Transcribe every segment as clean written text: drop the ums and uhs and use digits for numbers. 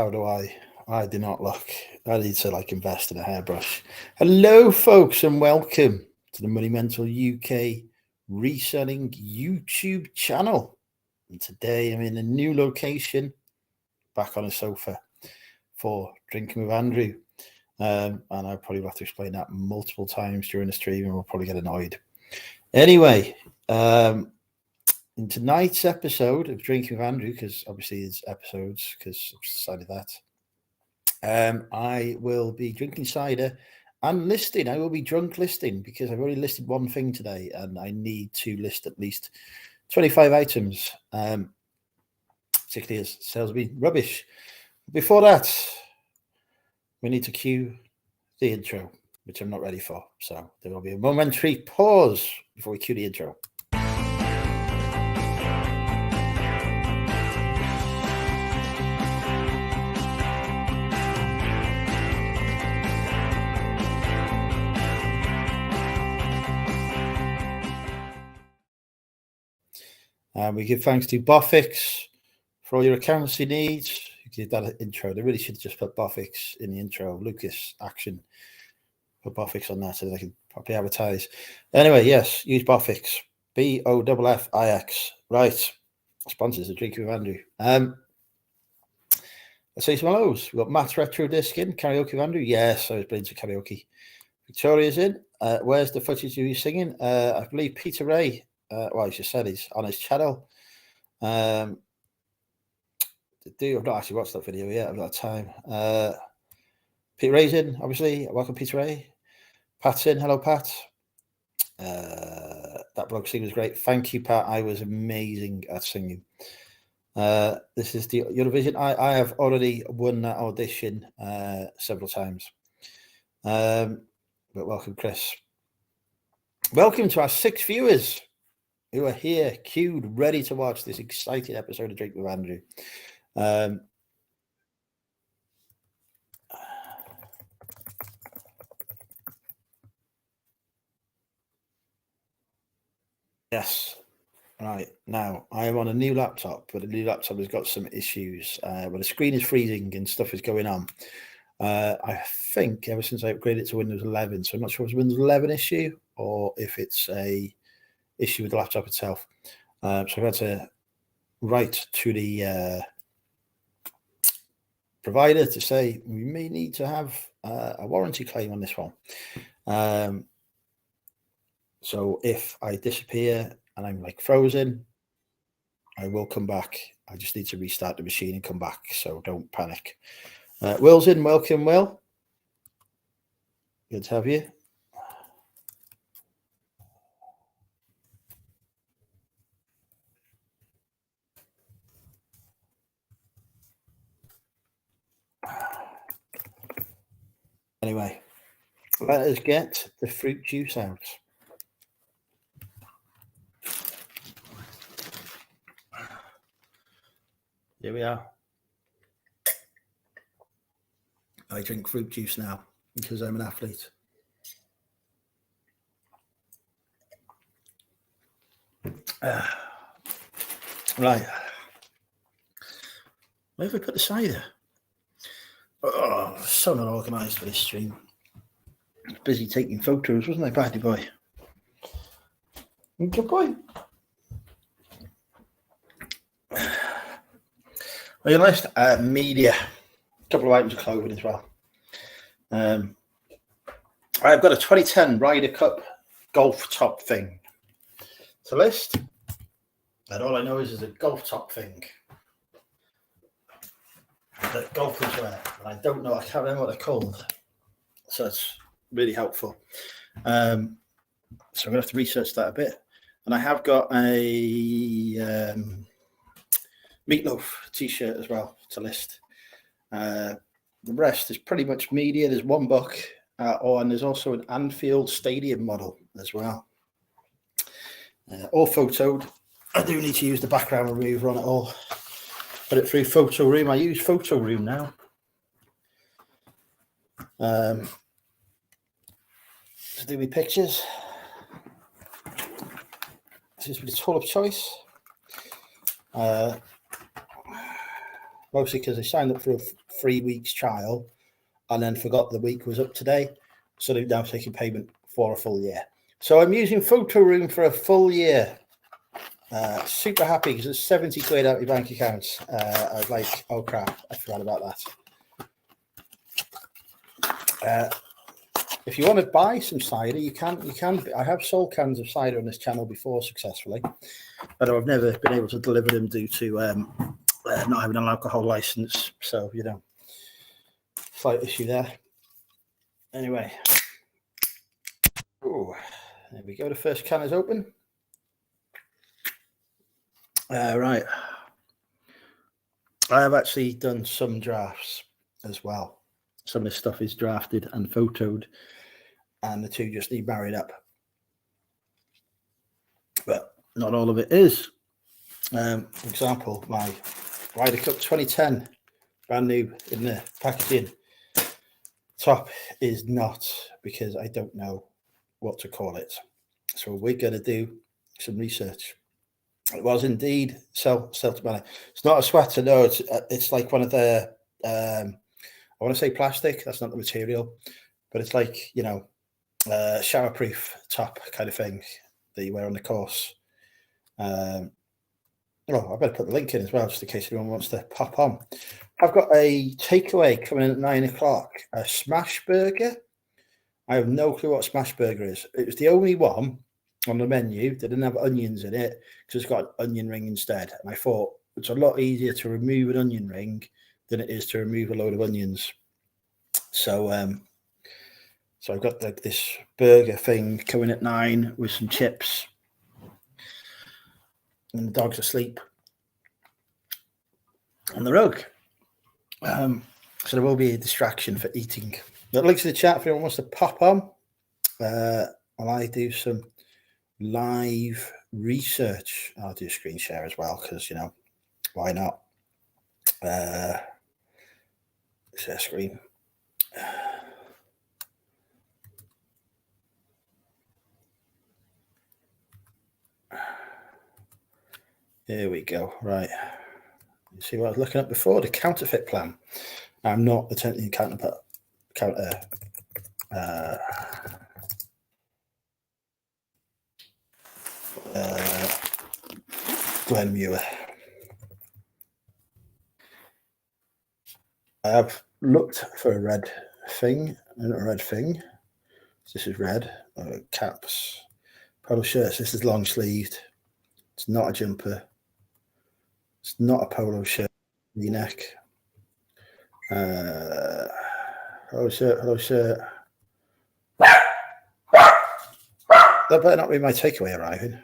how do I do not look. I need to invest in a hairbrush. Hello, folks, and welcome to the Money Mental UK reselling YouTube channel. And today I'm in a new location, back on a sofa for Drinking with Andrew. And I'll probably have to explain that multiple times during the stream, and we'll probably get annoyed. Anyway, in tonight's episode of Drinking with Andrew, because obviously it's episodes, because I've decided that, I will be drinking cider and listing. I will be drunk listing because I've already listed one thing today, and I need to list at least 25 items, particularly as sales have been rubbish. Before that, we need to cue the intro, which I'm not ready for. So there will be a momentary pause before we cue the intro. We give thanks to Boffix for all your accountancy needs. You did that intro. They really should just put Boffix in the intro. Lucas Action. Put Boffix on that so they can properly advertise. Anyway, yes, use Boffix. Boffix. Right. Sponsors of Drinking with Andrew. Let's say some hellos. We've got Matt's Retro Disc in. Karaoke with Andrew. Yes, I was playing to karaoke. Victoria's in. Where's the footage of you singing? I believe Peter Ray. Well, he just said he's on his channel. I've not actually watched that video yet. I've got time. Peter Ray's in, obviously. Welcome, Peter Ray. Pat's in. Hello, Pat. That blog singing was great. Thank you, Pat. I was amazing at singing. This is the Eurovision. I have already won that audition several times. But welcome, Chris. Welcome to our 6 viewers who are here, queued, ready to watch this exciting episode of Drink with Andrew. Yes. Right. Now, I am on a new laptop, but the new laptop has got some issues. Where the screen is freezing and stuff is going on. I think ever since I upgraded to Windows 11, so I'm not sure if it's a Windows 11 issue or if it's a issue with the laptop itself. So I've had to write to the provider to say we may need to have a warranty claim on this one. So if I disappear and I'm frozen, I will come back. I just need to restart the machine and come back, so don't panic. Will's in. Welcome, Will. Good to have you. Anyway, let us get the fruit juice out. Here we are. I drink fruit juice now because I'm an athlete. Right. Where have I put the cider? Oh, so not organised for this stream. I was busy taking photos, wasn't I, Paddy boy? Good boy. On your list, media. A couple of items of clothing as well. I've got a 2010 Ryder Cup golf top thing to list. And all I know is a golf top thing that golfers wear. And I don't know, I can't remember what they're called. So it's really helpful. So I'm going to have to research that a bit. And I have got a Meatloaf t-shirt as well to list. The rest is pretty much media. There's one book, and there's also an Anfield Stadium model as well. All photoed. I do need to use the background remover on it all. Put it through Photo Room. I use Photo Room now. To do my pictures. This is my tool of choice. Mostly because I signed up for a 3 weeks trial and then forgot the week was up today. So they're now taking payment for a full year. So I'm using Photo Room for a full year. Super happy because it's 70 quid out of your bank account. I was like, oh crap, I forgot about that. If you want to buy some cider, you can. I have sold cans of cider on this channel before successfully, but I've never been able to deliver them due to not having an alcohol license. So, you know, slight issue there. Anyway, oh, there we go. The first can is open. Right. I have actually done some drafts as well. Some of this stuff is drafted and photoed, and the two just need married up. But not all of it is. For example, my Ryder Cup 2010, brand new in the packaging. Top is not, because I don't know what to call it. So we're going to do some research. It was indeed Celtic. It's not a sweater, no. It's like one of the, I want to say plastic. That's not the material, but it's like, you know, showerproof top kind of thing that you wear on the course. I better put the link in as well, just in case anyone wants to pop on. I've got a takeaway coming in at 9 o'clock, a smash burger. I have no clue what smash burger is. It was the only one on the menu that didn't have onions in it, because it's got an onion ring instead. And I thought it's a lot easier to remove an onion ring than it is to remove a load of onions. So I've got this burger thing coming at 9 with some chips. And the dog's asleep on the rug. So there will be a distraction for eating. But links in the chat if anyone wants to pop on. While I do some live research. I'll do a screen share as well, because, you know, why not? Share screen. Here we go. Right. You see what I was looking at before? The counterfeit plan. I'm not attempting Glenn Muir. I have looked for a red thing, and a red thing. This is red. Caps, polo shirts. This is long sleeved. It's not a jumper. It's not a polo shirt. V-neck. Hello shirt. That better not be my takeaway arriving.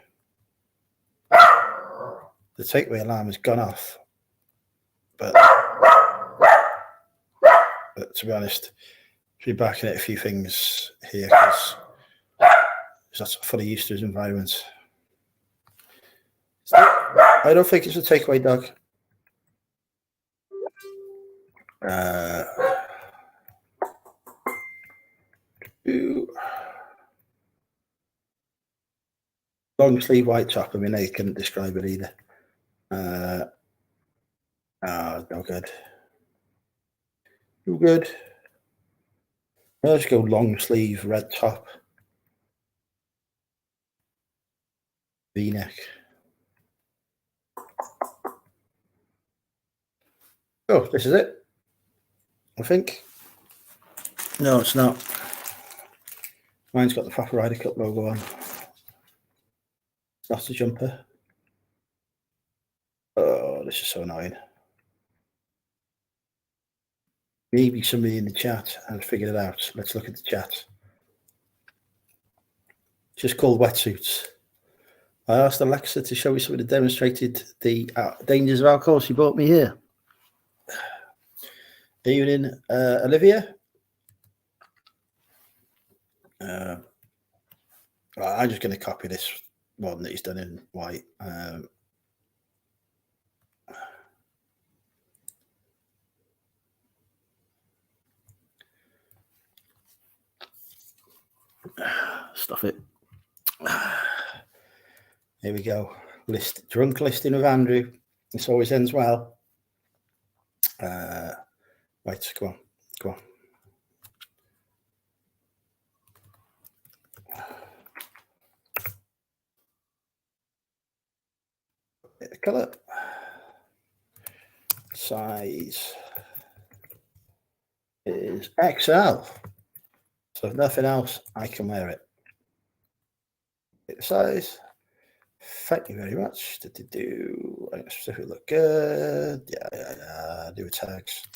The takeaway alarm has gone off. But to be honest, I'll be backing at a few things here, because that's fully used to his environment. I don't think it's a takeaway dog. Long sleeve white top. I mean, they couldn't describe it either. No good. No good. Let's go long sleeve red top. V-neck. Oh, this is it. I think. No, it's not. Mine's got the Papa Ryder Cup logo on. It's not a jumper. Oh, this is so annoying. Maybe somebody in the chat has figured it out. Let's look at the chat. It's just called wetsuits. I asked Alexa to show me something that demonstrated the dangers of alcohol. She brought me here. Evening, Olivia. I'm just going to copy this one that he's done in white. Stuff it. Here we go. Drunk listing of Andrew. This always ends well. Right, come on, come on. Colour, size is XL. So if nothing else, I can wear it. Size. Thank you very much. Specifically look good. Yeah. Do tags.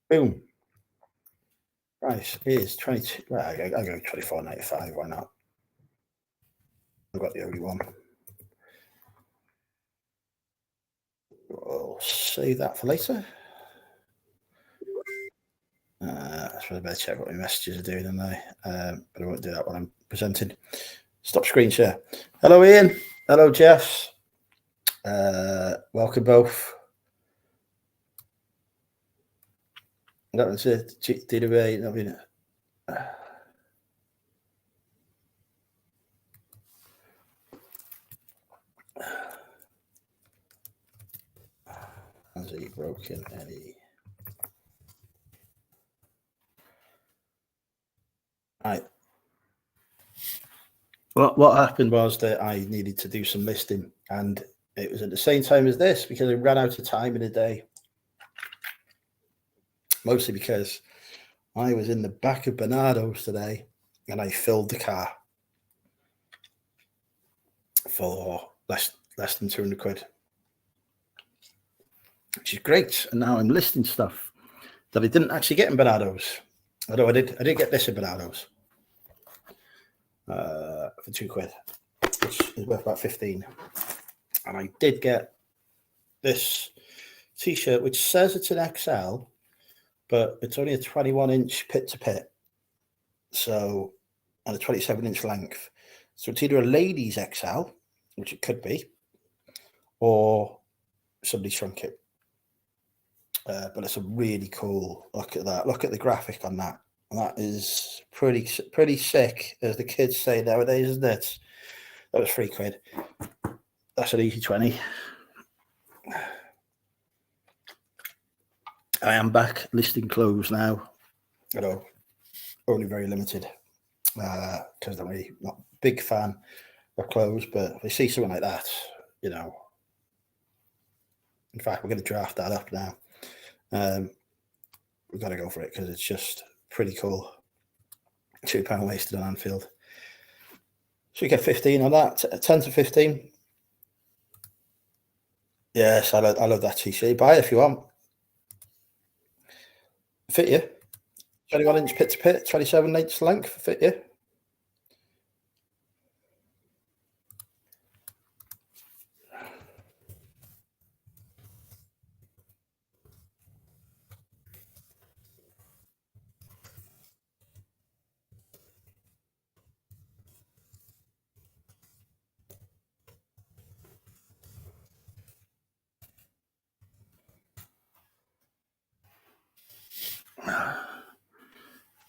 Boom. Price is 22. Well, I go 24.95. Why not? I've got the only one. We'll save that for later. I suppose I better check what my messages are doing, and but I won't do that when I'm presenting. Stop screen share. Hello, Ian. Hello, Jeff. Welcome both. That was it. I mean, has he broken any? Right. What happened was that I needed to do some listing, and it was at the same time as this because I ran out of time in a day. Mostly because I was in the back of Bernardo's today, and I filled the car for less than 200 quid, which is great. And now I'm listing stuff that I didn't actually get in Bernardo's. Although I did get this in Bernardo's for 2 quid, which is worth about 15. And I did get this t-shirt, which says it's an XL, but it's only a 21-inch pit to pit. So, and a 27-inch length. So it's either a ladies XL, which it could be, or somebody shrunk it. But it's a really cool look at that. Look at the graphic on that. And that is pretty sick, as the kids say nowadays, isn't it? That was 3 quid. That's an easy 20. I am back listing clothes now. You know, only very limited because I'm really not a big fan of clothes. But if I see something like that, you know, in fact, we're going to draft that up now. We've got to go for it because it's just pretty cool. £2 wasted on Anfield. So we get 15 on that, 10 to 15. Yes, I love that t-shirt. Buy it if you want. Fit you. 21-inch pit to pit, 27-inch length. Fit you.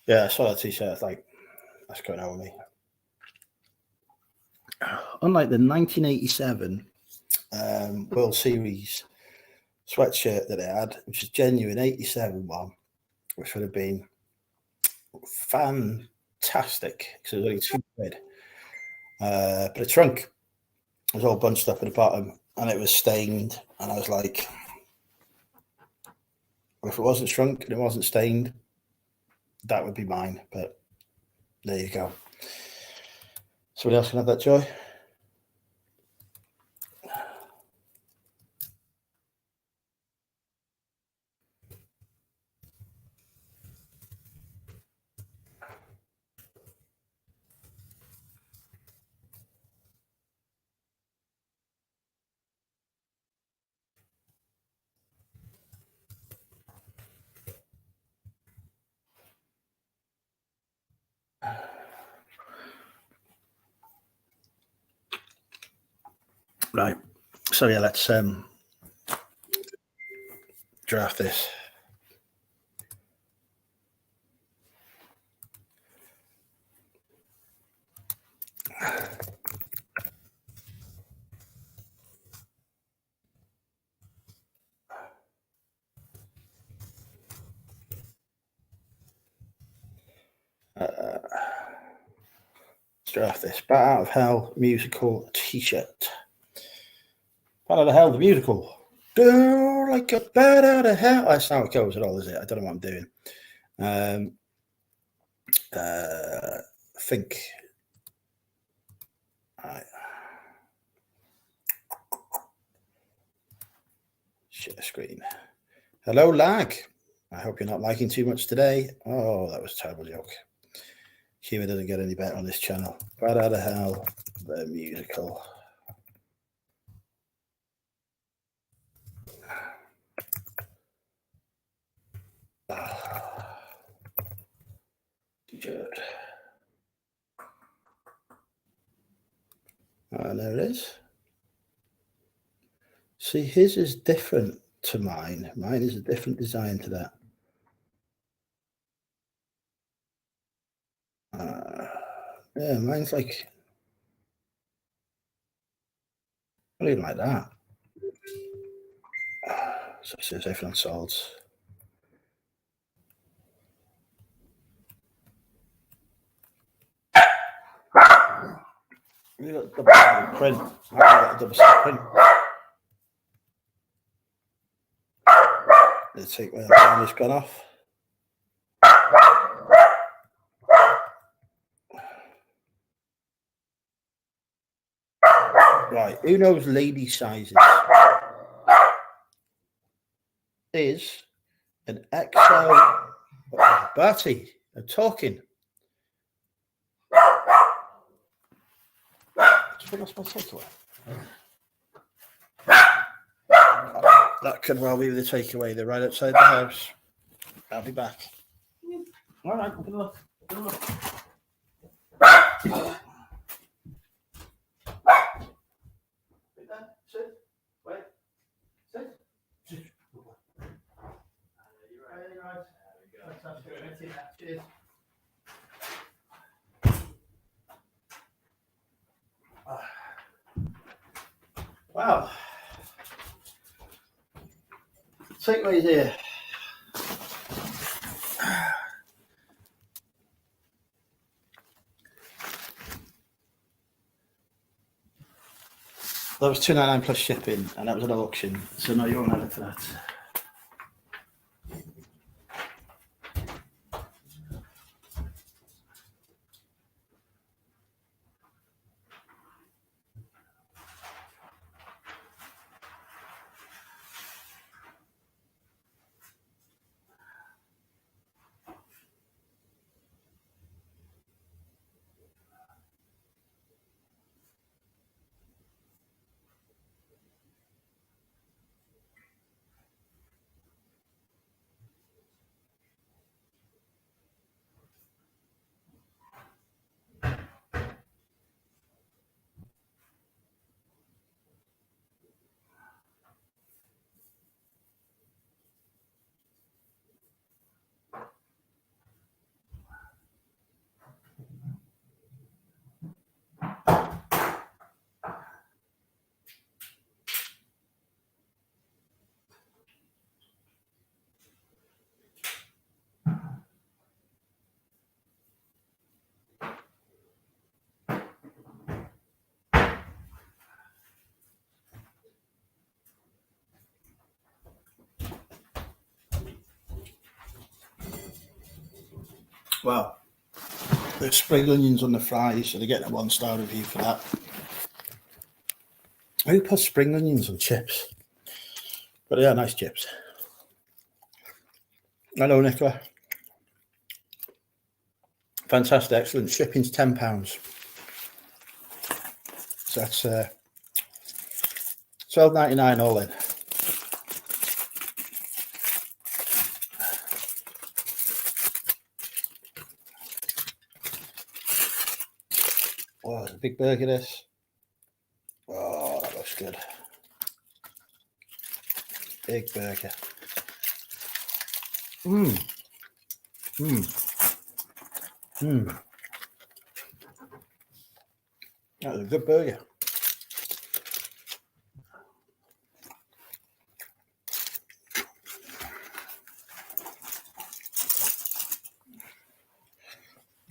Yeah, I saw that t-shirt. It's like, that's going over me. Unlike the 1987 World Series sweatshirt that I had, which is genuine 87 one, which would have been fantastic because it was only 2 quid. But it shrunk. It was all bunched up at the bottom, and it was stained. And I was like, well, if it wasn't shrunk and it wasn't stained, that would be mine. But there you go. Somebody else can have that joy. Right. So yeah, let's draft this. extra off this. Bat Out of Hell musical t-shirt. Bat Out of Hell, the musical. Girl, like a bat out of hell. That's how it goes at all, is it? I don't know what I'm doing. Think. Right. Share screen. Hello, lag. I hope you're not lagging too much today. Oh, that was a terrible joke. Humour doesn't get any better on this channel. Bat Out of Hell, the musical. T-shirt. And there it is. See, his is different to mine. Mine is a different design to that. Yeah, mine's like, not even like that. So it says everything on swords. You got double sided print. I got a double sided print. Let's take where the camera's gone off. Right, who knows lady sizes? Is an XL. Bertie, I'm talking. Just put that's my takeaway. That could well be the takeaway. They're right outside the house. I'll be back. All right, I'm gonna look. Sit. Wait. Sit. You're right. Cheers. Wow. Takeaways here. That was $2.99 plus shipping, and that was an auction. So now you're on edit for that. Well, there's spring onions on the fries, so they're getting a 1-star review for that. Who puts spring onions on chips? But they are nice chips. Hello, Nicola. Fantastic, excellent. Shipping's £10. So that's $12.99 all in. Oh, it's a big burger, this. Oh, that looks good. Big burger. That was a good burger.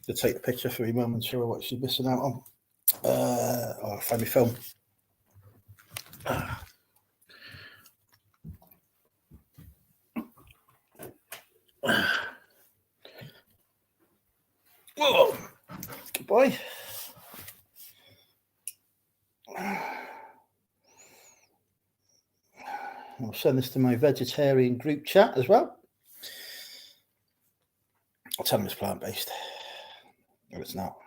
to take the picture for your mum and show her what she's missing out on. I'll find my film. Whoa, good boy. I'll send this to my vegetarian group chat as well. I'll tell them it's plant-based. No, it's not.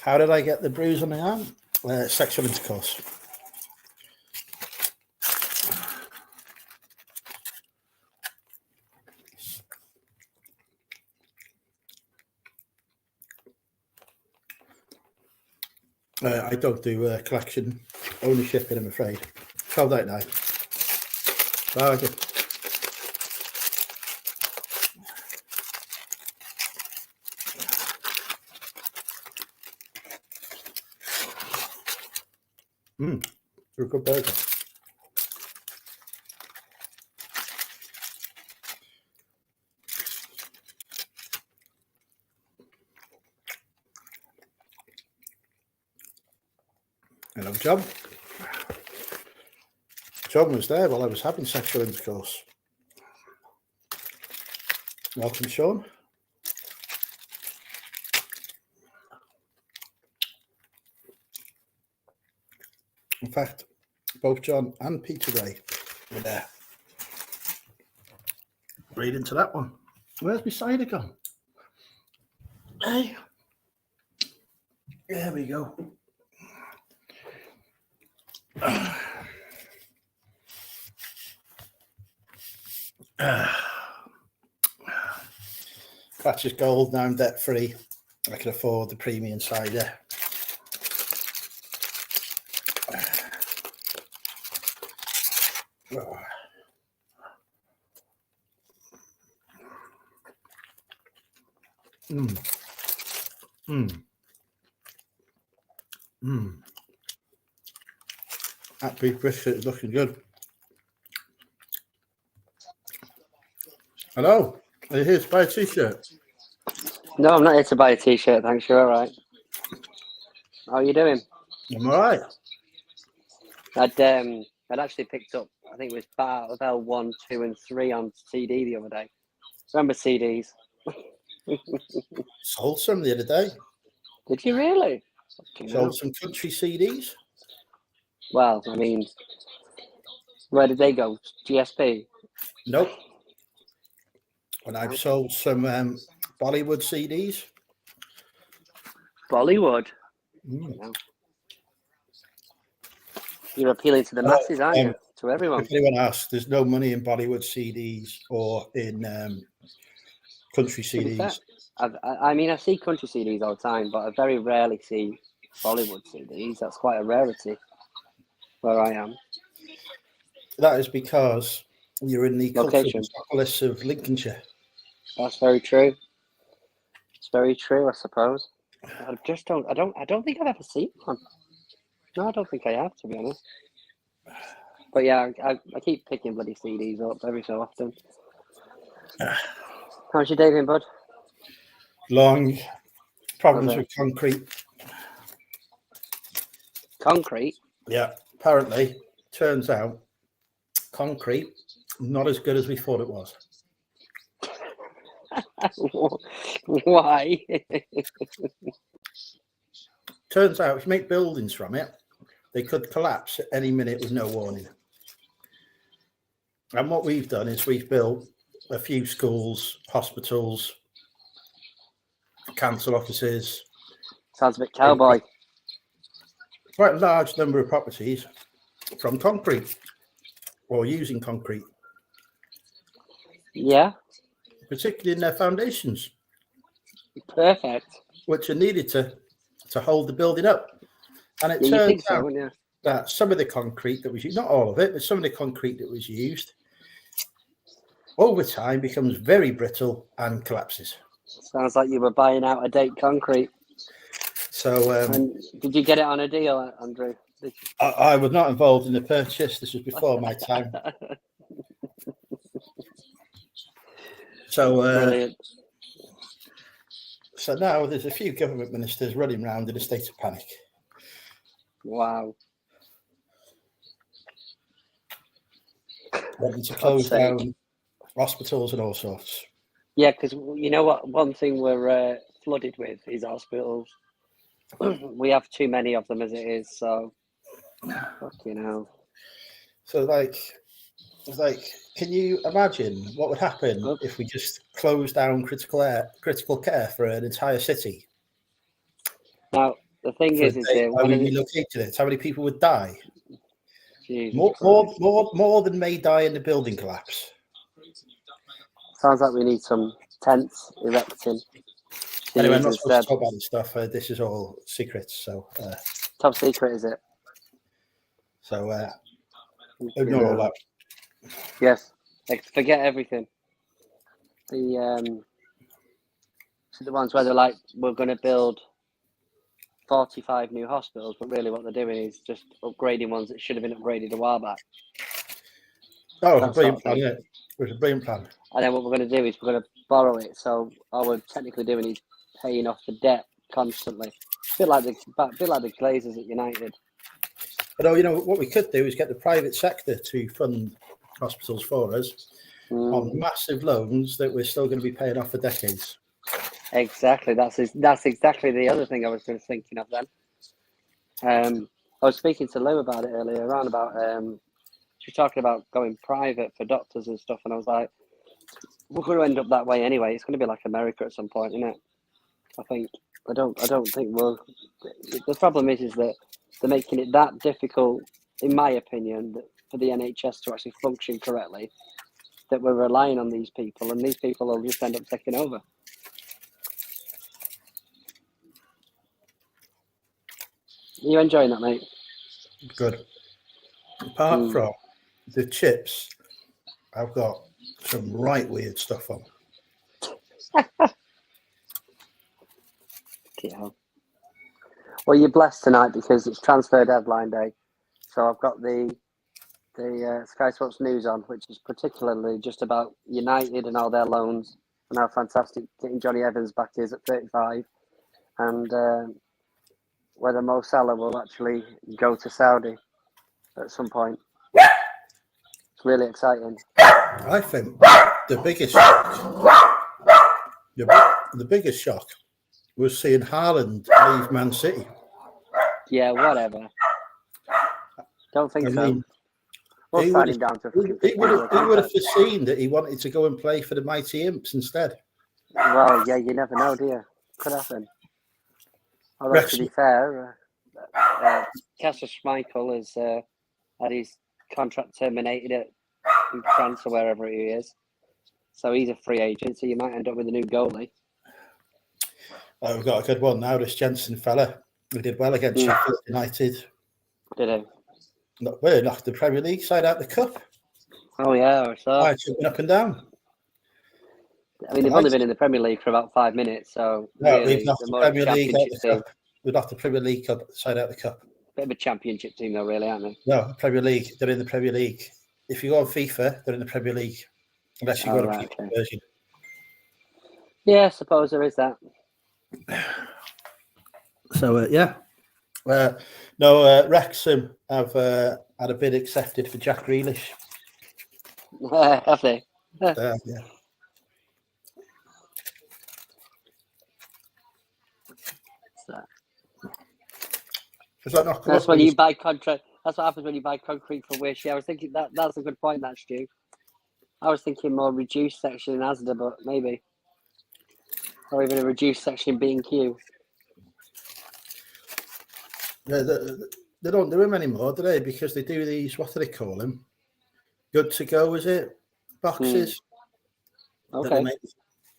How did I get the bruise on my arm? Sexual intercourse. I don't do collection ownership, I'm afraid. 12.99. Bargain. They're a good burger. Hello, John. John was there while I was having sexual intercourse. Welcome, Sean. In fact, both John and Peter Ray were there. Read into that one. Where's my cider gone? Hey. There we go. That's just gold. Now I'm debt free. I can afford the premium cider. That beef brisket is looking good. Hello, are you here to buy a t-shirt? No, I'm not here to buy a t-shirt, thanks. You're all right. How are you doing? I'm all right. I'd actually picked up, I think it was part of L1, 2 and 3 on CD the other day. Remember CDs? Sold some the other day. Did you really? Sold some country CDs. Well, I mean, where did they go? GSP? Nope. And I've sold some Bollywood CDs. Bollywood? No. You're appealing to the masses, aren't you? To everyone. If anyone asks, there's no money in Bollywood CDs or in country CDs. I mean, I see country CDs all the time, but I very rarely see Bollywood CDs. That's quite a rarity where I am. That is because you're in the cultural Location. metropolis of Lincolnshire. That's very true. It's very true, I suppose. I don't think I've ever seen one. No, I don't think I have, to be honest. But yeah, I keep picking bloody CDs up every so often. How's your day been, bud? Long. Problems with concrete. Concrete? Yeah, apparently, turns out, concrete, not as good as we thought it was. Why? Turns out, if you make buildings from it, they could collapse at any minute with no warning. And what we've done is we've built a few schools, hospitals, council offices. Sounds a bit cowboy. Quite a large number of properties from concrete or using concrete. Yeah. Particularly in their foundations. Perfect. Which are needed to hold the building up. And it you turns think so, out wouldn't you? that some of the concrete that was used, not all of it, but some of the concrete that was used, over time becomes very brittle and collapses. Sounds like you were buying out of date concrete. So, And did you get it on a deal, Andrew? I was not involved in the purchase. This was before my time. So, Brilliant. So now there's a few government ministers running around in a state of panic. Wow. Wanting to close down hospitals and all sorts. Yeah, because you know what? One thing we're flooded with is hospitals. We have too many of them as it is. So, fucking hell. So, like, can you imagine what would happen if we just closed down critical care for an entire city? Now, the thing is that how we relocated it, how many people would die? More than may die in the building collapse. Sounds like we need some tents erecting. Anyway, I'm not supposed to talk about this stuff. This is all secrets. So top secret, is it? So ignore all that. Yes, forget everything. The ones where they're like, we're going to build 45 new hospitals, but really what they're doing is just upgrading ones that should have been upgraded a while back. Oh, it's a brilliant plan, yeah. It's a brilliant plan. And then what we're going to do is we're going to borrow it. So all we're technically doing is paying off the debt constantly. A bit like the Glazers at United. But you know what we could do is get the private sector to fund hospitals for us on massive loans that we're still going to be paying off for decades. Exactly. That's exactly the other thing I was just thinking of then. I was speaking to Lou about it earlier on about she was talking about going private for doctors and stuff, and I was like, we're going to end up that way anyway. It's going to be like America at some point, isn't it? I don't think we'll. The problem is that they're making it that difficult, in my opinion, for the NHS to actually function correctly, that we're relying on these people, and these people will just end up taking over. Are you enjoying that, mate? Good. Apart from the chips, I've got some right weird stuff on. Yeah. Well, you're blessed tonight because it's transfer deadline day. So I've got the Sky Sports News on, which is particularly just about United and all their loans and how fantastic getting Johnny Evans back is at 35, and whether Mo Salah will actually go to Saudi at some point. It's really exciting. I think the biggest shock, the biggest shock was seeing Haaland leave Man City. Yeah, whatever. Don't think so. We'll sign him down to. He would have foreseen that he wanted to go and play for the mighty Imps instead. Well, yeah, you never know, do you? Could happen. Although, to be fair, Kasper Schmeichel has had his contract terminated in France or wherever he is. So he's a free agent, so you might end up with a new goalie. Oh, we've got a good one now, this Jensen fella. We did well against Sheffield United. Did he? We knocked the Premier League side out the cup. Oh, yeah, I saw. I jumping up and down. I mean, they've only been in the Premier League for about 5 minutes, so no, really, we've knocked the Premier League out the cup. We've knocked the Premier League cup side out the cup. Bit of a championship team, though, really, aren't they? No, Premier League. They're in the Premier League. If you go on FIFA, they're in the Premier League. Unless you go to the version. Yeah, I suppose there is that. So, yeah. No, Wrexham have had a bid accepted for Jack Grealish. Have they? Yeah. That's when you buy contract. That's what happens when you buy concrete for Wish. Yeah, I was thinking that's a good point, that Stu. I was thinking more reduced section in Asda, but maybe, or even a reduced section in B&Q. Yeah, they don't do them anymore, do they? Because they do these. What do they call them? Good to go, is it? Boxes. Okay.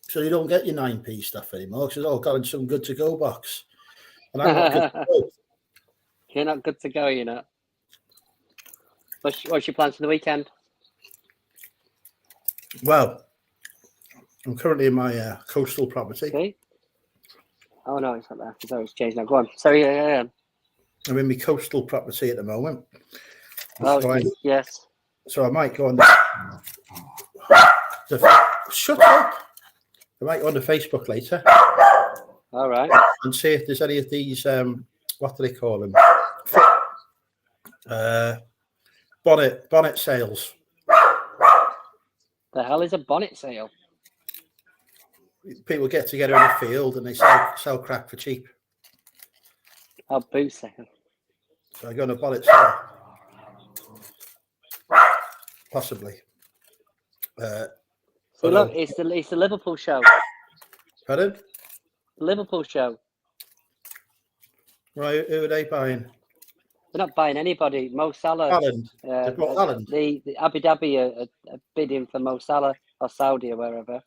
So you don't get your 9p stuff anymore because it's all got in some good to go box. And I'm not good to go. You're not good to go, you know. What's your plans for the weekend? Well, I'm currently in my coastal property. Okay. Oh no, it's not there. It's always changed now. Go on. Sorry. Yeah. I'm in my coastal property at the moment. Oh So yes. So I might go on shut up. I might go on to Facebook later. All right. And see if there's any of these what do they call them? Bonnet sales. The hell is a bonnet sale? People get together in the field and they sell crap for cheap. Oh, boot sale. So I go on a bonnet sale. Possibly. So look, it's the Liverpool show. Pardon? Liverpool show. Right, who are they buying? They're not buying anybody. Mo Salah. Haaland. They bought Haaland. The Abu Dhabi are bidding for Mo Salah or Saudi or wherever.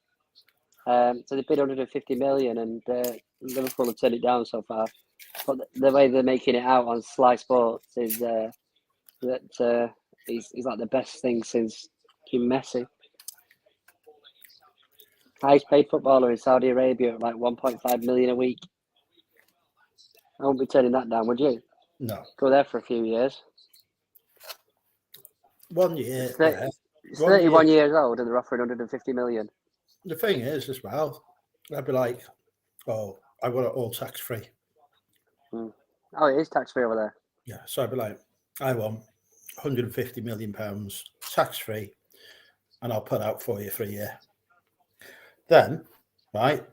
So they bid 150 million, and Liverpool have turned it down so far. But the way they're making it out on Sky Sports is that he's like the best thing since Messi. Highest paid footballer in Saudi Arabia at like 1.5 million a week. I won't be turning that down, would you? No. Go there for a few years. 1 year. He's 31 years old and they're offering 150 million. The thing is, as well, I'd be like, oh, I want it all tax free. Oh, it is tax free over there. Yeah, so I'd be like, I want 150 million pounds tax free, and I'll put out for you for a year. Then, right,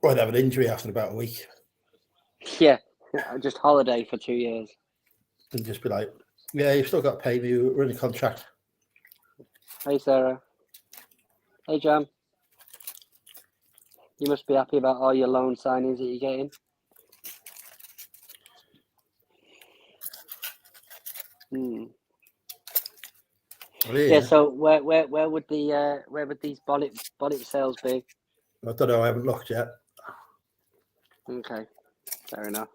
I'd have an injury after about a week. Yeah, just holiday for 2 years. And just be like, yeah, you've still got to pay me. We're in a contract. Hey, Sarah. Hey, Jam. You must be happy about all your loan signings that you're getting. Yeah. So where would these bonnet sales be? I don't know. I haven't looked yet. Okay, fair enough.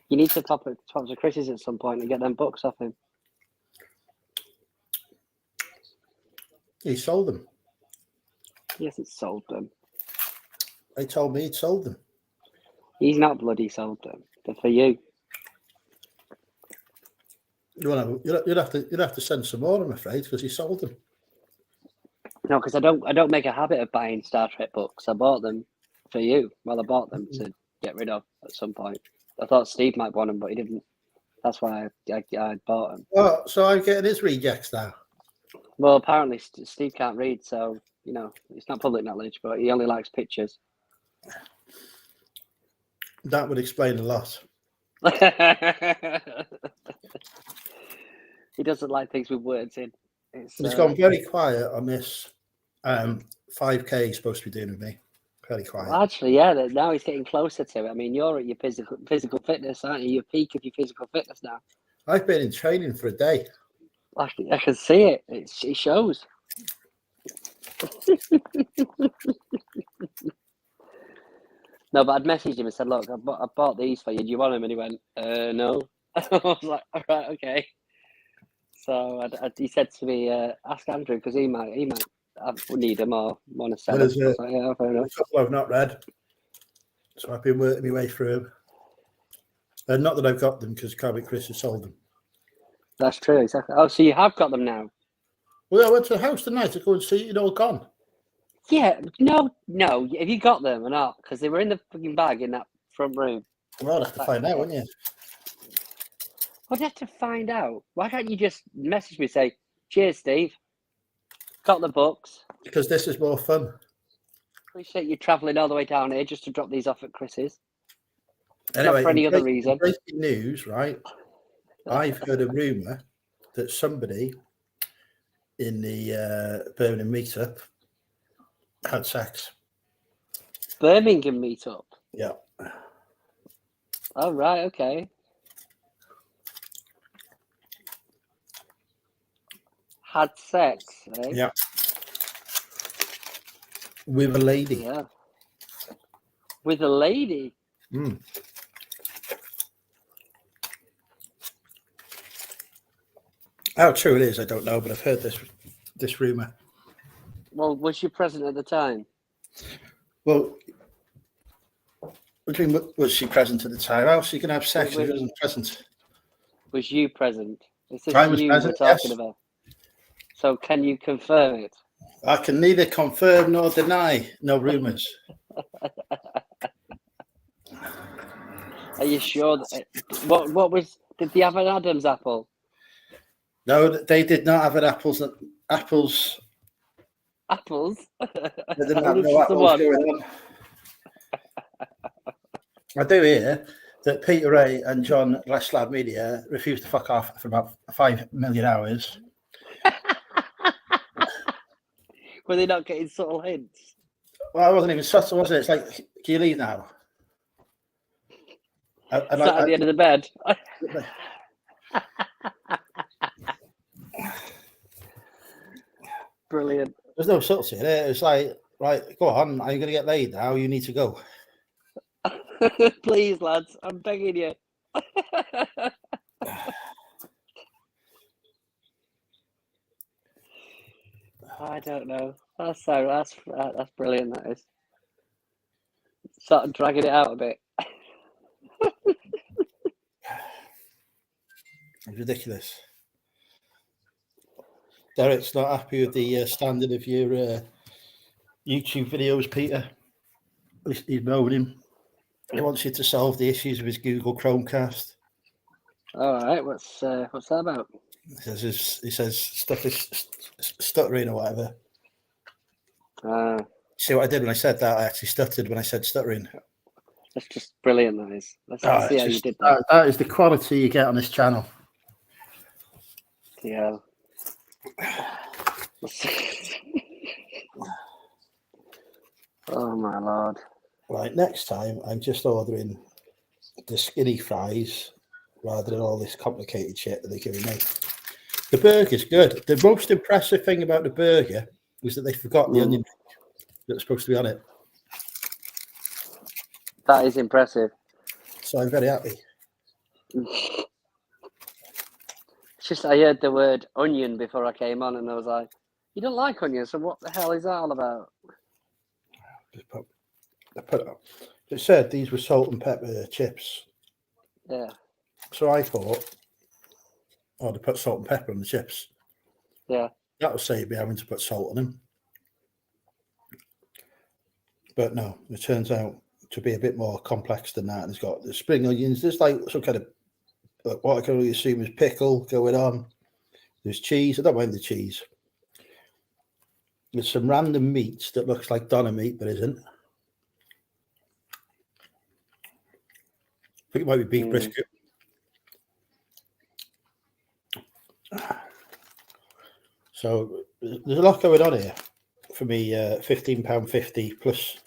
You need to top to Chris's at some point and get them books off him. He sold them. Yes, it's sold them. They told me he'd sold them. He's not bloody sold them. They're for you. You'd have to send some more, I'm afraid, because he sold them. No, because I don't make a habit of buying Star Trek books. I bought them for you. Well, I bought them to get rid of at some point. I thought Steve might want them, but he didn't. That's why I bought them. Oh, so I'm getting his rejects now. Well, apparently Steve can't read, so it's not public knowledge, but he only likes pictures. That would explain a lot. He doesn't like things with words in. It's gone very quiet on this 5K he's supposed to be doing with me. Very quiet. Well, actually, yeah. Now he's getting closer to it. I mean, you're at your physical fitness, aren't you? Your peak of your physical fitness now. I've been in training for a day. I can see it. It shows. No, but I'd messaged him and said, "Look, I bought these for you. Do you want them?" And he went, "No." I was like, "All right, okay." So he said to me, "Ask Andrew because he might need them or want to sell them." I was like, yeah, fair enough. A couple I've not read, so I've been working my way through them. And not that I've got them because Carby Chris has sold them. That's true, exactly. Oh, so you have got them now? Well, I went to the house tonight to go and see it all gone. Yeah, no. Have you got them or not? Because they were in the fucking bag in that front room. Well, I'd have to find out, wouldn't you? I'd have to find out. Why can't you just message me and say, "Cheers, Steve. Got the books." Because this is more fun. Appreciate you travelling all the way down here just to drop these off at Chris's. Anyway, not for any other reason. Breaking news, right? I've heard a rumour that somebody in the Birmingham meetup had sex. Birmingham meetup? Yeah. Oh, right, okay. Had sex, eh? Yeah. With a lady. Yeah. With a lady? Mm. How true it is, I don't know, but I've heard this rumor. Well, was she present at the time? Well, was she present at the time? How else she can have sex if she wasn't present? Was you present? Is this I was you present, we're talking yes. about? So can you confirm it? I can neither confirm nor deny. No rumours. Are you sure? What was? Did they have an Adam's apple? No, they did not have an apples. Apples. Apples? They didn't have This no is the apples one. going on. I do hear that Peter Ray and John Leslab Media refused to fuck off for about 5 million hours. Were they not getting subtle hints? Well, I wasn't even subtle, was it? It's like, can you leave now? Sat at the end of the bed. Brilliant. There's no subtlety in it. It's like, right, go on. Are you going to get laid now? You need to go. Please, lads, I'm begging you. I don't know. That's brilliant. That is. Start dragging it out a bit. It's ridiculous. Derek's not happy with the standard of your YouTube videos, Peter. He's moaning. He wants you to solve the issues with his Google Chromecast. All right, what's that about? He says stuff is stuttering or whatever. See what I did when I said that? I actually stuttered when I said stuttering. That's just brilliant, that is. Let's see how you did that. That is the quality you get on this channel. Yeah. Oh my lord. Right, next time I'm just ordering the skinny fries rather than all this complicated shit that they're giving me. The burger's good. The most impressive thing about the burger was that they forgot the onion that was supposed to be on it. That is impressive. So I'm very happy. It's just I heard the word onion before I came on, and I was like, "You don't like onions, so what the hell is that all about?" It said these were salt and pepper chips. Yeah. So I thought, oh, they put salt and pepper on the chips. Yeah. That would save me having to put salt on them. But no, it turns out to be a bit more complex than that. And it's got the spring onions. There's like some kind of what I can only assume is pickle going on. There's cheese. I don't mind the cheese. There's some random meats that looks like doner meat, but isn't. I think it might be beef brisket. So there's a lot going on here for me. £15.50 plus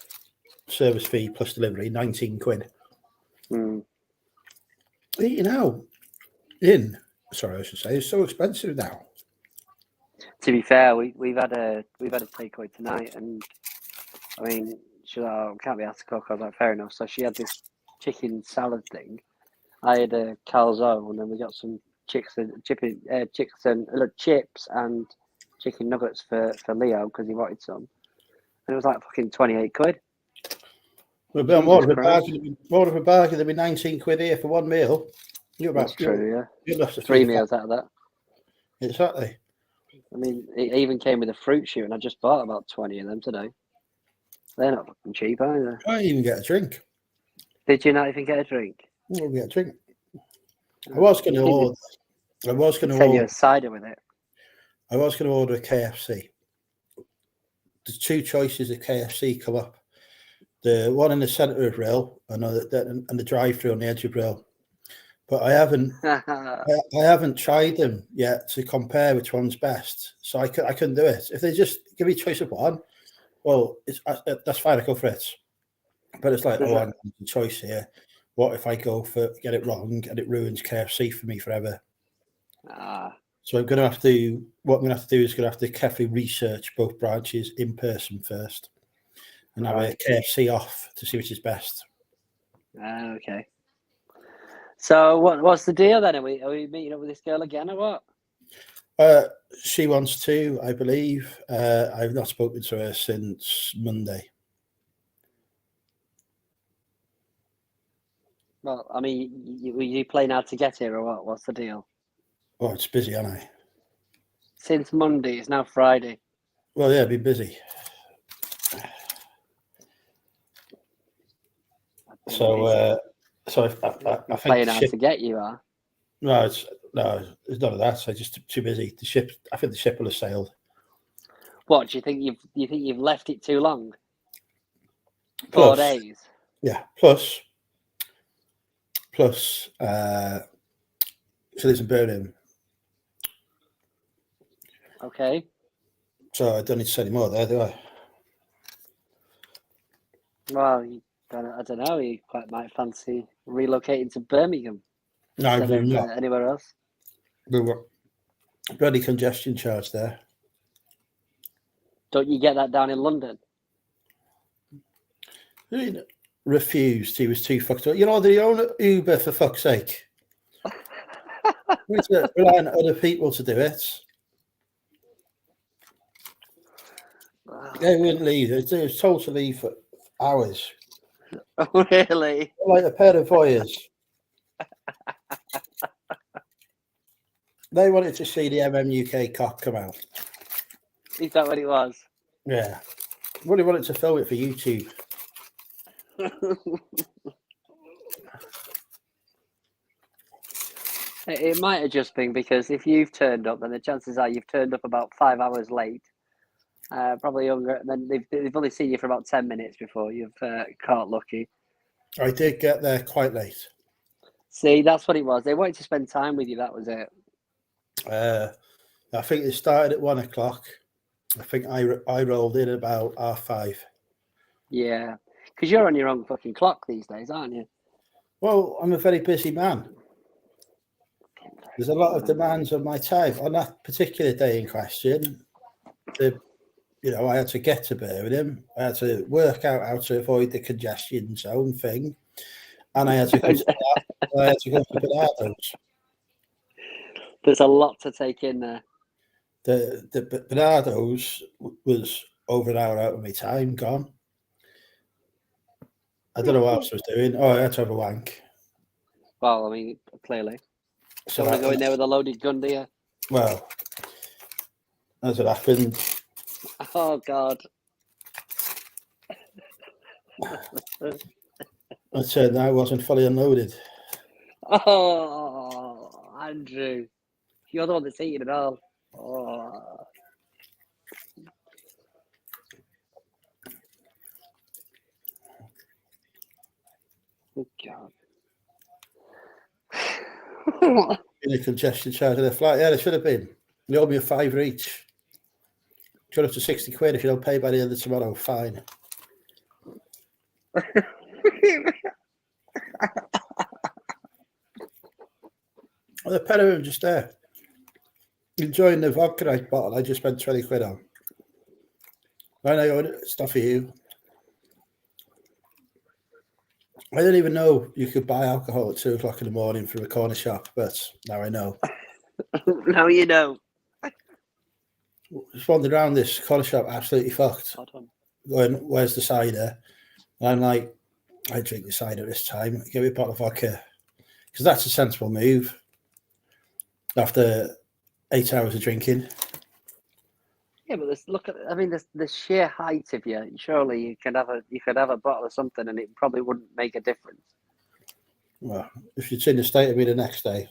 service fee plus delivery, 19 quid. Eating out it's so expensive now. To be fair, we've had a takeaway tonight, and I mean, she was like, "Oh, can't be asked to cook." I was like, "Fair enough." So she had this chicken salad thing. I had a calzone, and then we got some chips and chicken nuggets for Leo because he wanted some, and it was like fucking 28 quid. Well, more of a bargain than be 19 quid here for one meal. That's true, yeah. You're left to 3 meals out of that. Exactly. I mean, it even came with a fruit shoot, and I just bought about 20 of them today. They're not fucking cheap either. I didn't even get a drink. Did you not even get a drink? I didn't get a drink. I was going to order. Send you a cider with it. I was going to order a KFC. There's two choices of KFC come up. The one in the centre of Brill and the drive-through on the edge of Brill. But I haven't tried them yet to compare which one's best. So I couldn't do it. If they just give me a choice of one, well, that's fine. I go for it. But it's like, I'm a choice here. What if I go for get it wrong and it ruins KFC for me forever? So what I'm going to have to do is carefully research both branches in person first, and have a KFC off to see which is best. Okay. So what's the deal then? Are we meeting up with this girl again or what? She wants to, I believe. I've not spoken to her since Monday. Well, I mean, were you playing out to get here or what? What's the deal? Oh, it's busy, aren't I? Since Monday, it's now Friday. Well, yeah, be busy. So I think playing out to get you are. No, it's none of that. So just too busy. The ship. I think the ship will have sailed. What do you think? You've left it too long? Plus, 4 days. Yeah. Plus, she lives in Birmingham, Okay. so I don't need to say any more there, do I? Well, I don't know. You quite might fancy relocating to Birmingham No, instead we're of not. anywhere else. We were bloody congestion charge there. Don't you get that down in London? He refused. He was too fucked up. You know, they own Uber, for fuck's sake. We need to rely on other people to do it. They wouldn't leave. They was told to leave for hours. Oh, really? Like a pair of voyeurs. They wanted to see the UK cock come out. Is that what it was? Yeah. Really wanted to film it for YouTube. It might have just been because if you've turned up, then the chances are you've turned up about 5 hours late. Probably younger. Then they've only seen you for about 10 minutes before you've caught lucky. I did get there quite late. See, that's what it was. They wanted to spend time with you. That was it. I think it started at 1 o'clock. I think I rolled in about 5:30. Yeah, because you're on your own fucking clock these days, aren't you? Well, I'm a very busy man. There's a lot of demands on my time. On that particular day in question, I had to get to Birmingham. I had to work out how to avoid the congestion zone thing, and I had to go to Bernardo's. There's a lot to take in there. The Bernardo's was over an hour out of my time gone. I don't know what else I was doing. Oh, I had to have a wank. Well, I mean, clearly. So don't want to go in there with a loaded gun, do you? Well, as it happened. Oh, God. I turned out I wasn't fully unloaded. Oh, Andrew. You're the one that's eating it all. Oh. Oh, God. In a congestion charge of the flight. Yeah, there should have been. You owe me a £5 each. Should up to 60 quid if you don't pay by the end of tomorrow. Fine. The pair of them just there. Enjoying the vodka I bottle I just spent 20 quid on. I know it's not for you. I didn't even know you could buy alcohol at 2 o'clock in the morning from a corner shop, but now I know. Now you know. Just wandered around this corner shop absolutely fucked. Going, where's the cider? And I'm like, I drink the cider this time. Give me a bottle of vodka. Because that's a sensible move after 8 hours of drinking. Yeah, but the sheer height of you. Surely you could have a bottle of something, and it probably wouldn't make a difference. Well, if you'd seen the state of me the next day.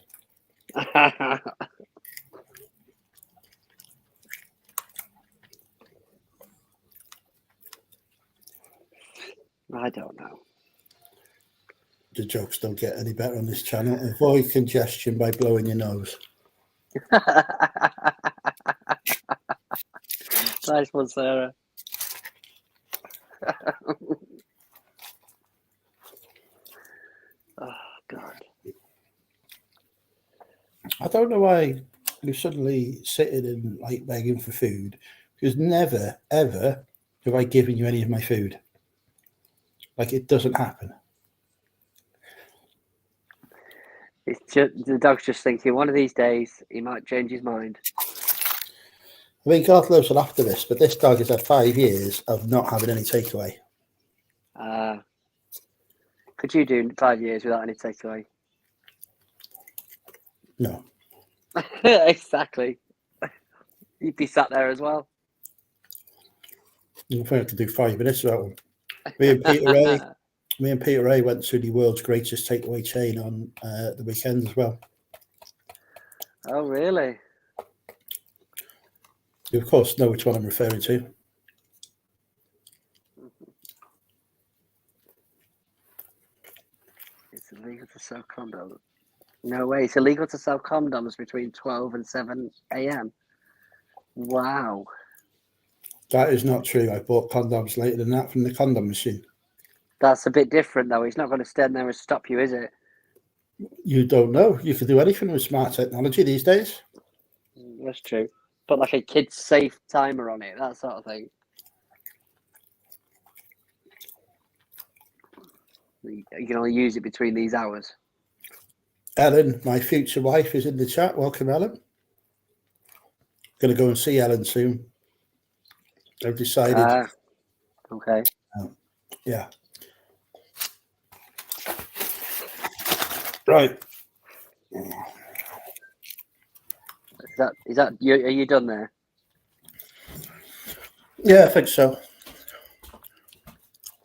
I don't know. The jokes don't get any better on this channel. Avoid congestion by blowing your nose. Nice one, Sarah. Oh, God. I don't know why you're suddenly sitting and like begging for food, because never, ever have I given you any of my food. Like, it doesn't happen. It's just, the dog's just thinking one of these days he might change his mind. I mean, God loves it after this, but this dog has had 5 years of not having any takeaway. Could you do 5 years without any takeaway? No. Exactly. You'd be sat there as well. I think I have to do 5 minutes of that one. Me and Peter Ray went to the world's greatest takeaway chain on the weekend as well. Oh, really? You, of course, know which one I'm referring to. It's illegal to sell condoms. No way. It's illegal to sell condoms between 12 and 7 a.m. Wow. That is not true. I bought condoms later than that from the condom machine. That's a bit different, though. It's not going to stand there and stop you, is it? You don't know. You can do anything with smart technology these days. That's true. Put like a kid's safe timer on it, that sort of thing. You can only use it between these hours. Ellen, my future wife, is in the chat. Welcome, Ellen. Going to go and see Ellen soon. I've decided. Okay. Yeah. Right. Is that you? Are you done there? Yeah, I think so.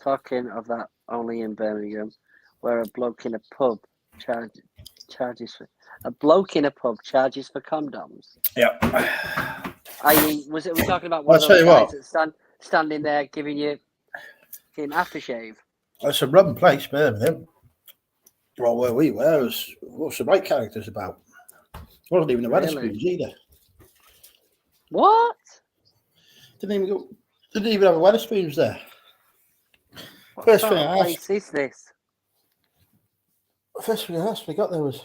Talking of that, only in Birmingham, where a bloke in a pub charges for charges for condoms. Yeah. Was it? We're talking about one of those guys that standing there giving you an aftershave. That's a rum place, Birmingham. Well, where we were, what's the right characters about? Wasn't even the Wetherspoons either. What? Didn't even have a Wetherspoons there. What First sort thing of I place asked, is this? First thing I asked, we got there was.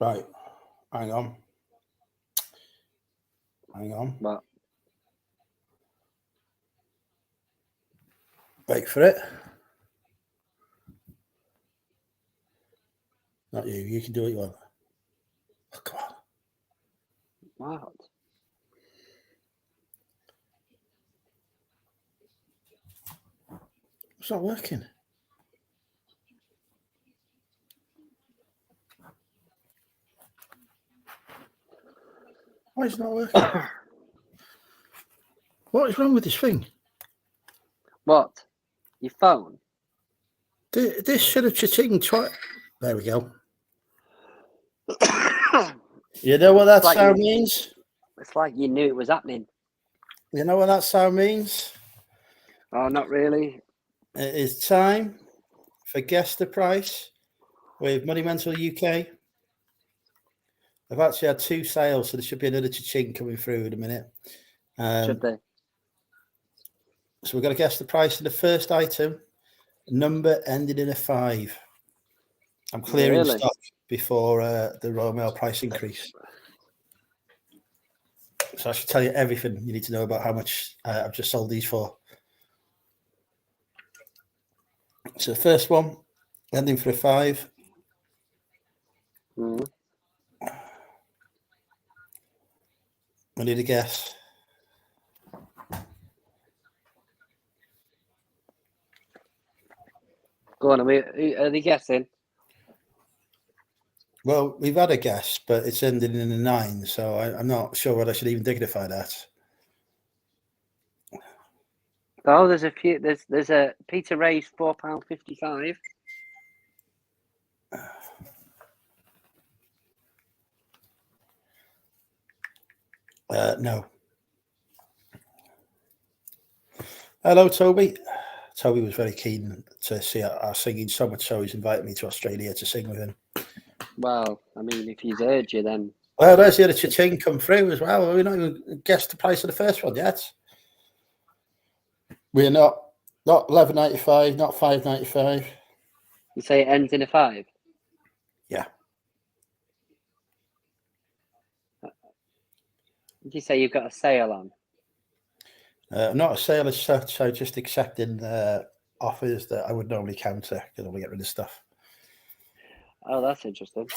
Right, hang on. What? Wait for it. Not you. You can do what you want. Oh, come on. What? It's not working. Why is it not working? What is wrong with this thing? What? Your phone? This should have cha-ching twice. There we go. You know what that sound means? It's like you knew it was happening. You know what that sound means? Oh, not really. It is time for Guess the Price with Money Mental UK. I've actually had 2 sales, so there should be another cha-ching coming through in a minute. Should they? So we've got to guess the price of the first item. Number ended in a 5. I'm clearing stock before the Royal Mail price increase. So I should tell you everything you need to know about how much I've just sold these for. So the first one, ending for a 5. Mm-hmm. I need a guess. Go on, are they guessing? Well, we've had a guess, but it's ending in a 9, so I'm not sure what I should even dignify that. Oh, there's a few. There's a Peter Ray's £4.55. No. Hello, Toby. Toby was very keen to see our singing so much so he's invited me to Australia to sing with him. Well, I mean, if he's heard you, then. Well, there's the other cha-ching come through as well. We're not even guessed the price of the first one yet. We're not $11.95, not $5.95. You say it ends in a 5? Yeah. Did you say you've got a sale on? Not a sale as such. I just accepting offers that I would normally counter because I want to get rid of stuff. Oh, that's interesting.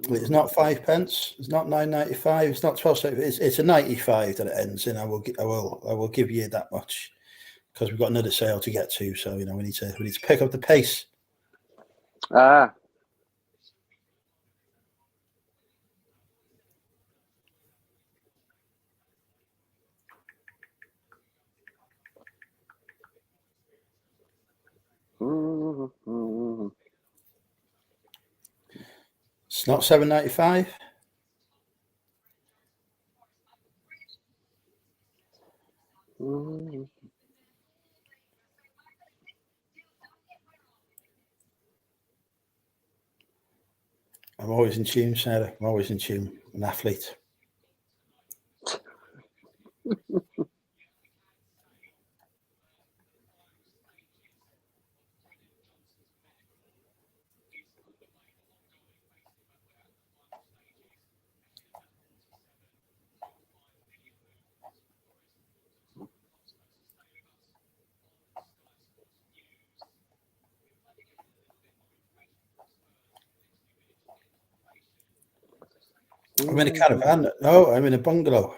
It's not 5 pence. It's not 9.95. It's not 12. It's a 95 that it ends in. I will give you that much because we've got another sale to get to. So we need to pick up the pace. Ah. Mm-hmm. It's not 7.95. Mm-hmm. I'm always in tune, Sarah. I'm always in tune. I'm an athlete. I'm in a caravan. No, I'm in a bungalow.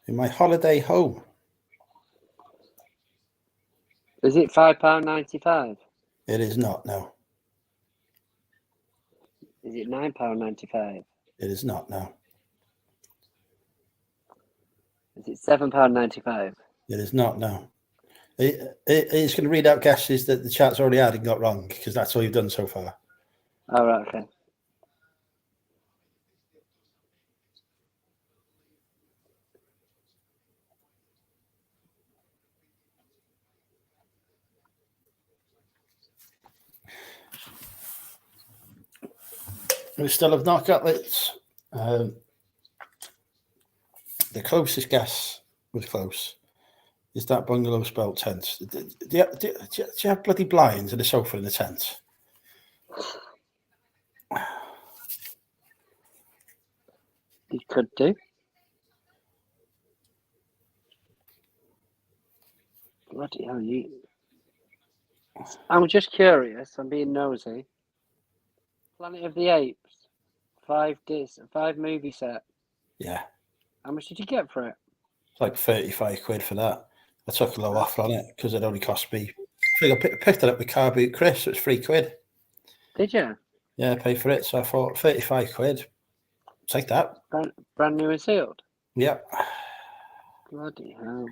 In my holiday home. Is it £5.95? It is not, no. Is it £9.95? It is not, no. Is it £7.95? It is not, no. It's going to read out guesses that the chat's already had and got wrong because that's all you've done so far. Oh, right, okay. We still have not got it. The closest guess was close. Is that bungalow spelled tent? Do you have bloody blinds and a sofa in the tent? You could do. Bloody hell, I'm just curious. I'm being nosy. Planet of the Apes. 5 movie set. Yeah. How much did you get for it? It's like 35 quid for that. I took a low offer on it because it only cost me. I think I picked it up with car boot Chris. So it's 3 quid. Did you? Yeah, I paid for it. So I thought 35 quid. Take that. Brand new and sealed? Yeah. Bloody hell.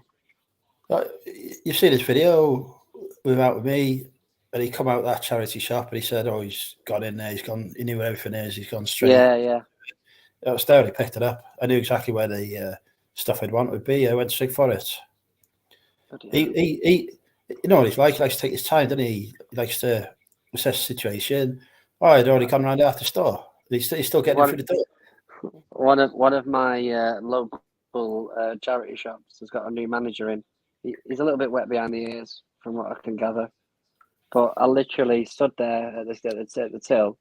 You've seen this video with me, and he come out of that charity shop and he said, "Oh, he's got in there. He's gone. He knew where everything is. He's gone straight." Yeah. I was there. He picked it up. I knew exactly where the stuff I'd want would be. I went straight for it. He you know what he's like. He likes to take his time, doesn't he? He likes to assess the situation. Oh, I'd already gone around after the store. He's still getting through the door. One of my local charity shops has got a new manager in. He's a little bit wet behind the ears, from what I can gather. But I literally stood there at the till,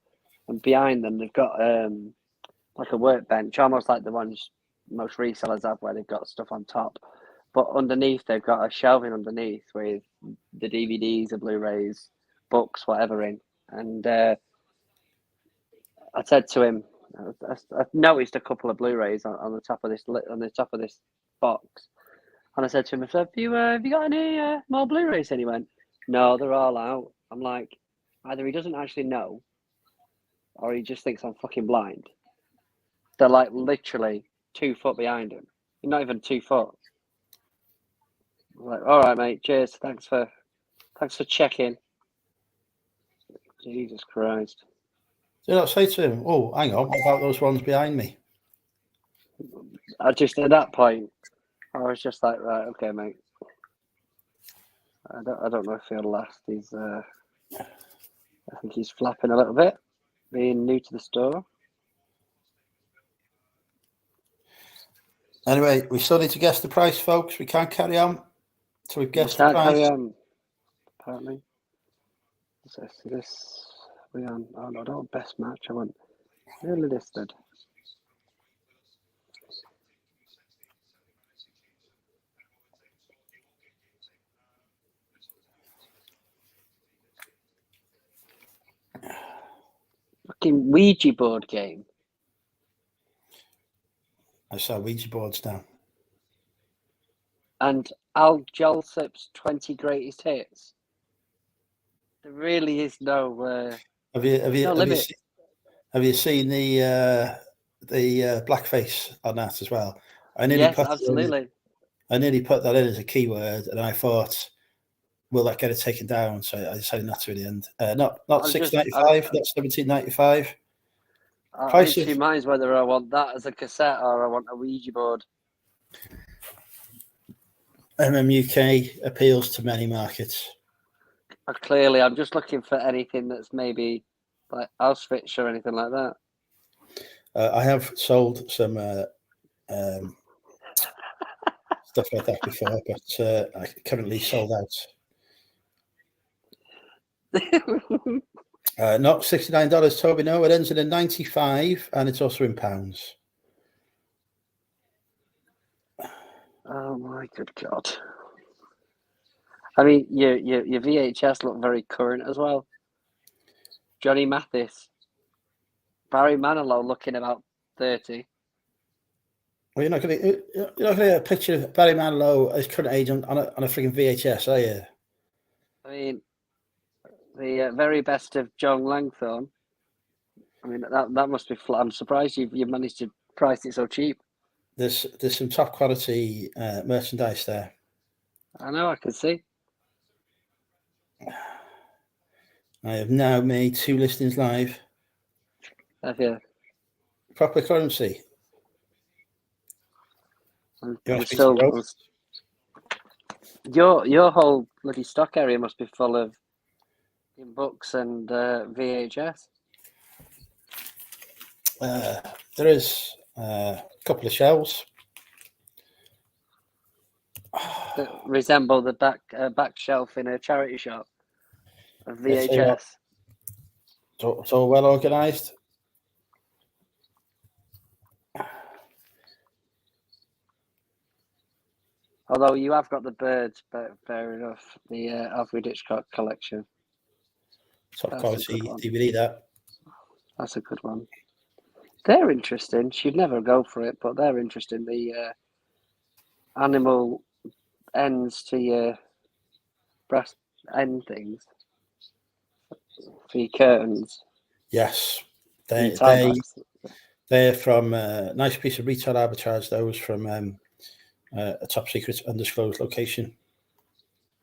and behind them they've got like a workbench, almost like the ones most resellers have, where they've got stuff on top. But underneath they've got a shelving underneath with the DVDs, the Blu-rays, books, whatever in. And I said to him, I noticed a couple of Blu-rays on the top of this box, and I said to him, "Have you got any more Blu-rays?" And he went, "No, they're all out." I'm like, either he doesn't actually know, or he just thinks I'm fucking blind. They're like literally 2 foot behind him. You're not even 2 foot. I'm like, all right, mate. Cheers. Thanks for checking. Jesus Christ. So I say to him, "Oh, hang on, what about those ones behind me?" I just at that point, I was just like, right, okay, mate. I don't know if he'll last. He's I think he's flapping a little bit, being new to the store. Anyway, we still need to guess the price, folks. We can't carry on till we've guessed the Can't price. carry on, apparently. So this we on. Oh no, I don't want best match. I want really listed. Fucking Ouija board game. I saw Ouija boards now. And Al Jolsip's 20 greatest hits. There really is no limit. Have you seen the blackface on that as well? Yes, absolutely. I nearly put that in as a keyword, and I thought, will that get it taken down? So I decided not to in the end. Not $6.95, not $17.95. I'm in two minds whether I want that as a cassette or I want a Ouija board. UK appeals to many markets. Clearly, I'm just looking for anything that's maybe like Auschwitz or anything like that. I have sold some stuff like that before, but I currently sold out. Not $69, Toby. No, it ends in a 95, and it's also in pounds. Oh my good God! I mean, your VHS look very current as well. Johnny Mathis, Barry Manilow looking about 30. Well, you're not going to get a picture of Barry Manilow at his current age on a freaking VHS, are you? I mean, the very best of John Langthorne. I mean, that must be flat. I'm surprised you managed to price it so cheap. There's some top quality merchandise there. I know, I can see. I have now made 2 listings live. Have you? Proper currency. Your whole bloody stock area must be full of books and VHS. There is a couple of shelves that resemble the back shelf in a charity shop of VHS. It's all well organised. Although you have got the birds, but fair enough. The Alfred Hitchcock collection. Top quality DVD, That's a good one. They're interesting. She'd never go for it, but they're interesting. The animal ends to your brass end things for your curtains. Yes, they're from a nice piece of retail arbitrage. Those from a top secret undisclosed location.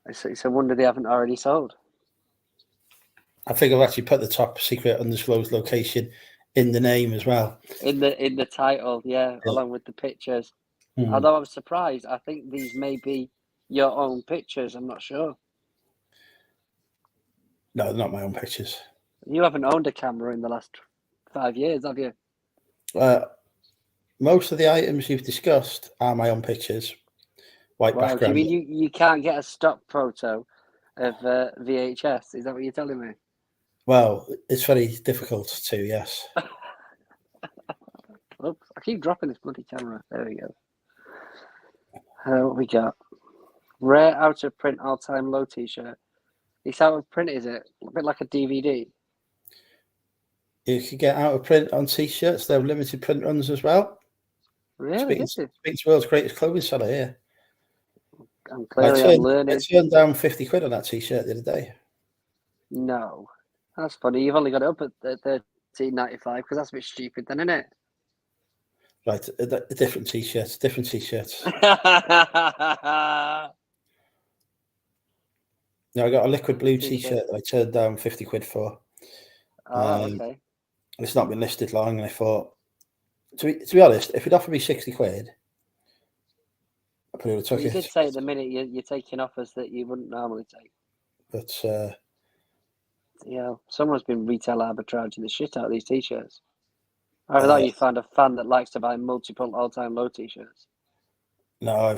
It's a wonder they haven't already sold. I think I've actually put the top secret undisclosed location in the name as well. In the title, yeah, along with the pictures. Although I'm surprised, I think these may be your own pictures. I'm not sure. No, they're not my own pictures. You haven't owned a camera in the last 5 years, have you? Most of the items you've discussed are my own pictures. White background. Do you mean you can't get a stock photo of VHS? Is that what you're telling me? Well, it's very difficult to, yes. Oops, I keep dropping this bloody camera. There we go. What we got? Rare out of print all-time low t-shirt. It's out of print, is it? A bit like a DVD. You can get out of print on t-shirts. They have limited print runs as well. Really? Speaks to world's greatest clothing seller here. I'm learning. I turned down 50 quid on that t-shirt the other day. No. That's funny. You've only got it up at $13.95 because that's a bit stupid then, isn't it? Right, a different t-shirt. No, I got a liquid blue t-shirt that I turned down 50 quid for. Oh, okay. It's not been listed long, and I thought, to be honest, if you'd offered me 60 quid, I probably would have took it. You did say at the minute you're taking offers that you wouldn't normally take. But someone's been retail arbitraging the shit out of these t-shirts. I thought you found a fan that likes to buy multiple all-time low t-shirts. No,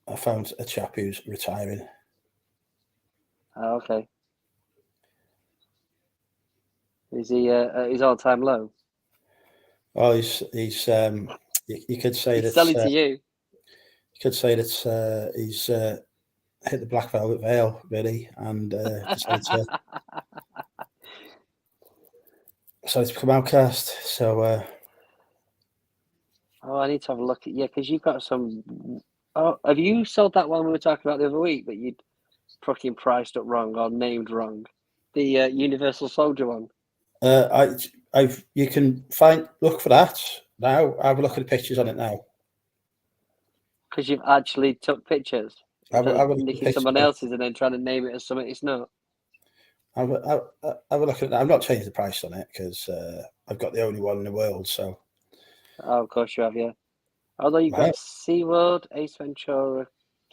I found a chap who's retiring. Oh, okay. Is he his all-time low? Oh, he's you could say He's that selling to you. You could say that he's hit the black velvet veil really, and decided to become outcast. So oh, I need to have a look at because you've got some. Oh, have you sold that one we were talking about the other week that you'd fucking priced up wrong or named wrong? The Universal Soldier one. you can look for that now. Have a look at the pictures on it now. Because you've actually took pictures. Have a look nicking someone else's and then trying to name it as something it's not. Have a look at it. I've not changed the price on it because I've got the only one in the world. So. Oh, of course you have, yeah. Although you've got SeaWorld, Ace Ventura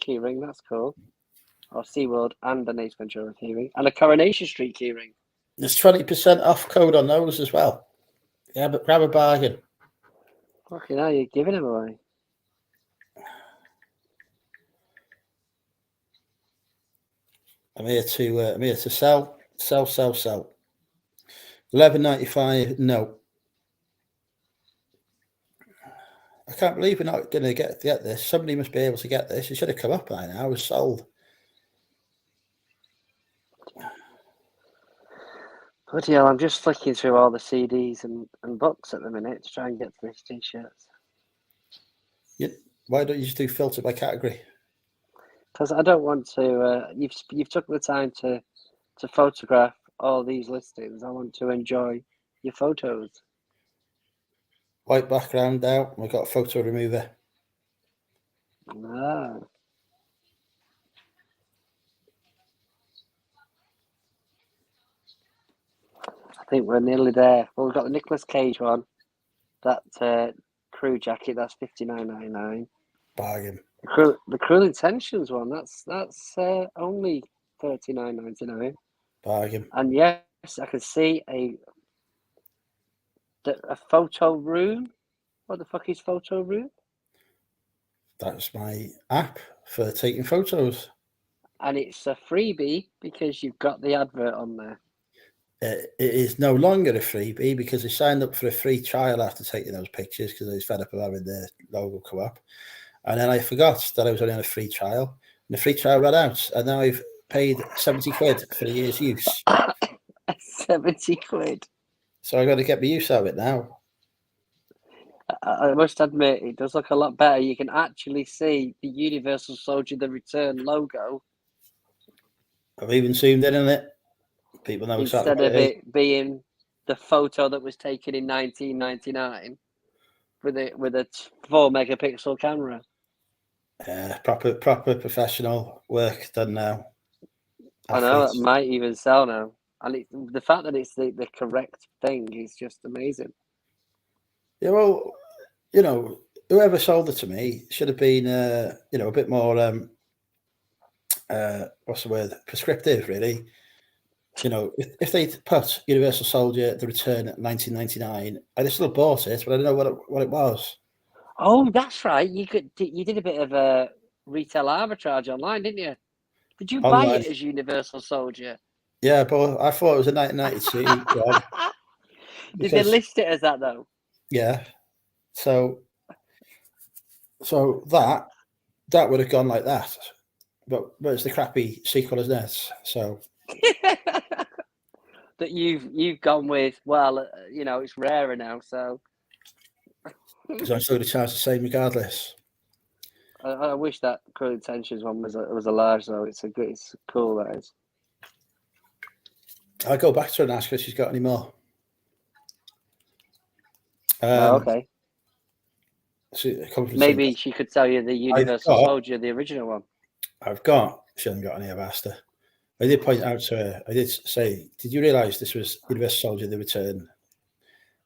keyring, that's cool. Or SeaWorld and an Ace Ventura keyring. And a Coronation Street keyring. There's 20% off code on those as well. Yeah, but grab a bargain. Fucking hell, you're giving them away. I'm here to sell. $11.95. No. I can't believe we're not going to get this. Somebody must be able to get this. It should have come up by now. It was sold. Bloody hell, I'm just flicking through all the CDs and books at the minute to try and get to these t-shirts. Why don't you just do filter by category? Because I don't want to. You've took the time to photograph all these listings. I want to enjoy your photos. White background now. We've got a photo remover. Ah. I think we're nearly there. Well, we've got the Nicolas Cage one. That crew jacket, that's $59.99. Bargain. The Cruel Intentions one, that's only $39.99. Bargain. And yes, I can see a photo room. What the fuck is photo room? That's my app for taking photos. And it's a freebie because you've got the advert on there. It is no longer a freebie because I signed up for a free trial after taking those pictures because I was fed up of having the logo come up. And then I forgot that I was only on a free trial. And the free trial ran out. And now I've paid 70 quid for a year's use. 70 quid. So I've got to get my use out of it now. I must admit, it does look a lot better. You can actually see the Universal Soldier The Return logo. I've even zoomed in on it. People know exactly instead of it being the photo that was taken in 1999 with a 4 megapixel camera. Proper professional work done now. I know that might even sell now, and the fact that it's the correct thing is just amazing. Yeah, well, whoever sold it to me should have been, a bit more, what's the word, prescriptive, really. If they'd put Universal Soldier: The Return at 1999, I'd have still bought it, but I don't know what it was. Oh, that's right. You did a bit of a retail arbitrage online, didn't you? Did you buy it as Universal Soldier? Yeah, but I thought it was a 1992 one. Did they list it as that though? Yeah. So that would have gone like that, but it's the crappy sequel, isn't it? So that you've gone with. Well, it's rarer now, so because I'm still going to charge the same regardless. I wish that Cruel Intentions one was a large though. It's cool, that is. I'll go back to her and ask her if she's got any more. Okay. Maybe she could tell you the Universal Soldier, the original one. She hasn't got any. I've asked her. I did point out to her, I did say, did you realise this was Universal Soldier: The Return?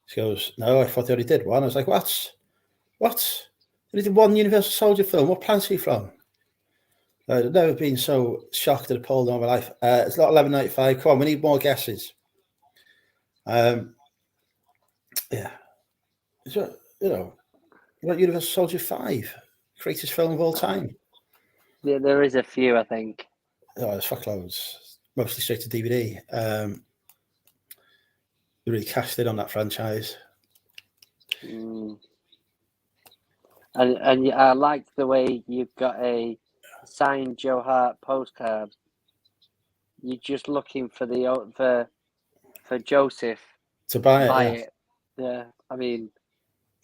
She goes, no, I thought they already did one. I was like, what? They did one Universal Soldier film. What planet are you from? I've never been so shocked and appalled in my life. It's not $11.95. Come on, we need more guesses. Yeah. So, Universal Soldier 5, greatest film of all time. Yeah, there is a few, I think. Oh, there's fuckloads. Mostly straight to DVD. They really cashed in on that franchise. And I liked the way you've got a signed Joe Hart postcard. You're just looking for for Joseph To buy it, it. Yeah, I mean,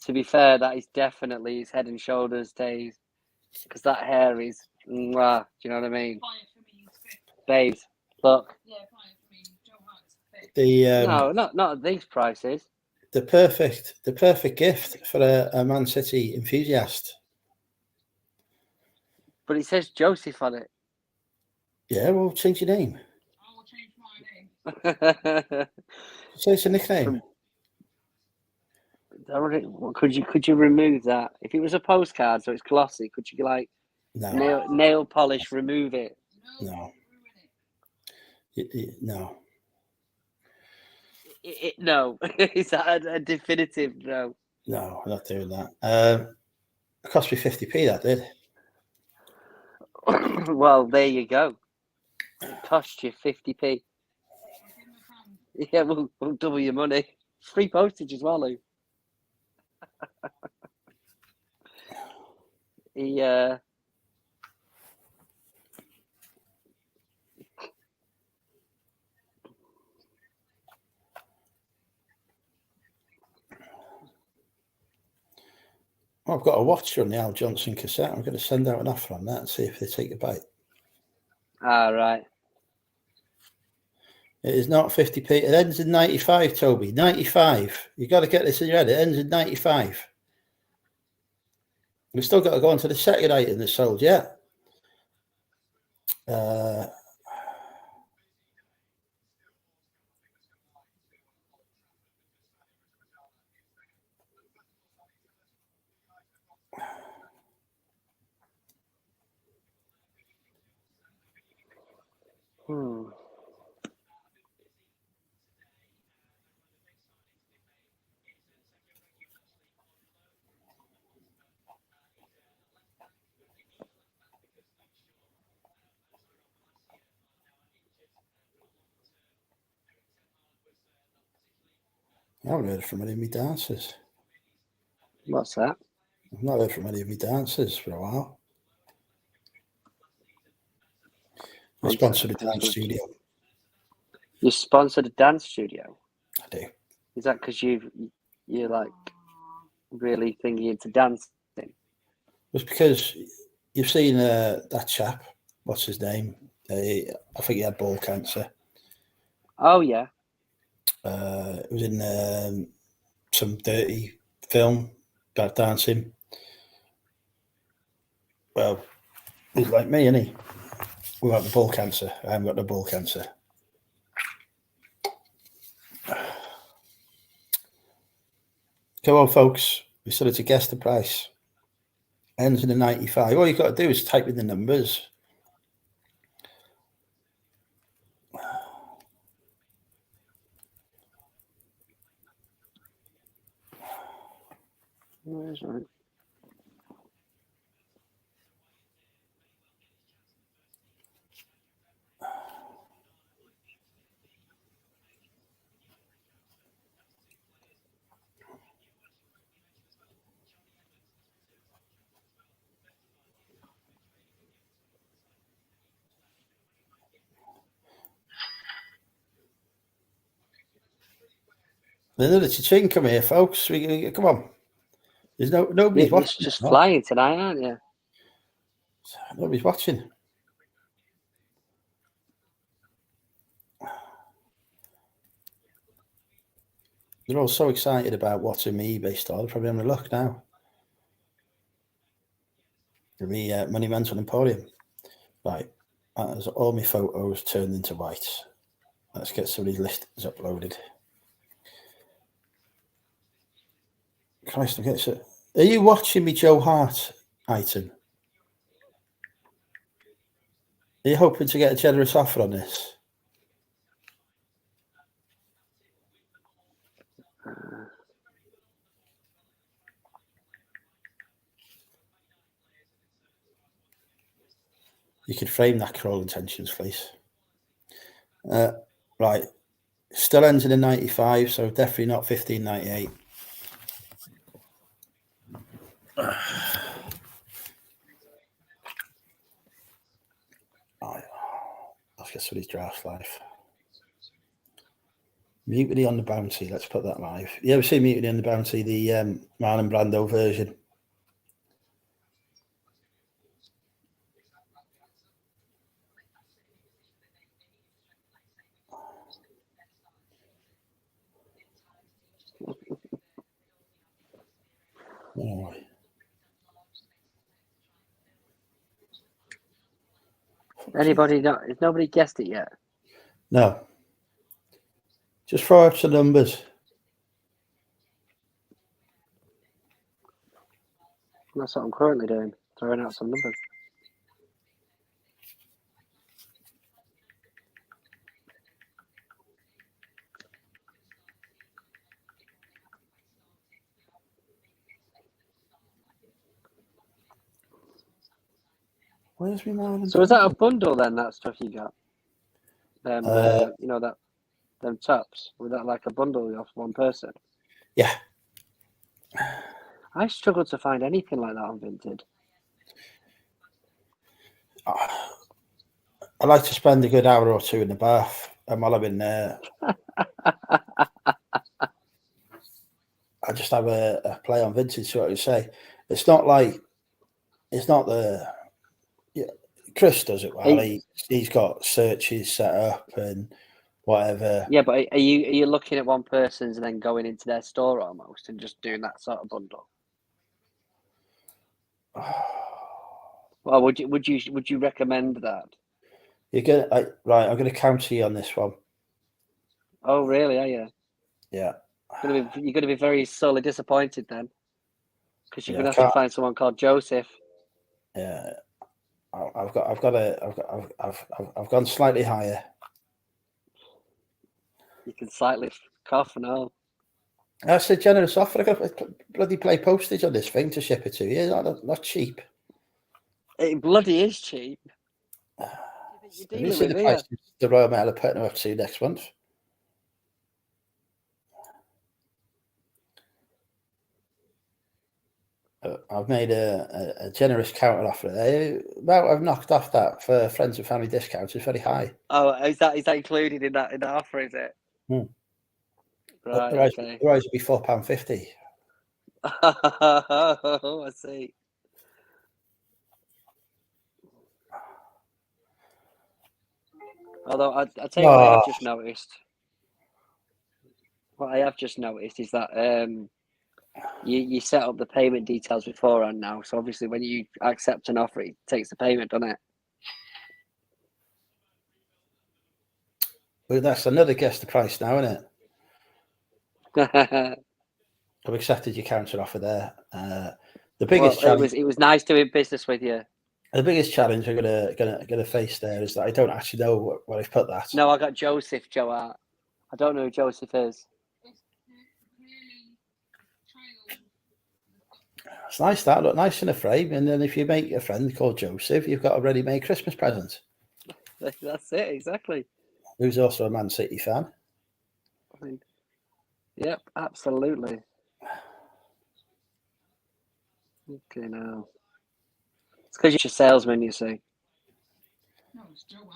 to be fair, that is definitely his Head and Shoulders days, because that hair is mwah, do you know what I mean? Babes, look. No, not at these prices. The perfect gift for a Man City enthusiast. But it says Joseph on it. Yeah, well, change your name. I will change my name. So it's a nickname. Could you remove that? If it was a postcard, so it's glossy, could you like nail polish remove it? No. No. No. Is that a definitive no? No, I'm not doing that. It cost me 50p, that did. Well, there you go. It cost you 50p. Yeah, we'll double your money. Free postage as well, Lou. I've got a watch on the Al Johnson cassette. I'm going to send out an offer on that and see if they take a bite. Right. It is not 50p. It ends in 95, Toby. 95. You've got to get this in your head. It ends in 95. We've still got to go on to the second item that's sold, yeah. I haven't heard from any of my dancers. What's that? I've not heard from any of my dancers for a while. I sponsored a dance studio. You sponsored a dance studio? I do. Is that because you're like really thinking into dancing? It's because you've seen that chap. What's his name? I think he had ball cancer. Oh yeah. It was in some dirty film about dancing. Well, he's like me, isn't he? Without the ball cancer. I haven't got the ball cancer. Come on, folks. We started to guess the price. Ends in a 95. All you've got to do is type in the numbers. That's right. Another cha-ching, come here, folks. Come on. There's nobody's watching. You're just flying tonight, aren't you? Nobody's watching. They're all so excited about watching me eBay store. They're probably having a look now. For me, Money Mental Emporium. Right. That's all my photos turned into white. Let's get some of these listings uploaded. Christ, are you watching me Joe Hart item? Are you hoping to get a generous offer on this? You could frame that for all intentions, please. Right. Still ends in 95, so definitely not 1598. Let's get somebody's draft live. Mutiny on the Bounty. Let's put that live. You ever see Mutiny on the Bounty, the Marlon Brando version? Oh. Anybody? Has nobody guessed it yet? No. Just throw out some numbers. That's what I'm currently doing. Throwing out some numbers. Where's my Marlon? So is that a bundle then? That stuff you got? You know that them tops. Was that like a bundle off one person? Yeah. I struggle to find anything like that on Vinted. I like to spend a good hour or two in the bath, and while I'm in there, I just have a play on Vintage. So what I say, it's not the. Yeah, Chris does it well. He's got searches set up and whatever. Yeah, but are you looking at one person's and then going into their store almost and just doing that sort of bundle? Well, would you recommend that? You're gonna right. I'm gonna counter you on this one. Oh, really? Are you? Yeah. You're gonna be very sorely disappointed then, because you're Yeah, gonna have to find someone called Joseph. Yeah, I've gone slightly higher. You can slightly cough and all. That's a generous offer. I got to bloody pay postage on this thing to ship it to you. Not cheap. It bloody is cheap. You're Have you dealing seen with the price the Royal Mail are putting up to next month? I've made a generous counter offer there. Well, I've knocked off that for friends and family discounts. It's very high. Oh, is that included in that offer? Is it? Right. Okay. Otherwise, it'd be £4.50. Oh, I see. Although I tell you what I have just noticed. What I have just noticed is that you set up the payment details beforehand now. So obviously, when you accept an offer, it takes the payment, doesn't it? Well, that's another guess the price now, isn't it? I've accepted your counter offer there. The biggest challenge. It was nice doing business with you. The biggest challenge I'm gonna face there is that I don't actually know where I've put that. No, I got Joseph Joe out. I don't know who Joseph is. It's nice that look nice in a frame, and then if you make a friend called Joseph, you've got a ready-made Christmas present. That's it, exactly. Who's also a Man City fan. I mean, yep, absolutely. Okay, now it's because you're a salesman, you see. No, it's Joe.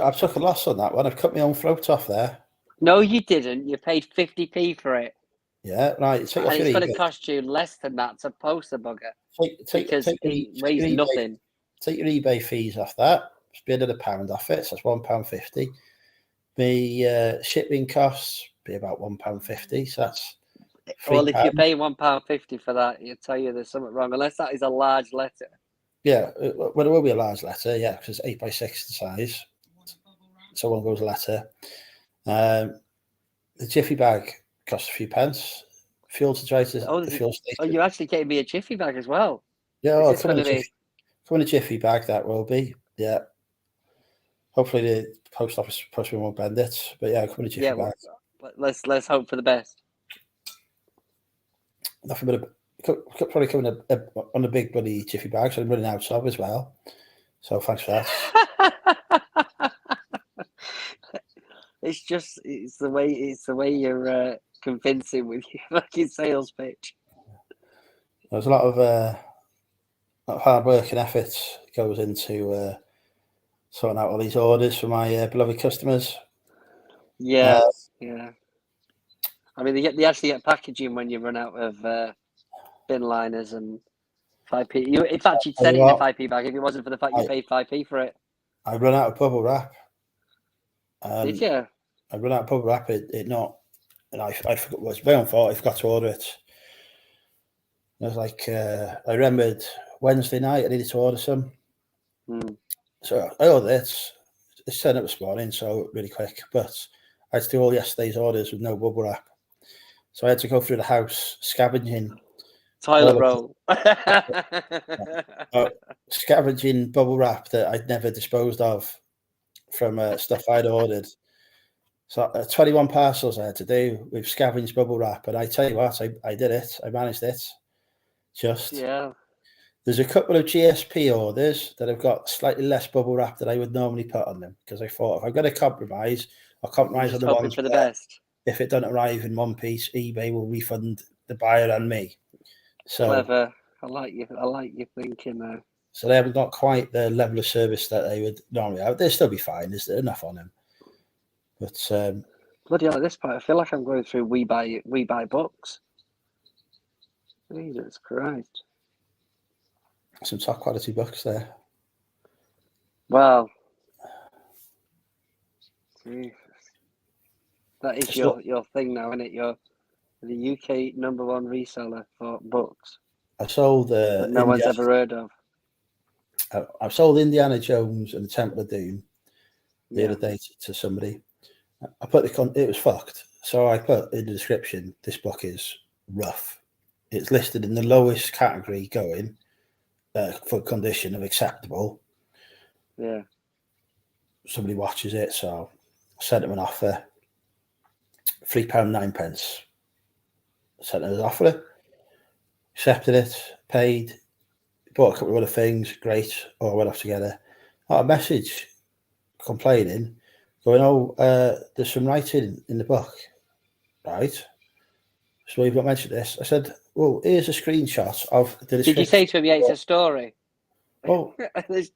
I've took a loss on that one. I've cut my own throat off there. No, you didn't. You paid 50p for it. Yeah, right. And it's going to cost you less than that to post a bugger. Because it weighs nothing. Take your eBay fees off that. Just be another £1 off it. So that's £1.50. The shipping costs be about £1.50. So that's £3. Well, if you're paying £1.50 for that, you'll tell you there's something wrong. Unless that is a large letter. Yeah, well, it will be a large letter. Yeah, because it's 8x6 the size. So one goes a letter. The Jiffy bag costs a few pence. Fuel to try to the fuel station. Oh, you're actually getting me a Jiffy bag as well. Yeah, come in a Jiffy bag. That will be. Yeah. hopefully the post office postman won't bend it. But yeah, coming to Jiffy Yeah, bags. let's hope for the best. Nothing but probably coming on a big bloody Jiffy bag, so I'm running out of as well. So thanks for that. It's the way you're convincing with your fucking sales pitch. There's a lot of hard work and effort goes into sorting out all these orders for my beloved customers. Yeah, yeah. I mean, they actually get packaging when you run out of bin liners and 5p. In fact, you'd send it in a 5p bag if it wasn't for the fact you paid 5p for it. I run out of bubble wrap. Did you? I run out of bubble wrap. It not, and I forgot. Well, it's my own fault. I forgot to order it. I was like, I remembered Wednesday night I needed to order some. So I ordered it. It's turned up this morning, so really quick. But I had to do all yesterday's orders with no bubble wrap. So I had to go through the house scavenging. Toilet roll. Scavenging bubble wrap that I'd never disposed of from stuff I'd ordered. So 21 parcels I had to do with scavenged bubble wrap. And I tell you what, I did it. I managed it. Yeah. There's a couple of GSP orders that have got slightly less bubble wrap that I would normally put on them, because I thought if I'm going to compromise, I'll compromise on the ones for the best. If it doesn't arrive in one piece, eBay will refund the buyer and me. So clever. I like you thinking there. So they haven't got quite the level of service that they would normally have. They'll still be fine. There's enough on them. But bloody hell, at this point, I feel like I'm going through We Buy Books. Jesus Christ. Some top quality books there. Well, Jesus. That is your thing now, isn't it? You're the UK #1 reseller for books. I sold that no one's ever heard of. I've sold Indiana Jones and the Temple of Doom the other day to somebody. I put it was fucked. So I put in the description, this book is rough. It's listed in the lowest category going for condition of acceptable. Yeah. Somebody watches it, so I sent him an offer. £3.09. Sent him an offer. Accepted it, paid, bought a couple of other things, great, all went off together. I got a message complaining, going, there's some writing in the book, right? So you've not mentioned this. I said, well, here's a screenshot of the description. Did you say to him, it's a story? Oh, I sent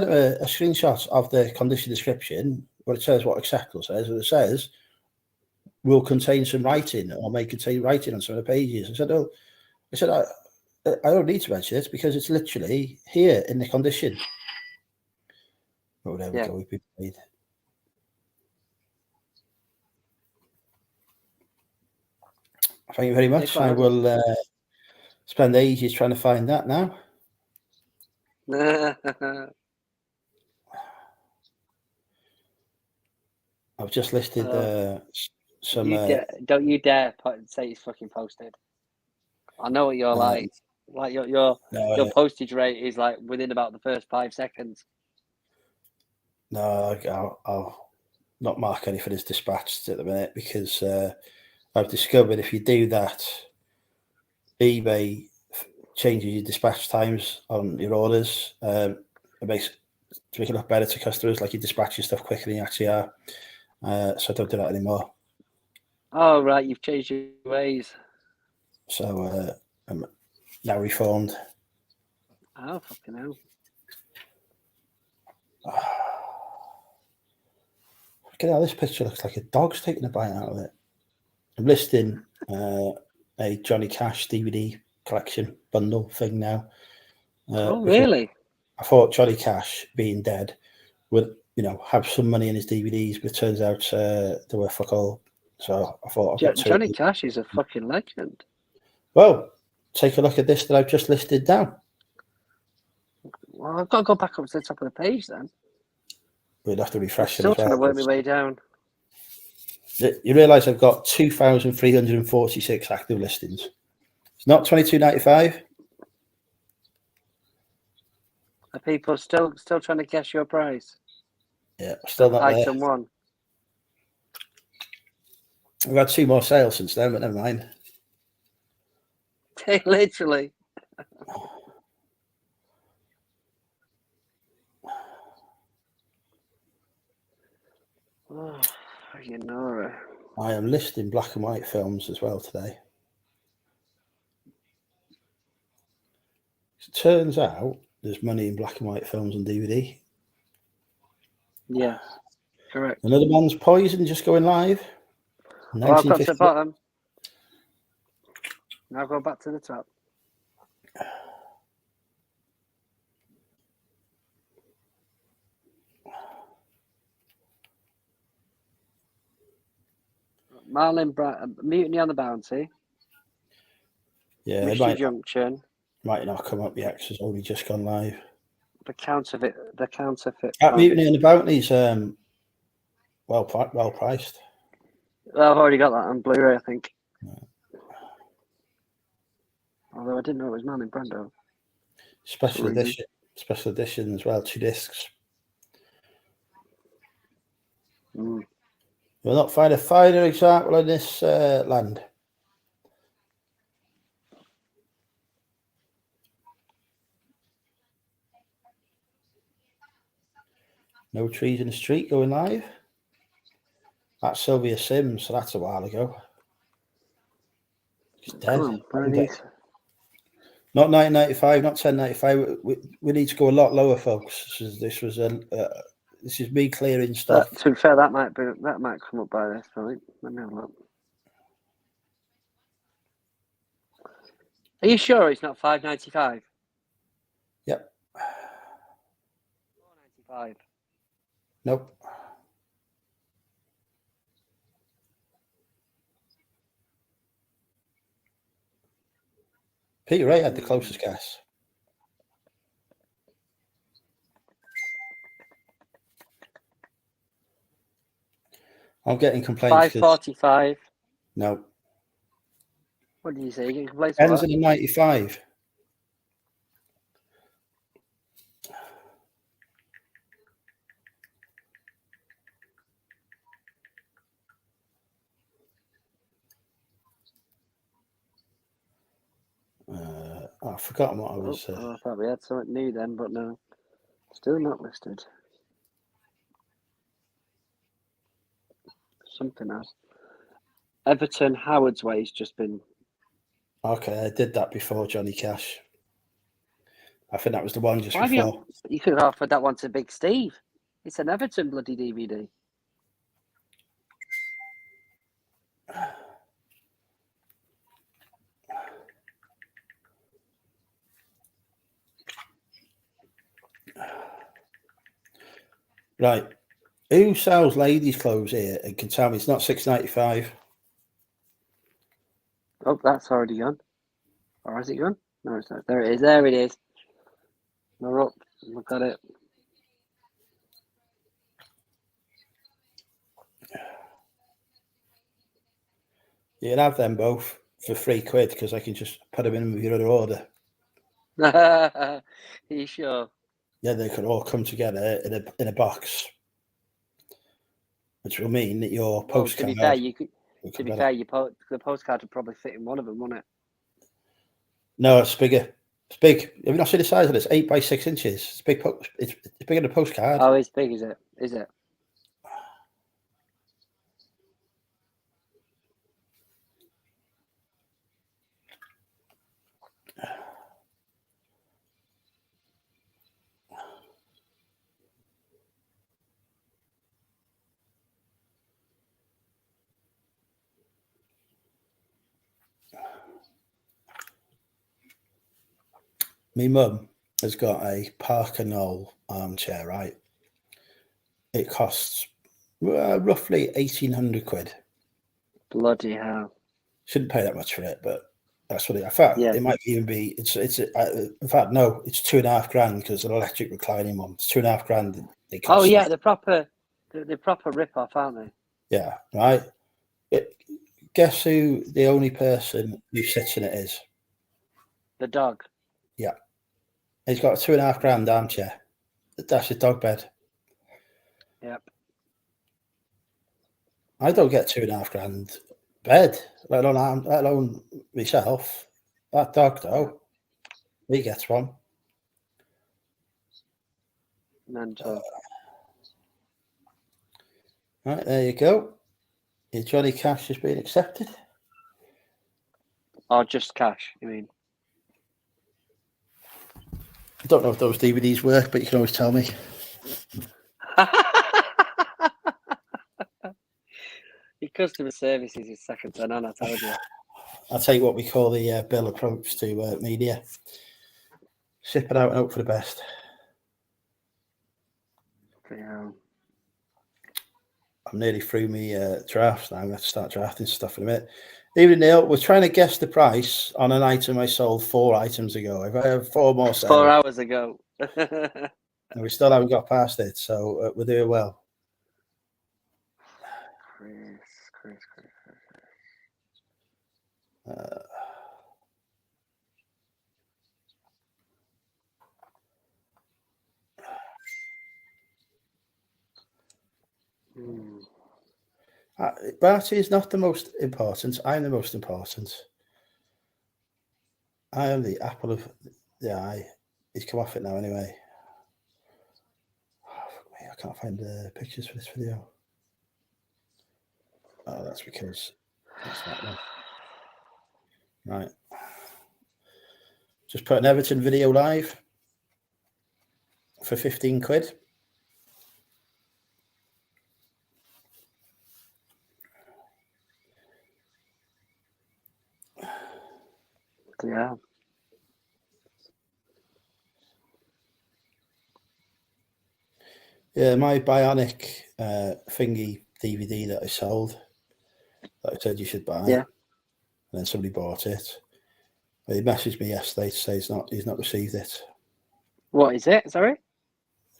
him a screenshot of the condition description, where it says what acceptable says, and it says, will contain some writing or may contain writing on some of the pages. I said, I don't need to mention it because it's literally here in the condition. Oh, there we go. We've been paid. Thank you very much. I will spend ages trying to find that now. I've just listed some. Don't you dare say it's fucking posted. I know what you're like. Like your postage rate is like within about the first 5 seconds. No, I'll not mark anything as dispatched at the minute because I've discovered if you do that, eBay changes your dispatch times on your orders. It makes to make it look better to customers, like you dispatch your stuff quicker than you actually are. So I don't do that anymore. Oh right, you've changed your ways. So I'm now reformed. Oh fucking hell! Look at how this picture looks like a dog's taking a bite out of it. I'm listing a Johnny Cash DVD collection bundle thing now. Oh really? I thought Johnny Cash, being dead, would have some money in his DVDs, but it turns out they were fuck all. So I thought Johnny Cash is a fucking legend. Well, take a look at this that I've just listed down. Well, I've got to go back up to the top of the page then. We'd have to refresh it. Still trying to work my way down. You realise I've got 2,346 active listings. It's not $22.95. Are people still trying to guess your price? Yeah, still not there. Item 1. We've had 2 more sales since then, but never mind. Literally. Oh, you know it. I am listing black and white films as well today. It turns out there's money in black and white films on DVD. Yes, correct. Another Man's Poison just going live. Well, I've got to the 1950. bottom. Now go back to the top. Mutiny on the Bounty. Yeah, it Mystery Junction. might not come up yet because it's only just gone live. The counterfeit. That Mutiny on the Bounty's well priced. Well, I've already got that on Blu-ray, I think. Although I didn't know it was Marlon Brando. Special edition as well, 2 discs. Mm. We'll not find a finer example in this land. No Trees in the Street going live. That's Sylvia Sims, so that's a while ago. She's dead. Not 1995, not 1095. We need to go a lot lower, folks. This is me clearing stuff. To be fair, that might come up by this point. Let me have a look. Are you sure it's not $5.95? Yep. $4.95. Nope. Peter Ray had the closest guess. I'm getting complaints. $5.45. No. What did you say? You getting complaints? Ends in a 95. I've forgotten what I was. I thought we had something new then, but no, still not listed. Something else. Everton Howard's Way's just been. Okay, I did that before Johnny Cash. I think that was the one just before. You could have offered that one to Big Steve. It's an Everton bloody DVD. Right. Who sells ladies' clothes here and can tell me it's not $6.95? Oh, that's already gone. Or has it gone? No, it's not. There it is. There it is. We're up. Look at it. You can have them both for £3 because I can just put them in with your other order. Are you sure? Yeah, they could all come together in a box, which will mean that your postcard. To be fair, the postcard would probably fit in one of them, wouldn't it? No, it's bigger. It's big. Have you not seen the size of this? 8 by 6 inches. It's big. It's bigger than a postcard. Oh, it's big, is it? Is it? My mum has got a Parker Knoll armchair, right? It costs roughly £1,800. Bloody hell! Shouldn't pay that much for it, but that's what it. In fact, it might even be. It's. In fact, no, it's $2,500 because an electric reclining one. It's $2,500. They cost. Oh yeah, the proper rip-off, aren't they? Yeah, right. Guess who the only person who sits in it is? The dog. Yeah. He's got a £2.5 armchair. That's his dog bed. Yep. I don't get £2.5 bed, let alone myself. That dog, though, he gets one. Mental. Right, there you go. Your Johnny Cash has been accepted. Or just cash, you mean? I don't know if those DVDs work, but you can always tell me. Your customer service is his second turn on, I told you. I'll take what we call the Bill approach to media. Ship it out and hope for the best. Yeah. I'm nearly through me drafts now. I'm going to start drafting stuff in a minute. Even Neil, we're trying to guess the price on an item I sold 4 items ago. If I have 4 more sales, 4 hours ago. and we still haven't got past it, so we're doing well. Chris. Barty is not the most important. I'm the most important. I am the apple of the eye. He's come off it now anyway. Oh, fuck me, I can't find the pictures for this video. Oh, that's because that's that one. Right. Just put an Everton video live for 15 quid. Yeah. Yeah, my bionic thingy DVD that I sold, that I said you should buy. Yeah. And then somebody bought it. He messaged me yesterday to say he's not received it. What is it? Sorry?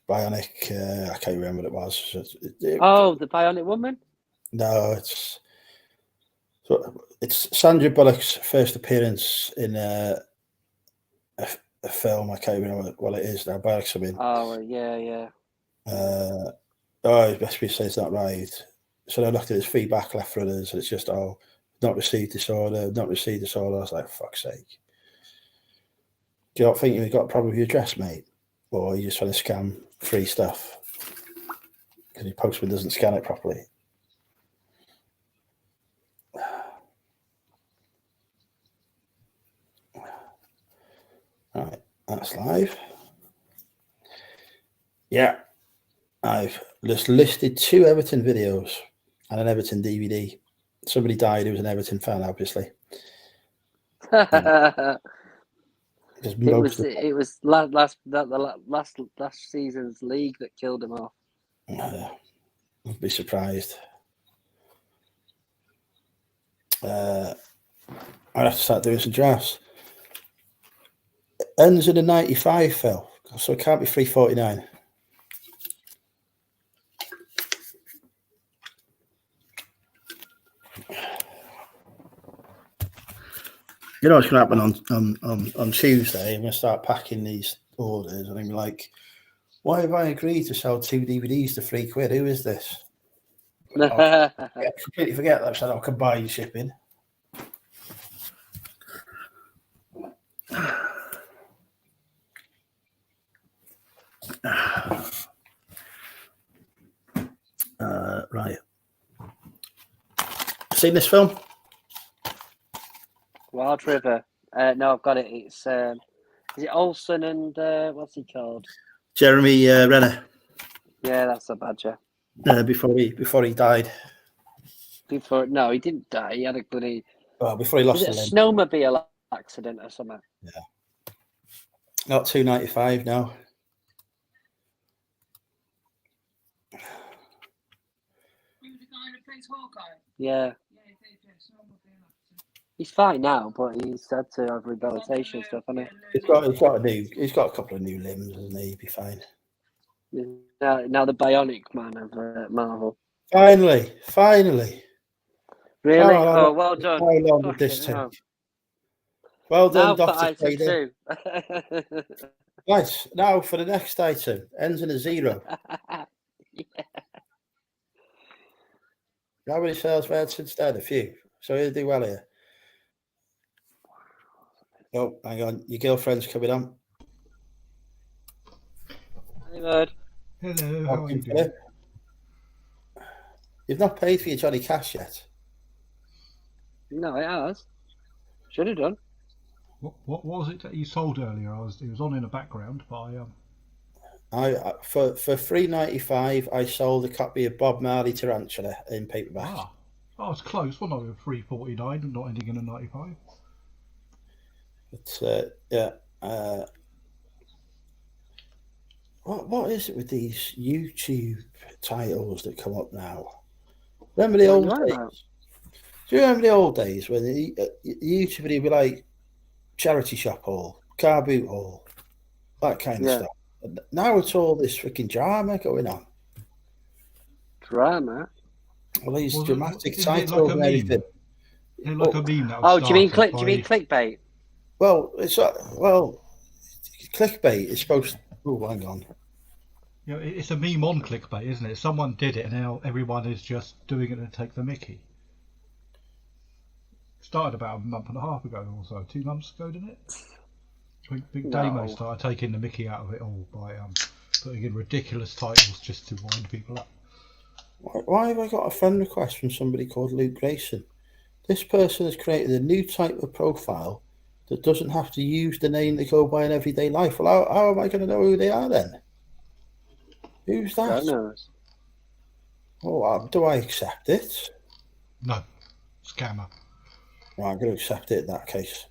Bionic, I can't remember what it was. Oh, the Bionic Woman? No, it's Sandra Bullock's first appearance in a film. I can't remember what it is now. Bullock's something. Oh, yeah. It best be says it's not right. So I looked at his feedback left for others, and it's just not received this order, not received this order. I was like, fuck's sake. Do you not think you've got a problem with your address, mate? Or are you just trying to scam free stuff? Because your postman doesn't scan it properly. All right, that's live. Yeah, I've just listed 2 Everton videos and an Everton DVD. Somebody died who was an Everton fan, obviously. It was last season's league that killed him off. I'd be surprised. I'd have to start doing some drafts. It ends in a 95, Phil, so it can't be 349. You know what's going to happen on Tuesday? I'm going to start packing these orders, and I'm like, why have I agreed to sell 2 DVDs to £3? Who is this? I completely forget that I said I can buy you shipping. Right. Seen this film? Wild River. No, I've got it. It's is it Olsen and what's he called? Jeremy Renner. Yeah, that's a badger. Before he died. No, he didn't die. He had a bloody. Well, before he lost Is it the a limb. snowmobile accident or something? Yeah. Not 295 now. Who's the guy that plays Hawkeye? Yeah. He's fine now, but he's had to have rehabilitation stuff, hasn't He's got a couple of new limbs, hasn't he? He'd be fine. he? Now the Bionic Man of Marvel. Finally. Really? Oh, Well done. How long did this Fucking hell. take? Well done, Now for Dr. item Trader. 2. Right, now for the next item. Ends in a 0. How many sales we had since then? A few. So he'll do well here. Oh, hang on. Your girlfriend's coming on. Hey, bud. Hello, how are you doing? Philip. You've not paid for your Johnny Cash yet. No, it has. Should have done. What was it that you sold earlier? It was on in the background, but For $3.95, I sold a copy of Bob Marley Tarantula in paperback. I was close, wasn't I? With $3.49, not ending in a 95. But yeah. What is it with these YouTube titles that come up now? Remember the old days? Do you remember the old days when YouTube would be like charity shop haul, car boot haul, that kind of stuff? And now it's all this freaking drama going on. Drama? Well, these dramatic titles like and everything. Is it like a meme that do you mean clickbait? Well, it's clickbait is supposed to... Oh, hang on. You know, it's a meme on clickbait, isn't it? Someone did it and now everyone is just doing it to take the mickey. Started about a month and a half ago or so, 2 months ago, didn't it? Big Damo started taking the mickey out of it all by putting in ridiculous titles just to wind people up. Why have I got a friend request from somebody called Luke Grayson? This person has created a new type of profile that doesn't have to use the name they go by in everyday life. Well, how am I going to know who they are then? Who's that? God knows. Oh, do I accept it? No. Scammer. Right, I'm going to accept it in that case.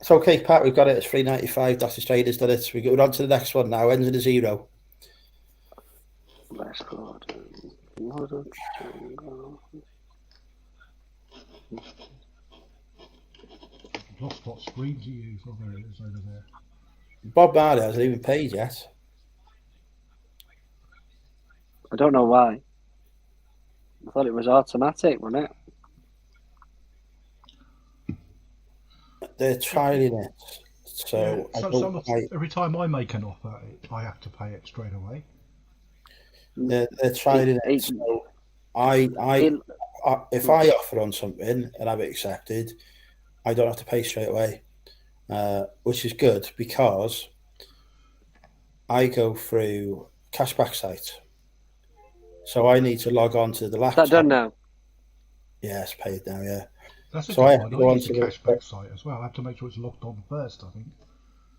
It's okay, Pat. We've got it. It's $3.95. That's Australia's done it. We're on to the next one now. Ends in a 0. Let's go. I've lost what screen to use. Oh, there it is over there. Bob Marley hasn't even paid yet. I don't know why. I thought it was automatic, wasn't it? They're trialing it. So, every time I make an offer, I have to pay it straight away. They're trialing it. So if I offer on something and have it accepted, I don't have to pay straight away, which is good because I go through cashback site. So I need to log on to the laptop. Is that done now? Yeah, it's paid now, yeah. That's a so good I one. have to go I on use to the cashback site as well. I have to make sure it's logged on first, I think.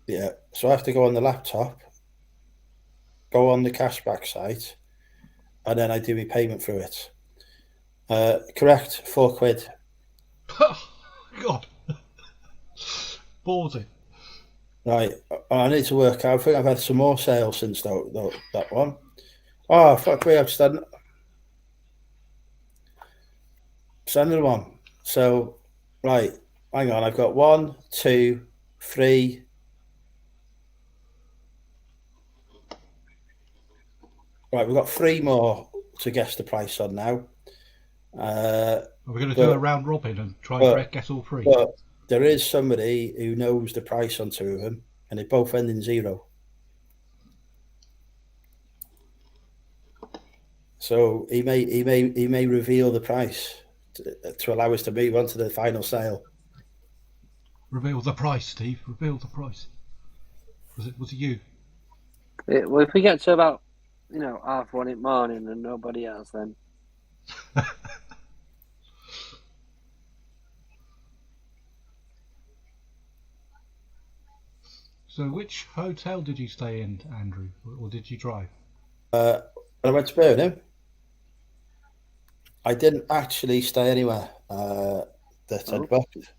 Yeah, so I have to go on the laptop, go on the cashback site, and then I do my payment through it. Correct, £4. God. Ballsy. Right, I need to work out. I think I've had some more sales since that one. Oh, fuck me, I've standing one. So, right, hang on, I've got 1, 2, 3. Right, we've got 3 more to guess the price on now. We're going to do a round robin and try and guess all 3. But there is somebody who knows the price on 2 of them, and they both end in 0. So he may reveal the price to allow us to move on to the final sale. Reveal the price, Steve. Reveal the price. Was it you? Well, if we get to about 1:30 in the morning and nobody else, then. So, which hotel did you stay in, Andrew, or did you drive? When I went to Birmingham, I didn't actually stay anywhere that I'd booked.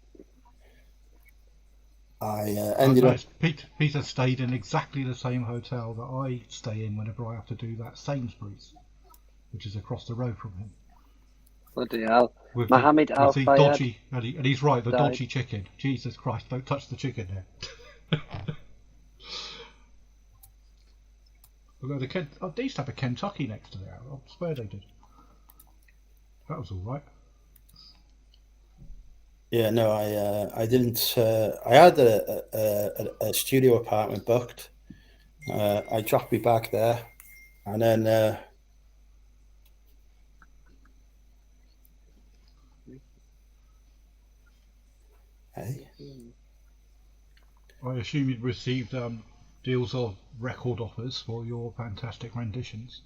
I ended up. Peter stayed in exactly the same hotel that I stay in whenever I have to do that Sainsbury's, which is across the road from him. Bloody hell. With Mohammed Al the dodgy, and he's right, the dodgy chicken. Jesus Christ, don't touch the chicken there. They used to have a Kentucky next to there. I swear they did. That was all right. Yeah, no, I didn't. I had a studio apartment booked. I dropped me back there, and then hey, I assume you'd received deals of record offers for your fantastic renditions.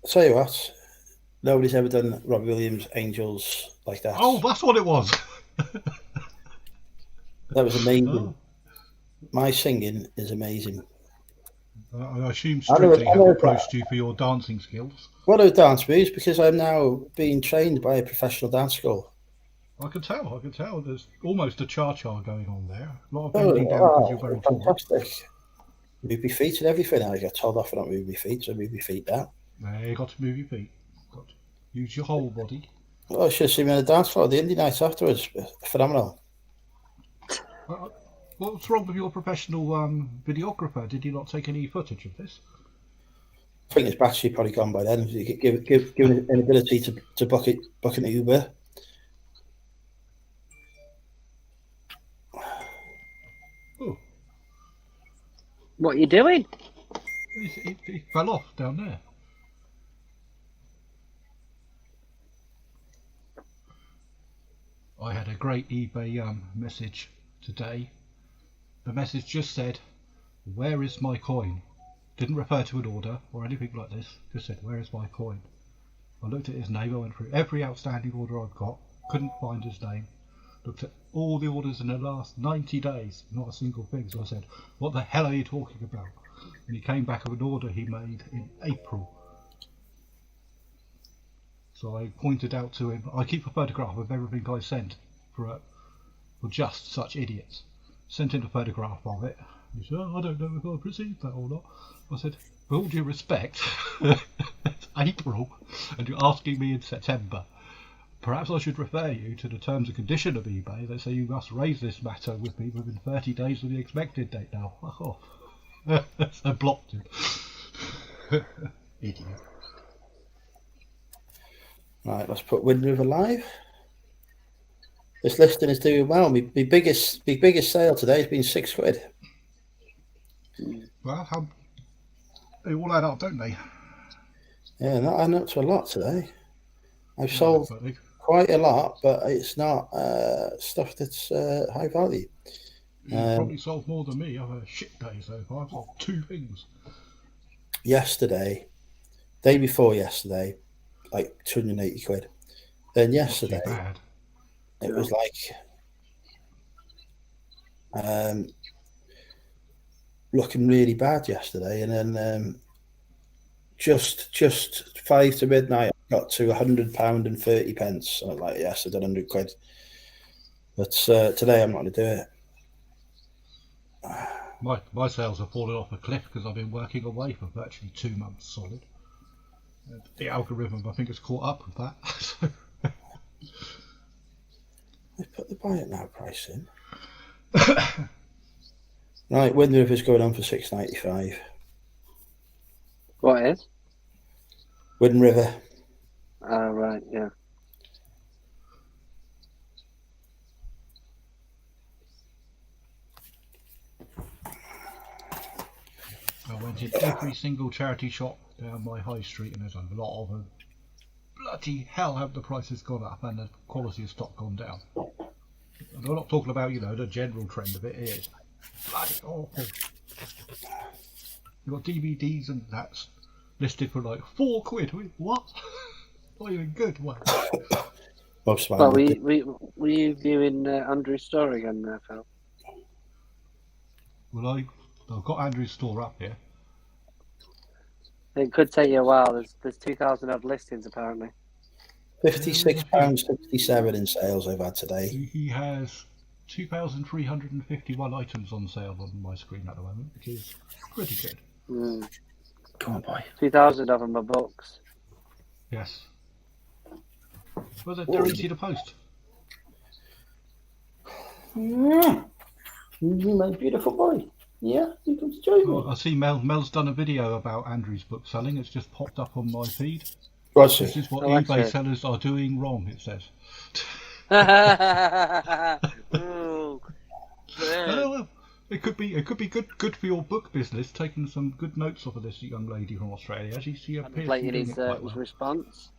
I'll tell you what, nobody's ever done Robbie Williams' Angels like that. Oh, that's what it was. That was amazing. Oh. My singing is amazing. I assume Strictly have approached you for your dancing skills. What a dance moves, because I'm now being trained by a professional dance school. I can tell. There's almost a cha-cha going on there. A lot of bending down because you're very tall. Fantastic. Move my feet and everything. I get told off for not moving my feet, so I move my feet down. There, you got to move your feet. Got to use your whole body. Oh, I should have seen me on the dance floor the indie night afterwards. Phenomenal. What's wrong with your professional videographer? Did he not take any footage of this? I think his battery probably gone by then. Given an ability to book an Uber. Oh. What are you doing? He fell off down there. I had a great eBay message today. The message just said, "Where is my coin?" Didn't refer to an order or anything like this. Just said, "Where is my coin?" I looked at his name. I went through every outstanding order I've got. Couldn't find his name. Looked at all the orders in the last 90 days. Not a single thing. So I said, "What the hell are you talking about?" And he came back with an order he made in April. So I pointed out to him, I keep a photograph of everything I sent for just such idiots. Sent him a photograph of it. He said, "Oh, I don't know if I've received that or not." I said, "With all due respect, it's April and you're asking me in September. Perhaps I should refer you to the terms and condition of eBay that say you must raise this matter with me within 30 days of the expected date." Now, fuck off. I blocked him. Idiot. Right, let's put Wind River live. This listing is doing well. My biggest sale today has been £6. Well, they all add up, don't they? Yeah, that adding up to a lot today. I've sold quite a lot, but it's not stuff that's high value. You've probably sold more than me. I've had a shit day so far. I've sold 2 things. Yesterday, day before yesterday, like £280. Then yesterday, it was like looking really bad yesterday, and then just 5 to midnight, I got to £100 and 30 pence. I was like, yes, I've done £100. But today I'm not going to do it. My sales have fallen off a cliff because I've been working away for virtually 2 months solid. The algorithm, I think, has caught up with that. So. They put the buy it now price in. Right, Wind River's going on for £6.95. What is? Wind River. Oh, right, yeah. I went in every single charity shop down my high street, and there's a lot of them. Bloody hell, have the prices gone up and the quality of stock gone down. And I'm not talking about, the general trend of it. It is bloody awful. You've got DVDs and that's listed for like £4. What? Not even good. What? Well, were you viewing Andrew's store again there, Phil? Well, I've got Andrew's store up here. It could take you a while. There's 2,000 odd listings apparently. £56.67 in sales I've had today. He has 2,351 items on sale on my screen at the moment, which is pretty good. Mm. Come on, boy. 2,000 of them are books. Yes. Well, they're easy to post. Yeah. My beautiful boy. Yeah, you come to join me. I see Mel's done a video about Andrew's book selling. It's just popped up on my feed. Was This he? is what Oh, eBay actually. sellers are doing wrong, it says. Ooh, Oh, well, it could be good for your book business, taking some good notes off of this young lady from Australia. She appears to be contemplating doing it quite his well. response.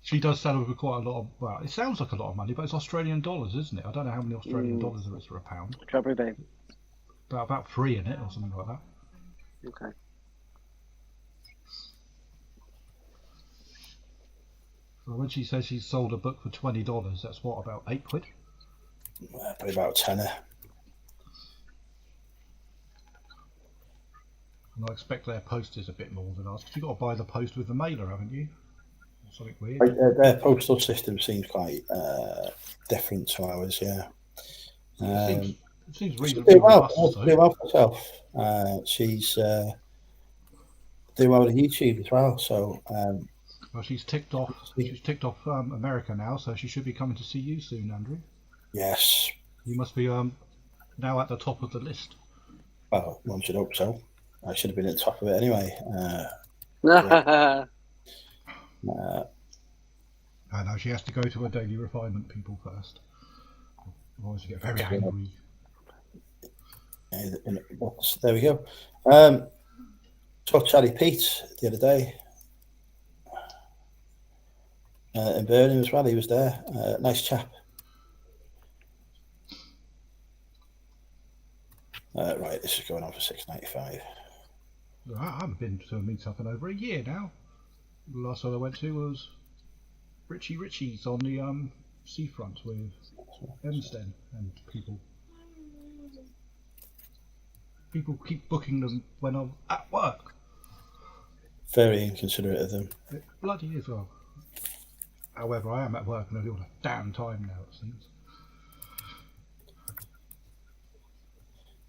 She does sell for quite a lot of, well, it sounds like a lot of money, but it's Australian dollars, isn't it? I don't know how many Australian dollars there is for a pound. Strawberry babe. About 3 in it, or something like that. Okay. So when she says she's sold a book for $20, that's what, about £8? Probably about a tenner. And I expect their post is a bit more than ours, because you've got to buy the post with the mailer, haven't you? Or something weird. Their postal system seems quite different to ours, yeah. It seems She's reasonably doing well. robust, though. Doing well for herself. She's doing well with YouTube as well. So Well, she's ticked off. She's ticked off America now, so she should be coming to see you soon, Andrew. yes, You must be now at the top of the list. well, one should hope so. I should have been at the top of it anyway. I know she has to go to her daily refinement people first. Otherwise, you get very angry. There we go. Saw Charlie Pete the other day in Birmingham as well. He was there. Nice chap. Right, this is going on for $6.95. I haven't been to a meet-up in over a year now. The last one I went to was Richie's on the seafront with Emsden and people. People keep booking them when I'm at work. Very inconsiderate of them. It bloody is well. However, I am at work and I've got a damn time now, it seems.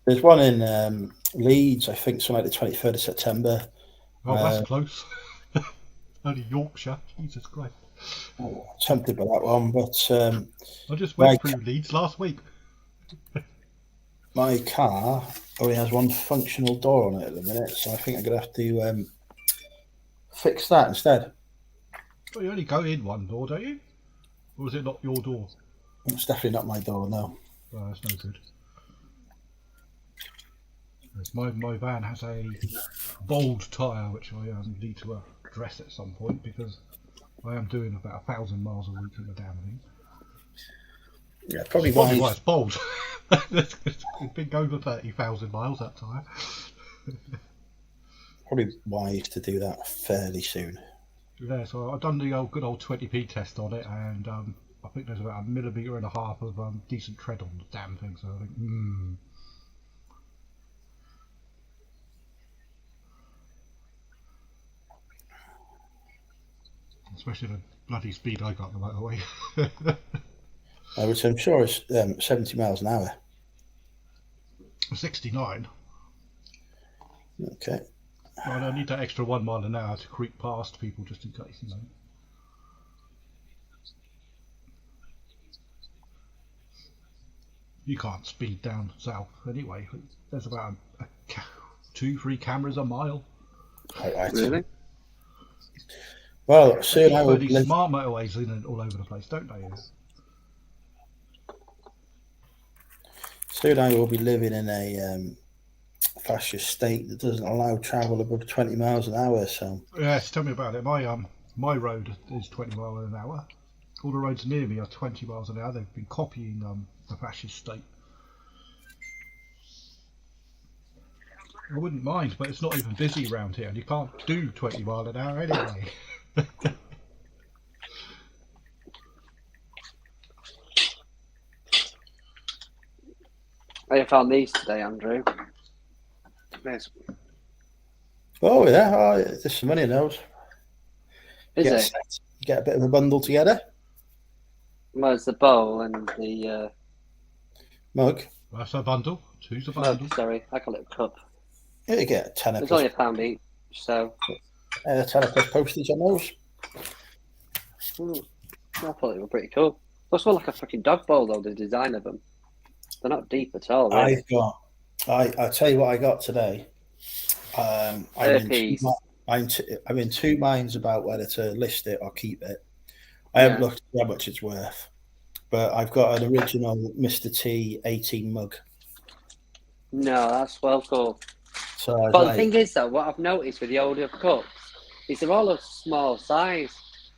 There's one in Leeds, I think, something like the 23rd of September. Oh, that's close. Only Yorkshire, Jesus Christ. Tempted by that one, but I just went through Leeds last week. my car only has one functional door on it at the minute, so I think I'm going to have to fix that instead. Well, you only go in one door, don't you? Or is it not your door? It's definitely not my door, no. Well, that's no good. My van has a bold tyre which I need to address at some point because I am doing about 1,000 miles a week in the damn thing. Yeah, probably why wise. It's bold. It's been over 30,000 miles that tyre. Probably wise to do that fairly soon. Yeah, so I've done the good old 20p test on it, and I think there's about 1.5 millimetres of decent tread on the damn thing. So I think, especially the bloody speed I got on the motorway. Which I'm sure is 70 miles an hour. 69. Okay. I don't need that extra 1 mile an hour to creep past people just in case, you know. You can't speed down south anyway. There's about 2-3 cameras a mile. Really? Well, soon I will these live. smart motorways in all over the place, don't they? Soon I will be living in a fascist state that doesn't allow travel above 20 miles an hour. So yes, tell me about it. My road is 20 miles an hour. All the roads near me are 20 miles an hour. They've been copying the fascist state. I wouldn't mind, but it's not even busy around here, and you can't do 20 mile an hour anyway. I found these today, Andrew. Nice. oh yeah, there's some money in those. Is Get a it? set, get a bit of a bundle together. Well, it's the bowl and the Mug. That's a bundle. Two's a bundle. mug. Sorry, I call it a cup. You get a tenner It's plus only £1 each, so postage on those. I thought they were pretty cool. Looks more like a fucking dog bowl though. The design of them. They're not deep at all. Really. I tell you what I got today. Herpes. I'm in two minds about whether to list it or keep it. I haven't Yeah. looked at how much it's worth, but I've got an original Mr. T 18 mug. No, that's well cool. So I'd But the like, thing is, though, what I've noticed with the older cups is they're all of small size.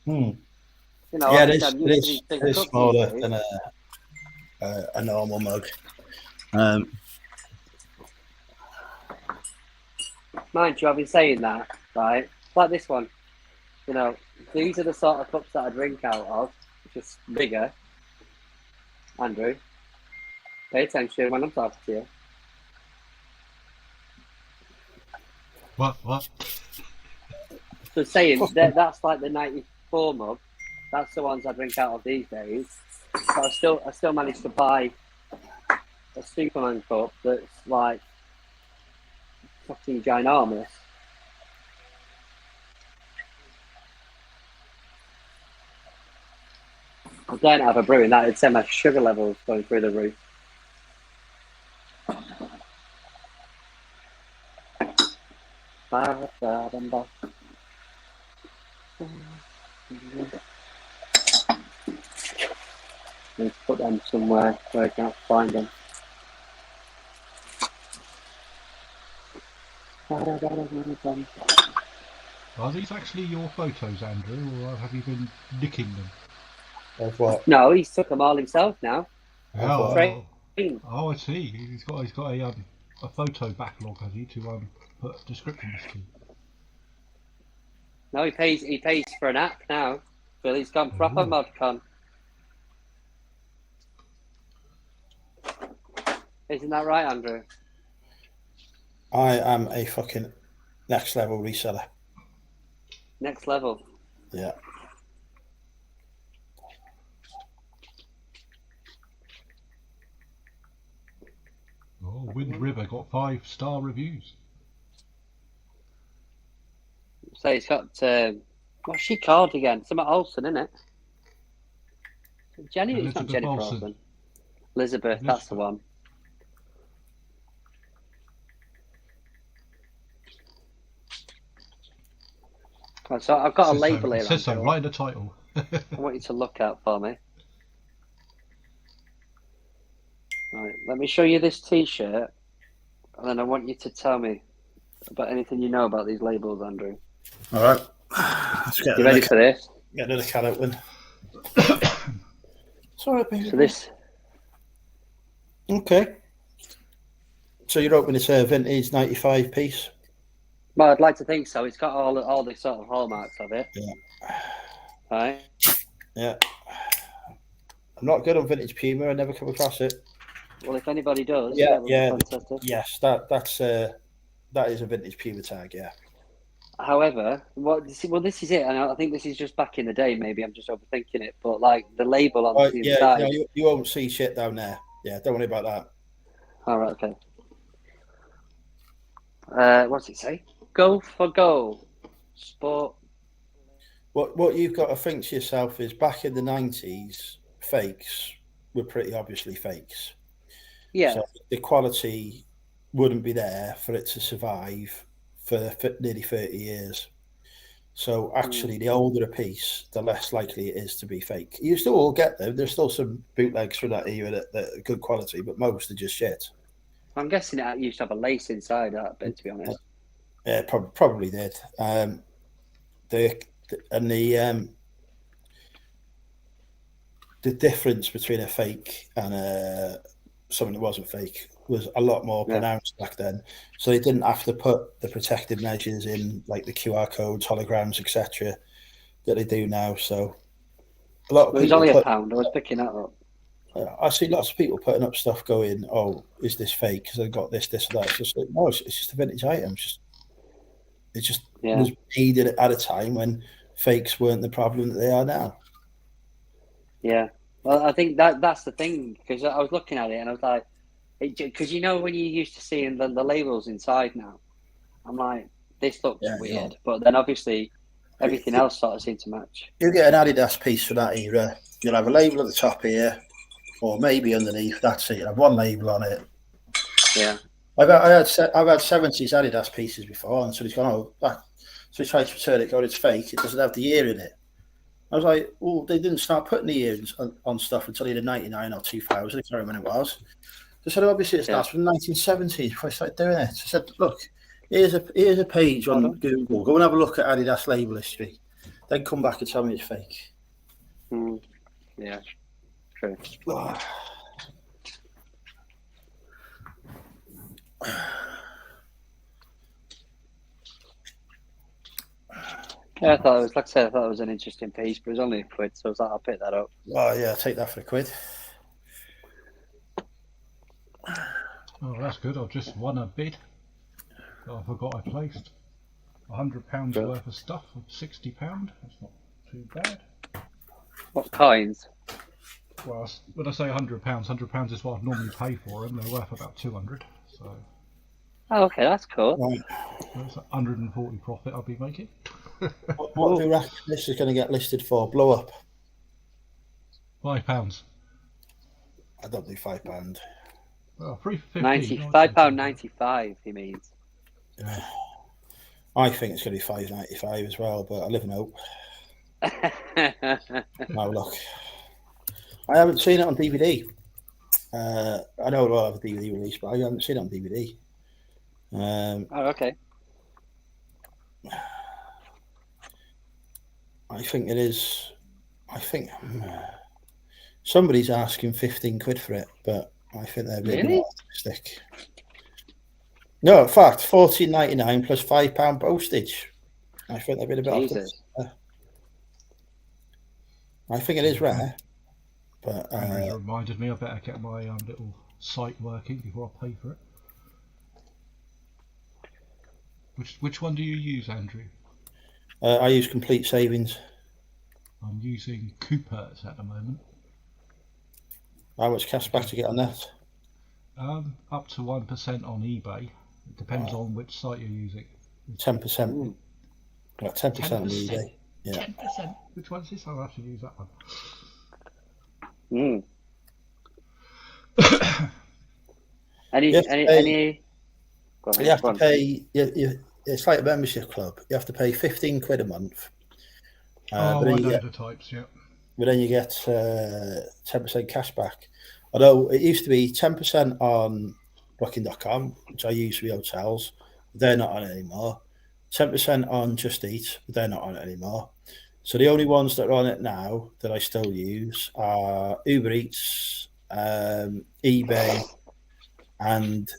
You know, yeah, obviously I'm used to these big it is cups smaller these days. than a normal mug. Mind you, I've been saying that, right? Like this one. You know, these are the sort of cups that I drink out of, just bigger. Andrew, pay attention when I'm talking to you. What? So saying that's like the 94 mug. That's the ones I drink out of these days. But I still managed to buy a Superman cup that's like fucking ginormous. I don't have a brew in that. It'd send my sugar levels going through the roof. Let's put them somewhere where I can't find them. Are these actually your photos, Andrew, or have you been nicking them? Of what? No, he's took them all himself now. Yeah, what? oh, I see. He's got a photo backlog, has he, to put descriptions to. No, he pays for an app now. Phil, he's gone proper Ooh. modcon. Isn't that right, Andrew? I am a fucking next level reseller. Next level. Yeah. Oh, Wind River got 5-star reviews. So he's got what's she called again? Something Olsen, isn't it? Jenny, it's not Elizabeth Jennifer Olsen. Olsen. Elizabeth, that's the one. So I've got a label here. It says so Andrew. right in the title. I want you to look out for me. Right, let me show you this T-shirt, and then I want you to tell me about anything you know about these labels, Andrew. All right. Let's get You ready for this? Get another cat open. Sorry, baby. So this, Okay. So you're opening this vintage 95 piece? well, I'd like to think so. It's got all the sort of hallmarks of it. Yeah. Right. Yeah. I'm not good on vintage Puma. I never come across it. Well, if anybody does, Yeah, that would be fantastic. Yes, that is a vintage Puma tag. Yeah. However, this is it, and I think this is just back in the day. Maybe I'm just overthinking it, but like the label on the inside. No, you won't see shit down there. Yeah, don't worry about that. All right, okay. What's it say? Go for goal, sport. What you've got to think to yourself is back in the 90s, fakes were pretty obviously fakes. Yeah. So the quality wouldn't be there for it to survive for nearly 30 years. So actually, the older a piece, the less likely it is to be fake. You still will get them. There's still some bootlegs from that era that are good quality, but most are just shit. I'm guessing it used to have a lace inside that bit, to be honest. Yeah, probably did. The difference between a fake and something that wasn't fake was a lot more pronounced back then. So they didn't have to put the protective measures in, like the QR codes, holograms, etc., that they do now. So a lot of It was only £1. I was picking that up. I see lots of people putting up stuff going, "Oh, is this fake? Because I got this, or that." It's just like, no, it's just a vintage item. It just was made at a time when fakes weren't the problem that they are now. Yeah, well, I think that's the thing, because I was looking at it and I was like, because you know when you're used to seeing the labels inside now, I'm like, this looks weird, but then obviously everything else sort of seemed to match. You get an Adidas piece from that era, you'll have a label at the top here, or maybe underneath. That's it. You'll have one label on it. Yeah. I've had 70s Adidas pieces before, and somebody's gone, oh, back. So he tried to return it, going, it's fake. It doesn't have the ear in it. I was like, well, they didn't start putting the ears on stuff until either 99 or 2000. I can't remember when it was. They said, obviously, it starts from the 1970s before I started doing it. So I said, look, here's a page on Google. Go and have a look at Adidas label history. Then come back and tell me it's fake. Yeah, true. Yeah, I thought it was, like I said, I thought it was an interesting piece, but it was only £1, so I was like, I'll pick that up. Oh, yeah, I'll take that for £1. Oh, that's good. I've just won a bid that I forgot I placed. £100 worth of stuff for £60. That's not too bad. What kinds? Well, when I say £100 is what I'd normally pay for them. They're worth about 200. So. Oh, okay, that's cool. Right. That's 140 profit I'll be making. What do you reckon this is going to get listed for? Blow up? £5. I don't do £5. Well, £3.50. £95.95, he means. Yeah. I think it's going to be £5.95 as well, but I live in hope. Now look, I haven't seen it on DVD. I know it'll have a DVD release, but I haven't seen it on DVD. Oh, okay. I think it is. I think somebody's asking £15 for it, but I think they're a bit more optimistic. No, in fact, $14.99 plus £5 postage. I think they're a bit optimistic. I think it is rare, but it reminded me I better get my little site working before I pay for it. Which one do you use, Andrew? I use Complete Savings. I'm using Cooper's at the moment. How much cash back to get on that? Up to 1% on eBay. It depends on which site you're using. 10%. Well, 10% on eBay. Yeah. 10%. Which one's this? I'll have to use that one. Any? You have to pay. It's like a membership club. You have to pay £15 a month. I know the types, yeah. But then you get 10% cash back. Although it used to be 10% on Booking.com, which I use for the hotels. They're not on it anymore. 10% on Just Eat, but they're not on it anymore. So the only ones that are on it now that I still use are Uber Eats, eBay, and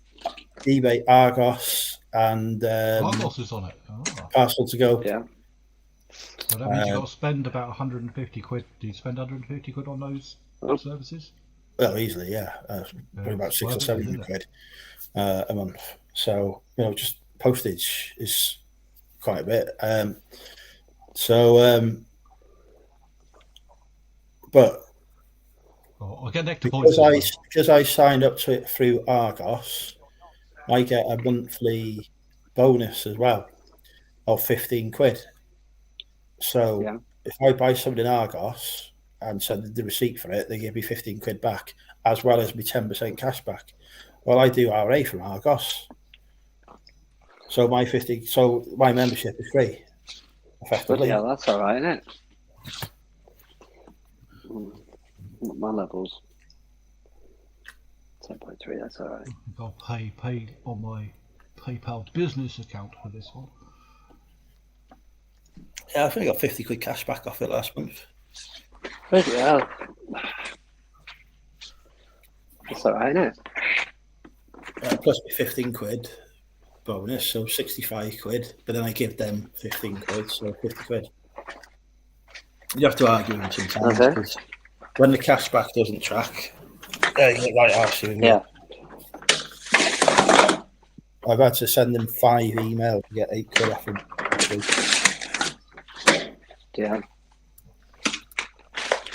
eBay Argos, and Argos is on it. Parcel to Go. Yeah. So that means you've got to spend about £150. Do you spend £150 on those services? Well, easily, yeah. Probably about £600 or £700 a month. So, just postage is quite a bit. But I'll get next because I signed up to it through Argos, I get a monthly bonus as well of £15. So if I buy something in Argos and send the receipt for it, they give me £15 back, as well as me 10% cash back. Well, I do RA from Argos, so my membership is free. Effectively, yeah, that's all right, isn't it? My levels 10.3. That's all right. I'll pay on my PayPal business account for this one. Yeah, I think I got £50 cash back off it last month. Yeah. That's all right, isn't it? Plus me £15 bonus, so £65. But then I give them £15, so £50. You have to argue with them sometimes because when the cash back doesn't track, you get right arse you. Yeah. I've had to send them 5 emails to get £8 off them. Yeah.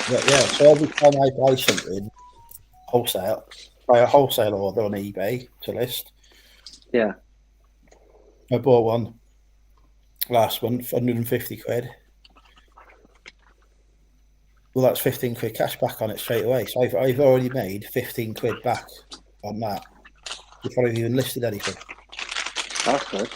Yeah, so every time I buy something wholesale, buy a wholesale order on eBay to list. Yeah. I bought one last month, £150. Well, that's £15 cash back on it straight away. So I've already made £15 back on that. before I've even listed anything. That's good.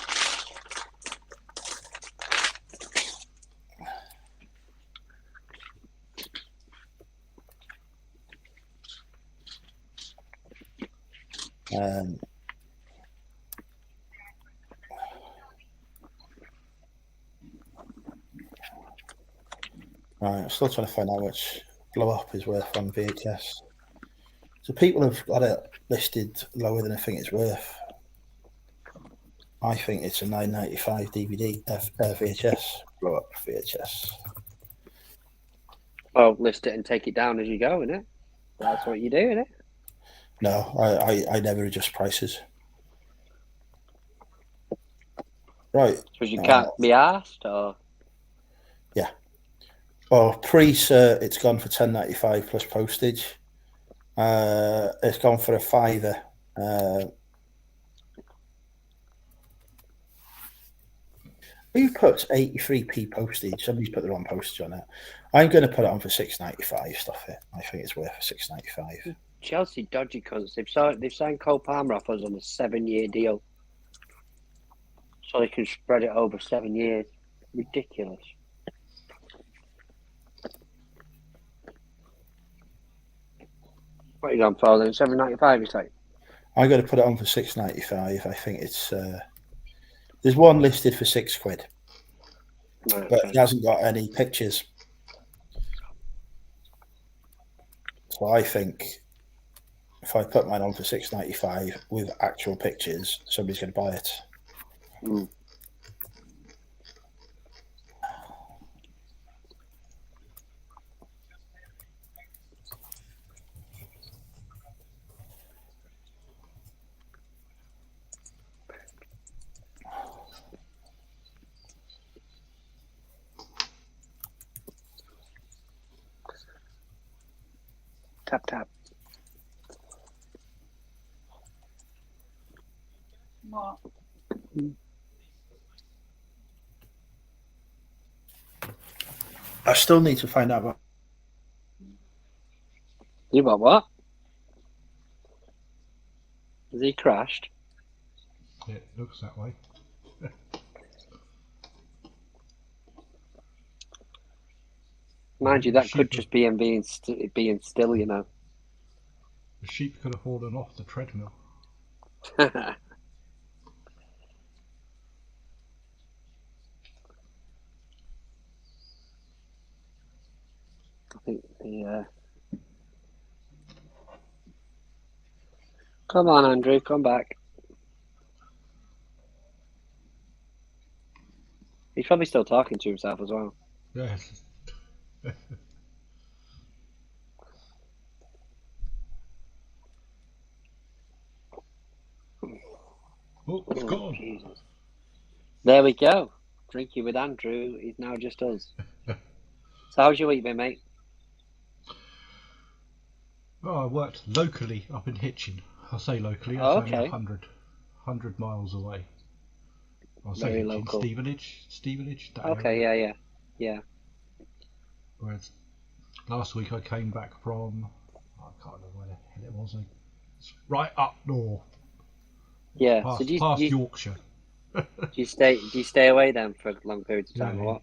Right, I'm still trying to find out how much Blow Up is worth on VHS. So people have got it listed lower than I think it's worth. I think it's a $9.95 DVD VHS. Blow Up VHS. Well, list it and take it down as you go, innit? That's what you do, innit? No, I never adjust prices. Right. Because you can't be asked, or Yeah. Well, it's gone for $10.95 plus postage. It's gone for a £5. Who puts 83p postage? Somebody's put the wrong postage on it. I'm going to put it on for $6.95. Stuff it. I think it's worth $6.95. Chelsea dodgy cunts. They've signed Cole Palmer off us on a 7-year deal, so they can spread it over 7 years. Ridiculous. What are you on for then? $7.95, you say? I'm going to put it on for $6.95. I think it's. There's one listed for £6, Right, but okay. it hasn't got any pictures. So I think if I put mine on for $6.95 with actual pictures, somebody's going to buy it. Mm. Tap, tap. What? I still need to find out what. You got what? Has he crashed? Yeah, it looks that way. Mind you, that could just be him being still, you know. The sheep could have fallen off the treadmill. I think the. Come on, Andrew, come back. He's probably still talking to himself as well. Yes. Oh, it's gone. Jesus. There we go. Drinking with Andrew is now just us. So how's your week been, mate? Oh, I worked locally up in Hitchin. I say locally, it's Oh, only okay. 100 miles away. I'll say Very Hitchin, local. Stevenage. That Okay, area. yeah. Whereas last week I came back from, I can't remember where the hell it was. It's right up north, Yeah. past, So do past you Yorkshire. stay away then for long periods of time, or what?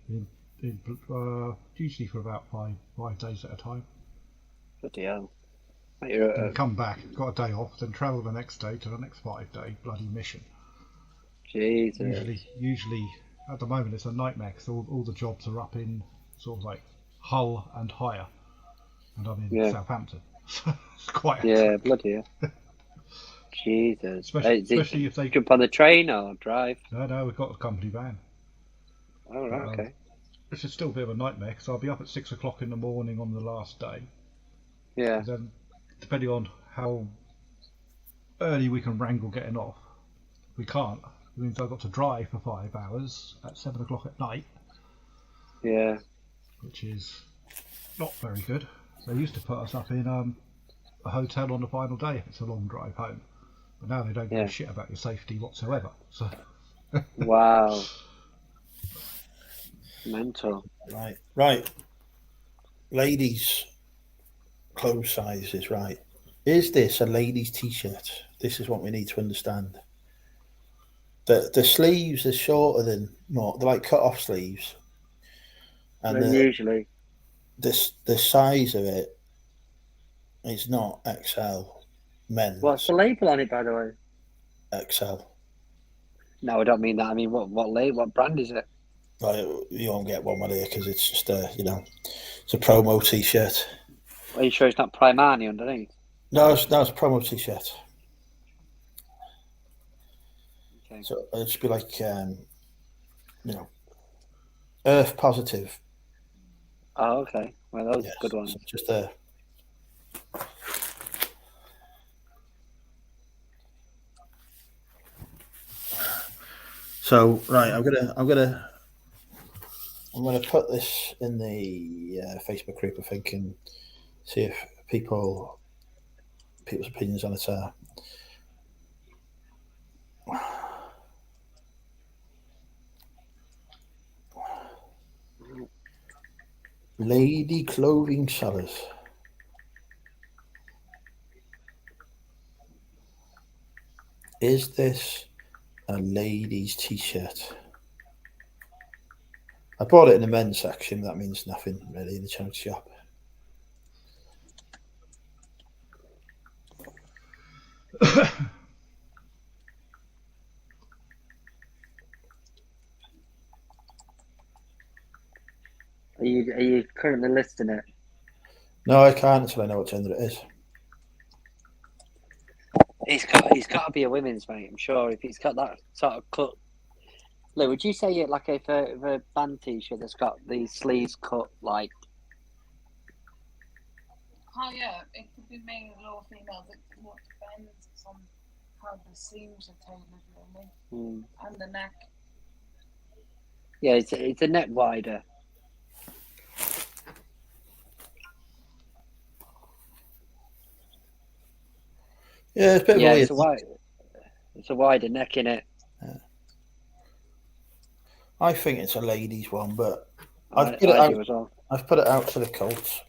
Usually for about five days at a time. Bloody hell. You're Then come back, got a day off, then travel the next day to the next 5-day bloody mission. Jesus. Usually, at the moment it's a nightmare because all the jobs are up in sort of like Hull and higher, and I'm in Southampton. So it's quite. Yeah, bloody hell. Jesus. Especially if they jump on the train or drive. No, we've got a company van. Oh, right, okay. It's still a bit of a nightmare because I'll be up at 6 o'clock in the morning on the last day. Yeah. And then, depending on how early we can wrangle getting off, we can't. It means I've got to drive for 5 hours at 7 o'clock at night. Yeah. Which is not very good. They used to put us up in a hotel on the final day if it's a long drive home. But now they don't give a shit about your safety whatsoever. So. Wow. Mental. Right. Ladies, clothes sizes, right. Is this a lady's t-shirt? This is what we need to understand. The sleeves are shorter than more. They're like cut off sleeves, and Then usually, the size of it is not XL. what's Men's the label on it, by the way? XL. No, I don't mean that. I mean, what brand is it? Like, you won't get one with it because it's just it's a promo t-shirt. Are you sure it's not Primani underneath? No, it's a promo t-shirt. Okay. So it'll just be like Earth positive. Oh, okay. Well, those Yes. are good ones. So just a. So right, I'm gonna put this in the Facebook group, I think, and see if people's opinions on it are. Lady clothing sellers. Is this a lady's t-shirt? I bought it in the men's section. That means nothing really in the charity shop. Are you currently listing it? No, I can't until I know what gender it is. He's got to be a women's, mate. I'm sure if he's got that sort of cut. Lou, would you say it like if a band t-shirt that's got the sleeves cut like? Oh yeah, it could be male or female. It depends on how the seams are tailored, really, and the neck. Yeah, it's a neck wider. Yeah, it's a bit Yeah, weird. it's a wider neck in it. Yeah. I think it's a ladies' one, but I do as well. I've put it out to the cults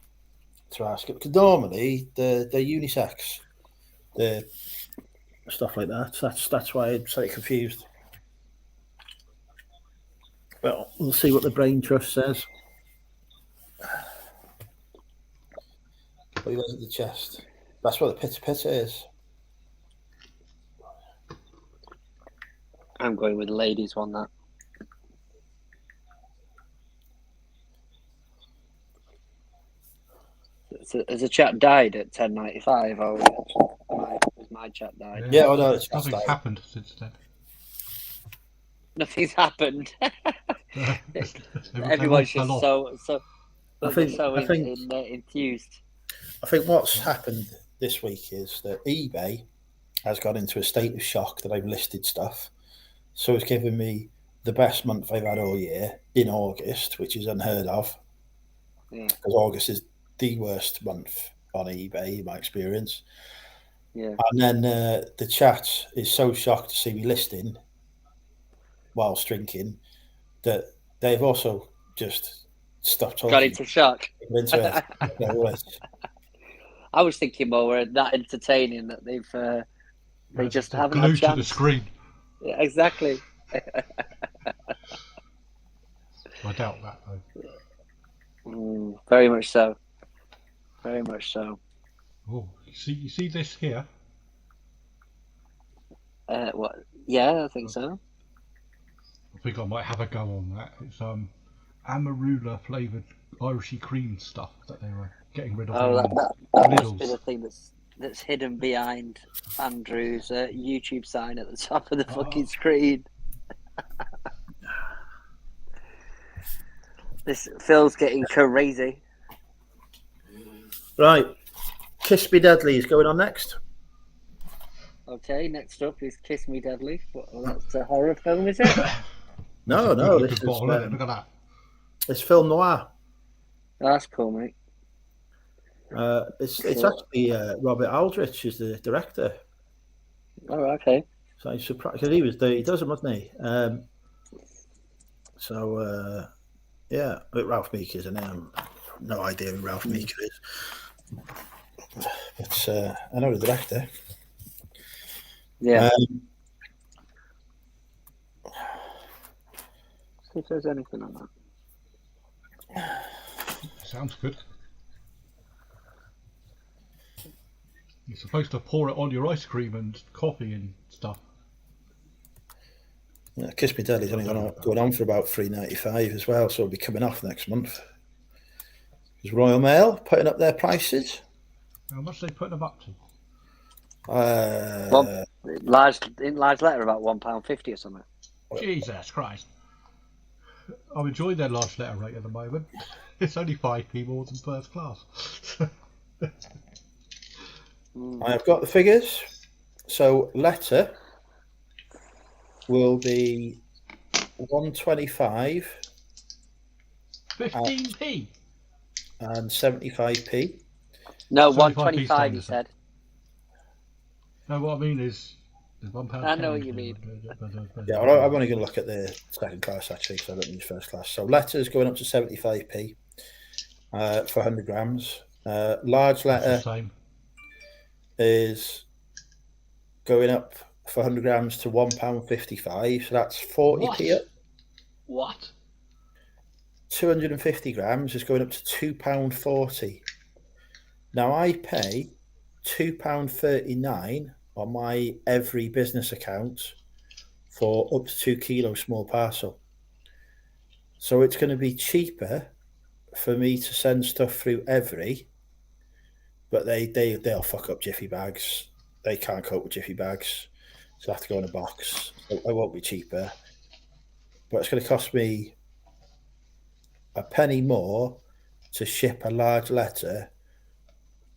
to ask it because normally they're unisex, the stuff like that. That's why I'm slightly confused. Well, we'll see what the brain trust says. What goes at the chest? That's what the pitter is. I'm going with the ladies one. That. Has a chap died at 10:95? Or was my chap died? Yeah, oh no, it's nothing's happened since then. Nothing's happened. Everyone's just enthused. I think what's happened this week is that eBay has got into a state of shock that I've listed stuff. So it's given me the best month I've had all year in August, which is unheard of. Yeah. Because August is the worst month on eBay, in my experience. Yeah. And then the chat is so shocked to see me listing whilst drinking that they've also just stopped talking. Got into shock. Into it. No, I was thinking more that entertaining that they just haven't had a glued chance. to the screen. Yeah, exactly. I doubt that though. Very much so. Very much so. Oh, you see this here? What? Yeah, I think so. I think I might have a go on that. It's Amarula flavoured Irishy cream stuff that they were getting rid of. Oh, that must be the thing that's hidden behind Andrew's YouTube sign at the top of the fucking screen. This Phil's getting crazy. Right, Kiss Me Deadly is going on next. Okay, next up is Kiss Me Deadly. That's a horror film, is it? No, this is look at that. It's film noir. That's cool, mate. It's actually Robert Aldrich is the director. Oh, okay. So I'm surprised because he does it, wasn't he? Yeah, but Ralph Meeker's in it. No idea who Ralph Meeker is. But I know the director. Yeah. Um, See if there's anything on that. Sounds good. You're supposed to pour it on your ice cream and coffee and stuff. yeah, Kiss Me Dead is only going on for about $3.95 as well, so it'll be coming off next month. Is Royal Mail putting up their prices? How much are they putting them up to? Well, large letter about £1.50 or something. Jesus Christ. I'm enjoying their large letter rate at the moment. It's only 5p more than first class. I have got the figures. So letter will be 125 15p and 75p. No, 75p 125. He standard. said. No, what I mean is £1. I know what you mean. Yeah, well, I'm only going to look at the second class actually, because I don't use first class. So letters going up to 75p for 100 grams. Large letter Same. is going up for 100 grams to £1.55. So that's 40p up. What? 250 grams is going up to £2.40. Now I pay £2.39 on my every business account for up to 2 kilo small parcel. So it's going to be cheaper for me to send stuff through every, but they'll fuck up Jiffy bags. They can't cope with Jiffy bags, so I have to go in a box. It won't be cheaper, but it's going to cost me a penny more to ship a large letter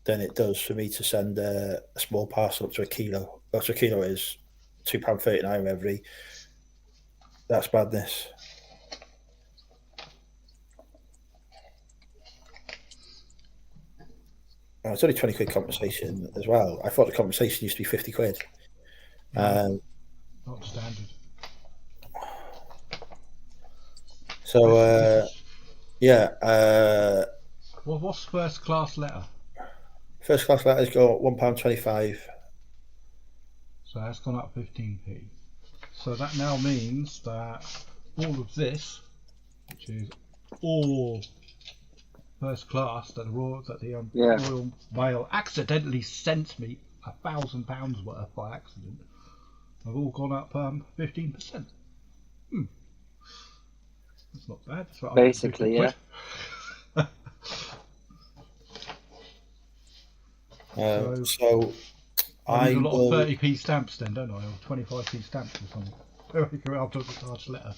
than it does for me to send a small parcel up to a kilo. Up to a kilo is £2.39 every. That's madness. It's only 20 quid compensation as well. I thought the compensation used to be 50 quid. Not standard. So, yeah. What's first class letter? First class letters go £1.25. So that's gone up 15p. So that now means that all of this, which is all first class, that the Royal Mail accidentally sent me £1,000 worth by accident, have all gone up 15%. That's not bad. That's right. Basically, yeah. So I need a lot of 30p stamps then, don't I? Or 25p stamps or something. I'll do a large letter.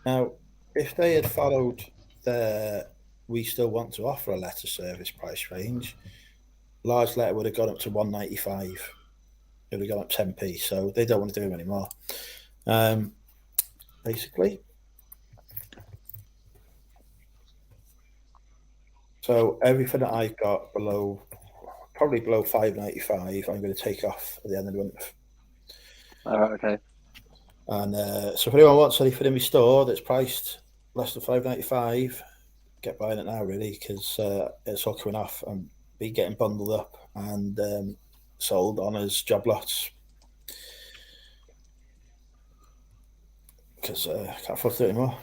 Now, if they had followed their "we still want to offer a letter service" price range, large letter would have gone up to £1.95. It would have gone up 10p. So they don't want to do them anymore. Basically. So everything that I've got probably below £5.95, I'm going to take off at the end of the month. All right, okay. And so if anyone wants anything in my store that's priced less than £5.95, get buying it now, really, because it's all coming off and be getting bundled up and sold on as job lots. Because I can't afford to do it anymore.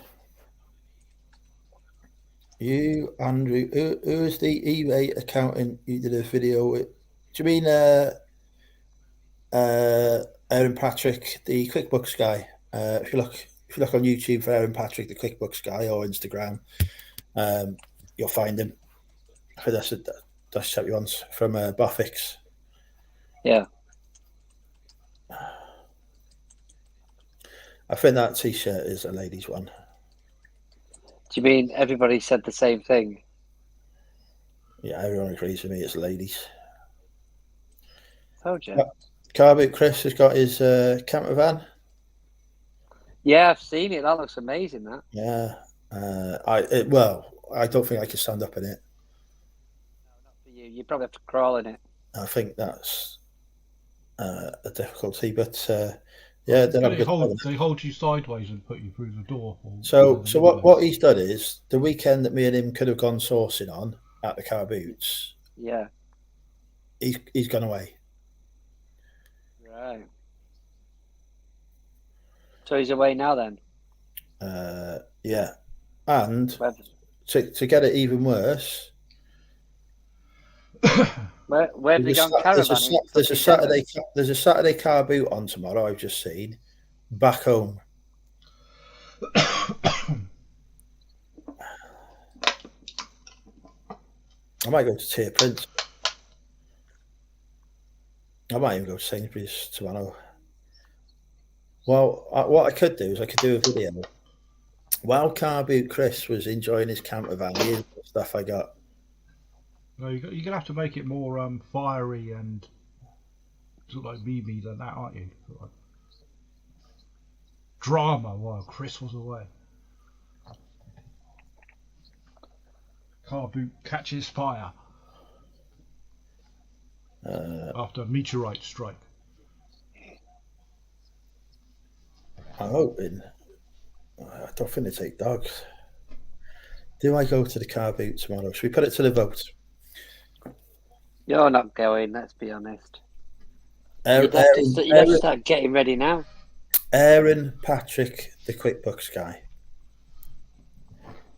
You, Andrew, who is the eBay accountant you did a video with? Do you mean Aaron Patrick, the QuickBooks guy? If you look on YouTube for Aaron Patrick, the QuickBooks guy, or Instagram, you'll find him. I think that's check you once from Buffix. Yeah. I think that T-shirt is a ladies' one. Do you mean everybody said the same thing? Yeah, everyone agrees with me. It's ladies. Told you. Car Boot Chris has got his camper van. Yeah, I've seen it. That looks amazing. That. Yeah. I don't think I can stand up in it. No, not for you. You probably have to crawl in it. I think that's a difficulty, but yeah, they hold you sideways and put you through the door. So what he's done is the weekend that me and him could have gone sourcing on at the Car Boots. Yeah. he's gone away. Right. So he's away now then? Yeah. And Where, to get it even worse, where have they gone caravanning? there's a Saturday car boot on tomorrow. I've just seen back home. I might go to Tier Prince. I might even go to Sainsbury's tomorrow. Well, what I could do is I could do a video while car boot Chris was enjoying his camper van. Here's the stuff I got. No, you're gonna have to make it more fiery and sort of like me than that, aren't you? Sort of like drama while Chris was away. Car boot catches fire after a meteorite strike. I'm hoping. I don't think they take dogs. Do I go to the car boot tomorrow? Should we put it to the vote? You're not going, let's be honest. Aaron, You'd have to start getting ready now. Aaron Patrick, the QuickBooks guy.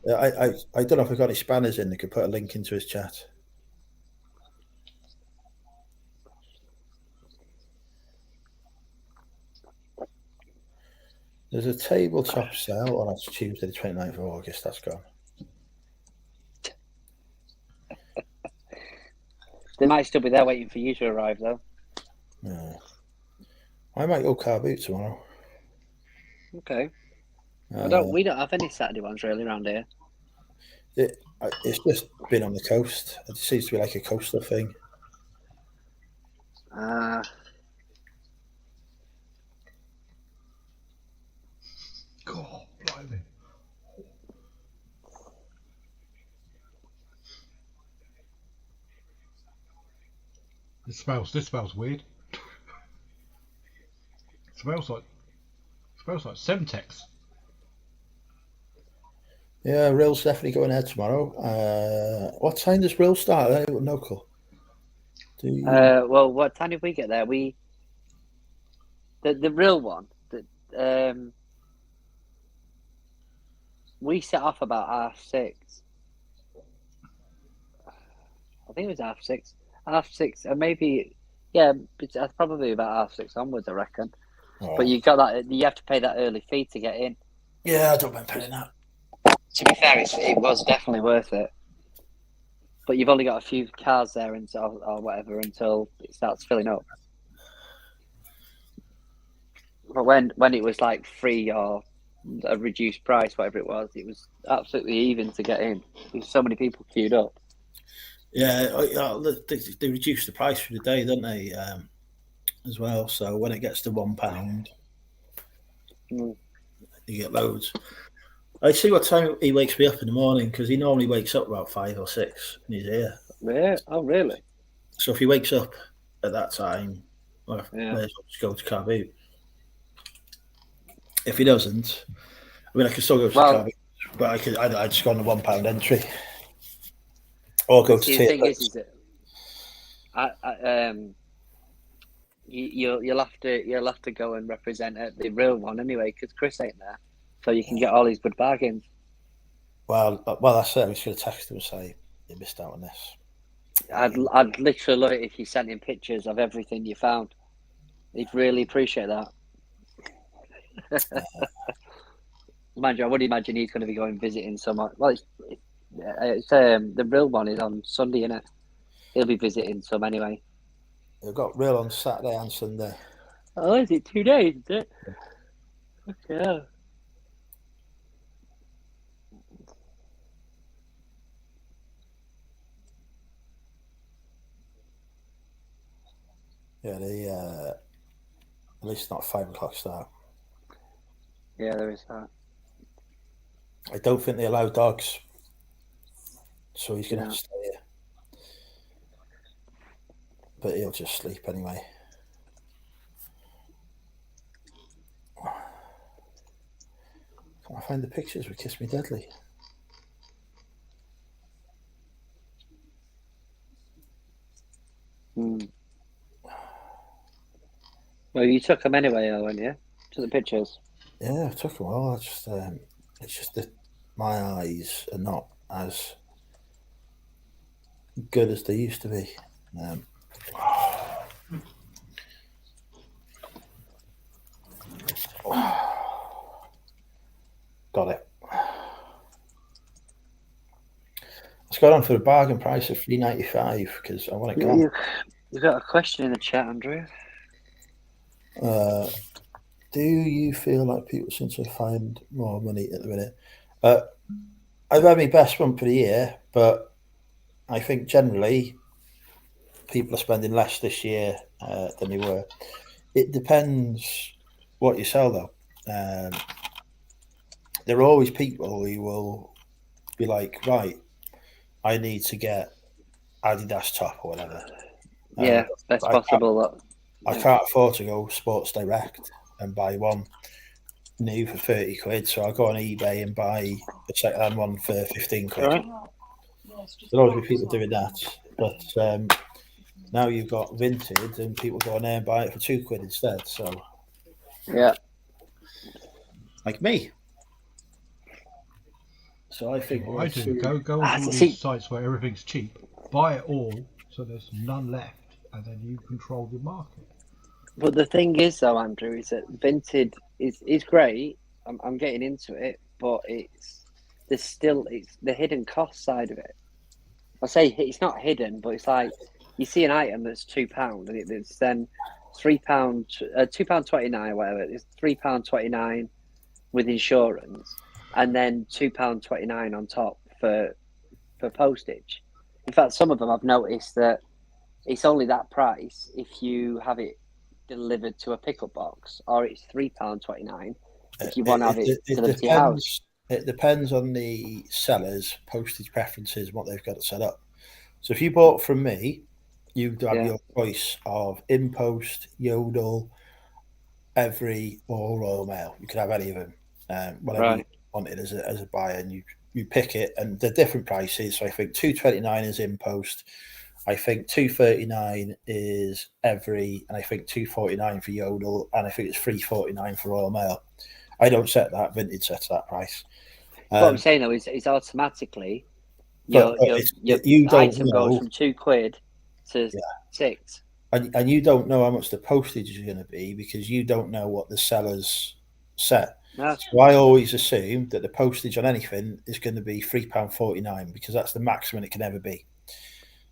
I don't know if I've got any spanners in. They could put a link into his chat. There's a tabletop sale. Oh, that's Tuesday, the 29th of August. That's gone. They might still be there waiting for you to arrive, though. Yeah. I might go car boot tomorrow. Okay. We don't have any Saturday ones really around here. It's just been on the coast. It seems to be like a coastal thing. God, blimey. This smells weird. Smells like Semtex. Yeah, Rill's definitely going ahead tomorrow. What time does Rill start? No call. Well, what time did we get there? The real one. We set off about 6:30. I think it was 6:30. 6:30, and maybe it's probably about 6:30 onwards, I reckon. Oh. But you got that. You have to pay that early fee to get in. Yeah, I don't mind paying that. To be fair, it was definitely worth it. But you've only got a few cars there until or whatever until it starts filling up. But when it was like free or a reduced price, whatever it was absolutely even to get in. There's so many people queued up. Yeah, they reduced the price for the day, don't they? As well. So when it gets to £1, you get loads. I see what time he wakes me up in the morning because he normally wakes up about 5 or 6 and he's here. Yeah. Oh, really? So if he wakes up at that time, well, may as well just go to car boot. If he doesn't, I mean, I could still go to car boot, but I'd just go on the £1 entry or go to the thing is that you'll have to go and represent the real one anyway because Chris ain't there, so you can get all these good bargains. Well, that's it. I'm just going to text him and say you missed out on this. I'd literally love it if you sent him pictures of everything you found. He'd really appreciate that. Mind you, I would imagine he's going to be going visiting someone. Well, it's the real one is on Sunday, isn't it? He'll be visiting some anyway. They've got real on Saturday and Sunday. Oh, is it 2 days? Is it? Okay. Yeah, at least not 5 o'clock start. Yeah, there is that. I don't think they allow dogs, so he's going to have to stay here. But he'll just sleep anyway. Can't I find the pictures with Kiss Me Deadly? Hmm. Well, you took them anyway, weren't you? Took the pictures. Yeah, it took a while. It's just that my eyes are not as good as they used to be. Got it. It's got on for a bargain price of $3.95 because I want it gone. You've got a question in the chat, Andrew. Do you feel like people seem to find more money at the minute? I've had my best month of the year, but I think generally people are spending less this year than they were. It depends what you sell, though. There are always people who will be like, right, I need to get Adidas top or whatever. Yeah, best possible. I can't afford to go Sports Direct and buy one new for 30 quid, so I'll go on eBay and buy a second-hand one for 15 quid. Right. There'll always be people doing that, but now you've got vintage and people go on there and buy it for 2 quid instead. So, yeah, like me. So I think I do. Go on all these sites where everything's cheap, buy it all, so there's none left, and then you control the market. But the thing is, though, Andrew, is that vintage is great. I'm getting into it, but it's the hidden cost side of it. I say it's not hidden, but it's like you see an item that's £2 and it's then £3, £2.29, whatever. It's £3.29 with insurance, and then £2.29 on top for postage. In fact, some of them I've noticed that it's only that price if you have it delivered to a pickup box, or it's £3.29 if you want to have it delivered to your house. It depends on the seller's postage preferences, what they've got it set up. So if you bought from me, you'd have your choice of InPost, Yodel, Every, or Royal Mail. You could have any of them, whatever you wanted as a buyer, and you pick it, and they're different prices. So I think $2.29 is InPost. I think $2.39 is Every, and I think $2.49 for Yodel, and I think it's $3.49 for Royal Mail. I don't set that. Vintage sets that price. What I'm saying though is automatically your item goes from £2 to £6, and you don't know how much the postage is going to be because you don't know what the seller's set. So I always assume that the postage on anything is going to be £3.49 because that's the maximum it can ever be.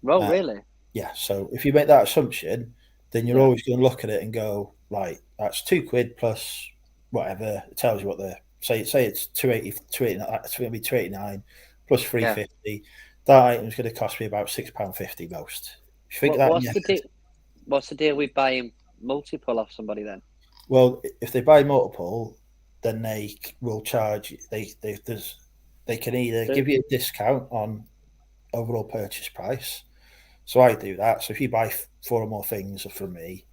Oh, really? Yeah. So if you make that assumption, then you're always going to look at it and go, right, that's £2 plus whatever. It tells you what the say it's 280, 289. It's going to be 289 plus 350. That item's going to cost me about £6.50 most. If you think what's the deal with buying multiple off somebody then? Well, if they buy multiple, then they will charge. They can either give you a discount on overall purchase price. So I do that. So if you buy 4 or more things from me,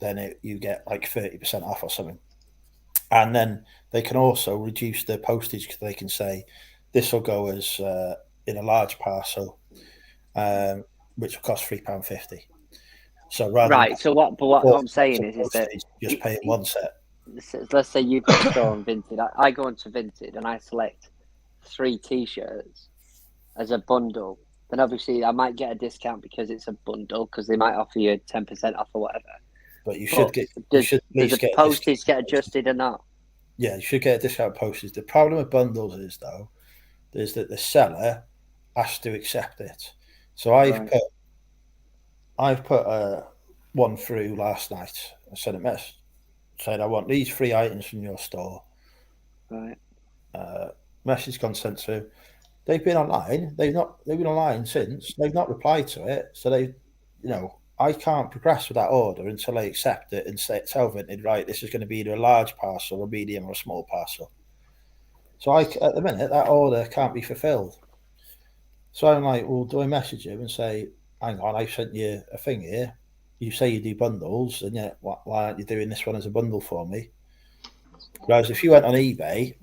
then you get like 30% off or something. And then they can also reduce the postage because they can say this will go as in a large parcel, which will cost £3.50. So So what I'm saying is that just pay it one set. Let's say you've got a store on Vinted. I go into Vinted and I select 3 T-shirts as a bundle. Then obviously I might get a discount because it's a bundle because they might offer you 10% off or whatever. But does the postage get adjusted or not? Yeah, you should get a discount postage. The problem with bundles is that the seller has to accept it. So I've put one through last night. I sent a message saying I want these 3 items from your store. Right. Message gone sent through. They've been online. They've been online since. They've not replied to it. So I can't progress with that order until they accept it and tell Vinted, right, this is going to be either a large parcel, a medium, or a small parcel. So at the minute, that order can't be fulfilled. So I'm like, well, do I message him and say, hang on, I sent you a thing here. You say you do bundles, and yet why aren't you doing this one as a bundle for me? Whereas if you went on eBay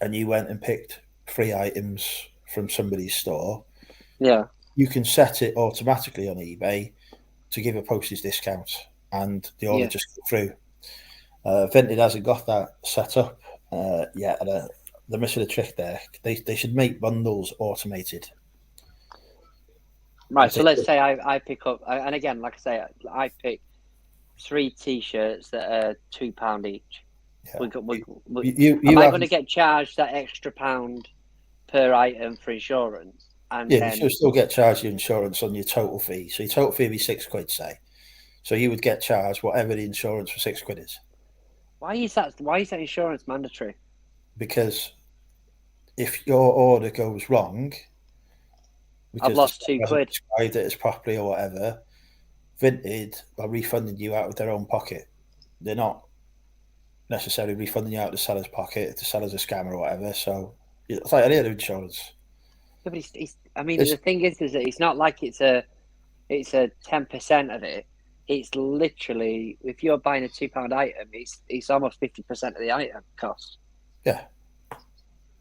and you went and picked 3 items from somebody's store, you can set it automatically on eBay to give a postage discount, and the order Yeah. just go through. Vinted hasn't got that set up yet. And, they're missing a trick there. They should make bundles automated. Right. So let's say I pick up, and again, like I say, I pick 3 T-shirts that are £2 each. Yeah. Am I going to get charged that extra £1 per item for insurance? And yeah, then, you should still get charged your insurance on your total fee. So your total fee would be £6, say. So you would get charged whatever the insurance for £6 is. why is that insurance mandatory? Because if your order goes wrong, because I've lost the £2. described it as properly or whatever, Vinted are refunding you out of their own pocket. They're not necessarily refunding you out of the seller's pocket if the seller's a scammer or whatever. So it's like any other insurance. Yeah, but the thing is that it's not like it's a 10% of it. It's literally, if you're buying a £2 item, it's almost 50% of the item cost. Yeah,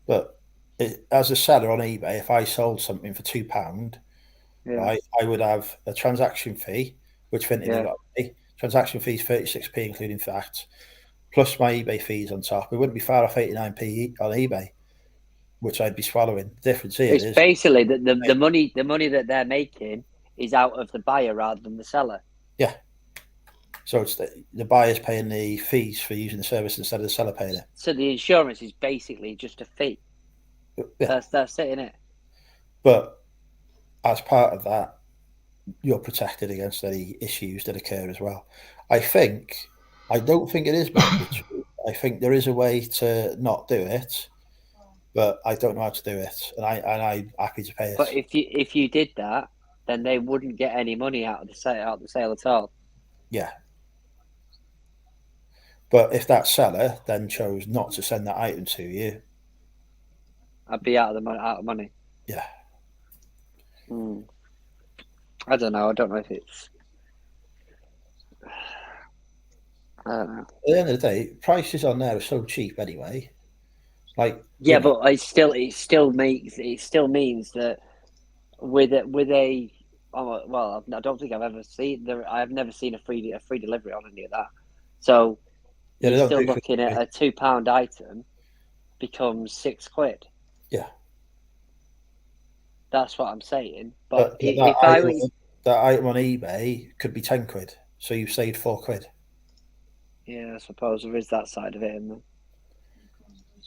but as a seller on eBay, if I sold something for £2, right, I would have a transaction fee, which Vinted have got to pay. Transaction fee is 36p, including VAT, plus my eBay fees on top. It wouldn't be far off 89p on eBay, which I'd be swallowing. The difference here It's is basically the money that they're making is out of the buyer rather than the seller. Yeah. So it's the buyer's paying the fees for using the service instead of the seller paying it. So the insurance is basically just a fee. Yeah. That's it, innit? But as part of that, you're protected against any issues that occur as well. I don't think it is mandatory. I think there is a way to not do it, but I don't know how to do it, and I'm happy to pay it. But if you did that, then they wouldn't get any money out of the sale at all. Yeah. But if that seller then chose not to send that item to you, I'd be out of money. Yeah. I don't know. I don't know if it's. I don't know. At the end of the day, prices on there are so cheap anyway. Like but it still means that with a I don't think I've ever seen there. I've never seen a free delivery on any of that. So you're still looking at a £2 item becomes £6. Yeah, that's what I'm saying. But that item on eBay could be £10, so you've saved £4. Yeah, I suppose there is that side of it, isn't there?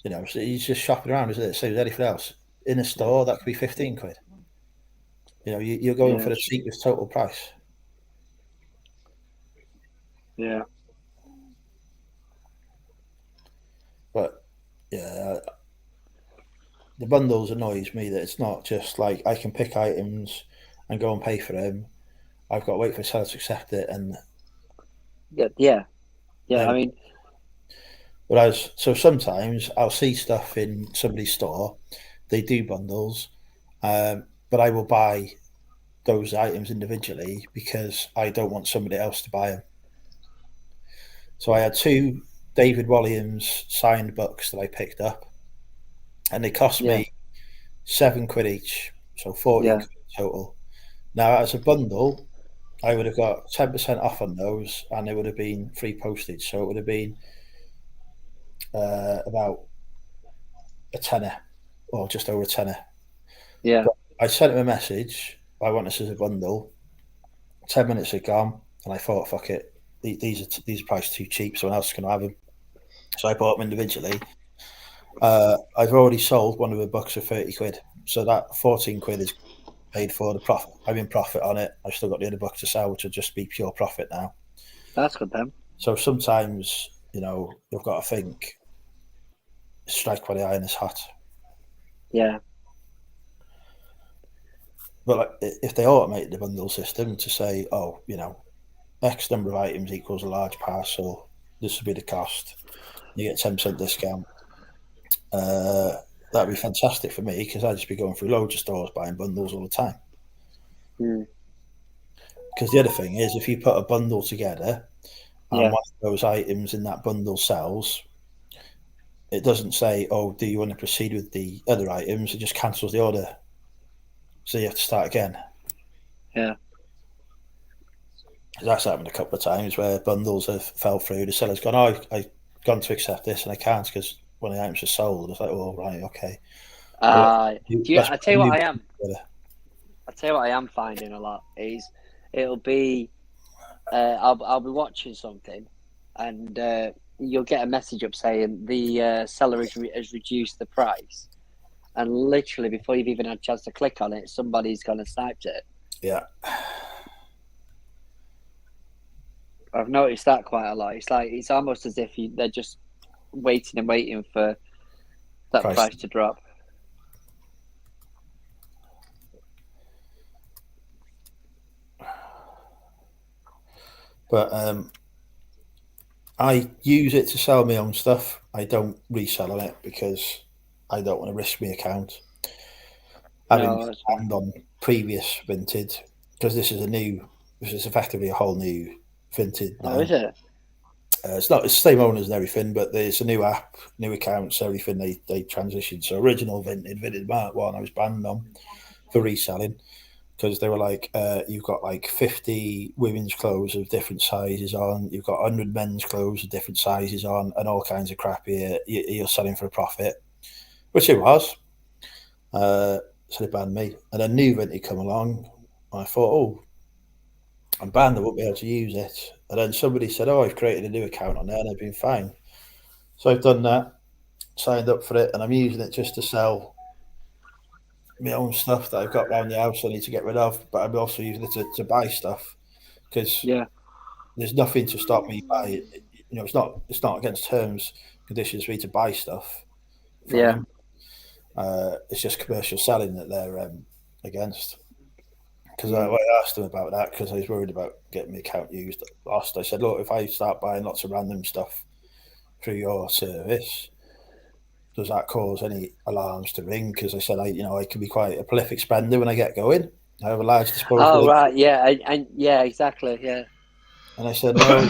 You know, so he's just shopping around, isn't it? Same as anything else. In a store, that could be £15. You know, you're going for the cheapest total price. Yeah. But yeah, the bundles annoys me that it's not just like I can pick items and go and pay for them. I've got to wait for the seller to accept it, and yeah. I mean, whereas so sometimes I'll see stuff in somebody's store, they do bundles, but I will buy those items individually because I don't want somebody else to buy them. So I had 2 David Walliams signed books that I picked up, and they cost me £7 each, so 40 quid total. Now, as a bundle, I would have got 10% off on those, and it would have been free postage. So it would have been about a tenner, or just over a tenner. Yeah. But I sent him a message. I want this as a bundle. 10 minutes had gone, and I thought, fuck it. These are priced too cheap. Someone else is going to have them. So I bought them individually. I've already sold one of the books for 30 quid. So that 14 quid is paid for the profit. I'm in profit on it. I've still got the other book to sell, which will just be pure profit now. That's good then. So sometimes, you know, you've got to think, strike while the iron is hot. Yeah. But like, if they automate the bundle system to say, oh, you know, X number of items equals a large parcel, this will be the cost, you get 10% discount. That'd be fantastic for me because I'd just be going through loads of stores buying bundles all the time. Because the other thing is, if you put a bundle together and one of those items in that bundle sells, it doesn't say, oh, do you want to proceed with the other items? It just cancels the order. So you have to start again. Yeah. That's happened a couple of times where bundles have fell through. The seller's gone, oh, I've gone to accept this and I can't because one of the items are sold. It's like, oh, right, okay. Let's I put tell a you what new I am. together. I tell you what I am finding a lot is it'll be I'll be watching something, and you'll get a message up saying the seller has reduced the price, and literally before you've even had a chance to click on it, somebody's gone and sniped it. Yeah. I've noticed that quite a lot. It's almost as if they're just waiting and waiting for that price to drop. But I use it to sell my own stuff. I don't resell on it because I don't want to risk my account. Having No, banned on previous vintage, because this is effectively a whole new vintage now. oh, is it? It's not, it's the same owners and everything, but there's a new app, new accounts, everything they transitioned. So original vintage Mark 1 I was banned on for reselling because they were like, you've got like 50 women's clothes of different sizes on, you've got 100 men's clothes of different sizes on, and all kinds of crap here. You're selling for a profit, which it was. So they banned me. And then new vintage come along, and I thought, oh, I'm banned, I won't be able to use it. And then somebody said, oh, I've created a new account on there, and I've been fine. So I've done that, signed up for it, and I'm using it just to sell my own stuff that I've got around the house I need to get rid of. But I'm also using it to buy stuff because there's nothing to stop me buying. You know, it's not against terms, conditions for me to buy stuff from them. It's just commercial selling that they're against. Because I asked them about that because I was worried about getting my account lost. I said, look, if I start buying lots of random stuff through your service, does that cause any alarms to ring? Because I said, I can be quite a prolific spender when I get going. I have a large disposable. Oh, right, yeah, and yeah, exactly, yeah. And I said, no,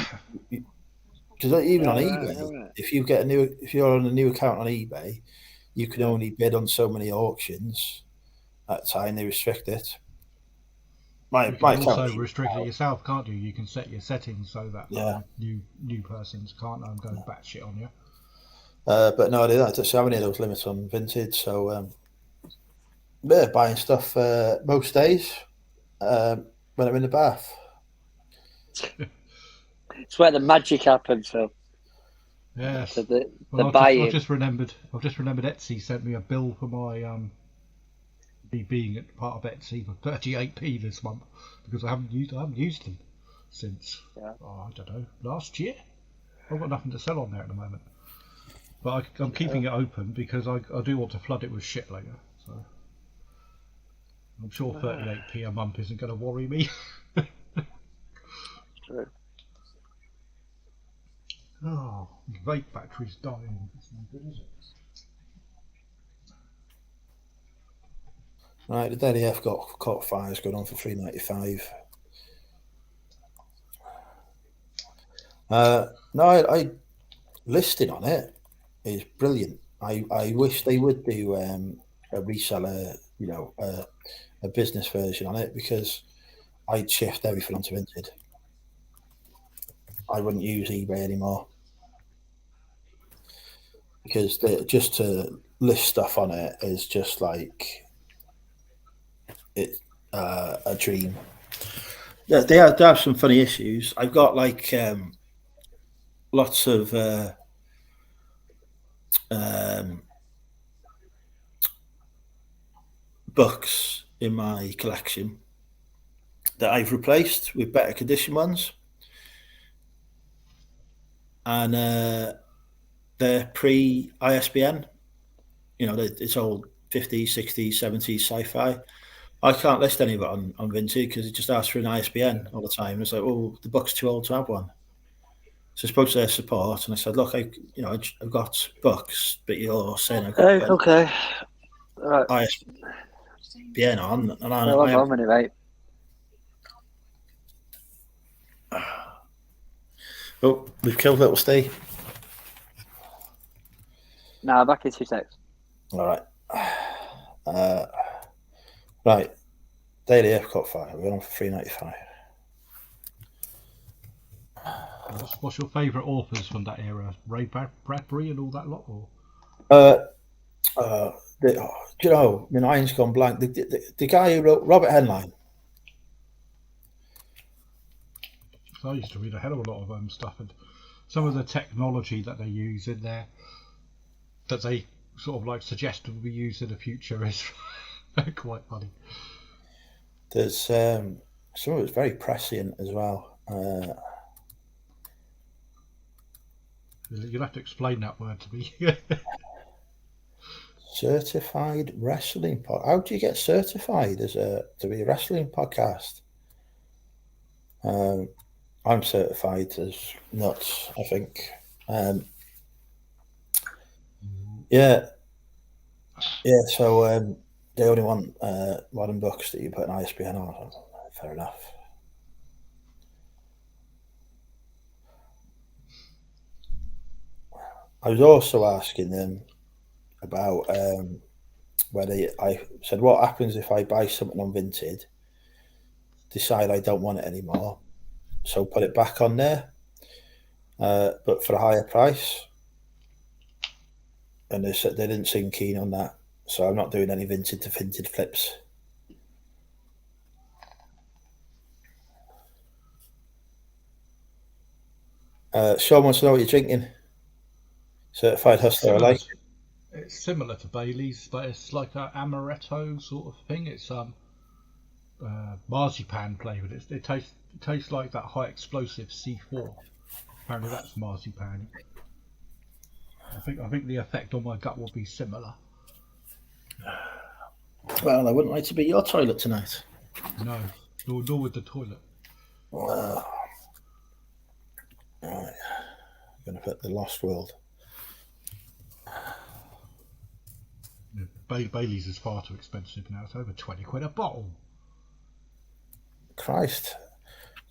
because even on eBay, right. if you're on a new account on eBay, you can only bid on so many auctions at a time. They restrict it. You can also restrict it yourself, can't you? You can set your settings so that new persons can't go batshit on you. But no, I don't have any of those limits on vintage. So buying stuff most days when I'm in the bath. It's where the magic happens, Phil. Yes. The buying. I've just remembered Etsy sent me a bill for my being part of Etsy for 38p this month because I haven't used them since I don't know, last year. I've got nothing to sell on there at the moment, but I'm keeping it open because I do want to flood it with shit later. So I'm sure 38p a month isn't going to worry me. True. Oh, vape battery's dying. That's no good, is it? Right, the Daily F got caught fires going on for $3.95. I listing on it is brilliant. I wish they would do a reseller, a business version on it because I'd shift everything onto Vinted. I wouldn't use eBay anymore because just to list stuff on it is just like a dream. Yeah, they have some funny issues. I've got like lots of books in my collection that I've replaced with better condition ones, and they're pre-ISBN. It's old 50s, 60s, 70s sci-fi. I can't list any of it on Vinted because it just asks for an ISBN all the time. It's like, oh, the book's too old to have one. So I spoke to their support and I said, look, I've got books, but you're saying I've got okay. Right. ISBN on, and I have a minute, mate. Oh, we've killed little Steve. No, back in 2 seconds. All right. Right. Daily F caught fire. We're on for $3.95. What's your favourite authors from that era? Ray Bradbury and all that lot? Or Do you know? I mean, Iron's gone blank. The guy who wrote Robert Heinlein. I used to read a hell of a lot of stuff, and some of the technology that they use in there, that they sort of like suggest will be used in the future, is quite funny. There's some of it's very prescient as well. You'll have to explain that word to me. Certified wrestling pod. How do you get certified to be a wrestling podcast? I'm certified as nuts, I think. Yeah. So they only want modern books that you put an ISBN on. Fair enough. I was also asking them about whether I said, what happens if I buy something on Vinted, decide I don't want it anymore, so put it back on there, but for a higher price. And they said they didn't seem keen on that, so I'm not doing any Vinted to Vinted flips. Sean wants to know what you're drinking. Certified hustler, I like. It's similar to Bailey's, but it's like an amaretto sort of thing. It's marzipan flavoured. It tastes like that high explosive C4. Apparently that's marzipan. I think the effect on my gut will be similar. Well, I wouldn't like to be your toilet tonight. No, nor with the toilet. Right. I'm going to put the Lost World. Bailey's is far too expensive now. It's over 20 quid a bottle. Christ.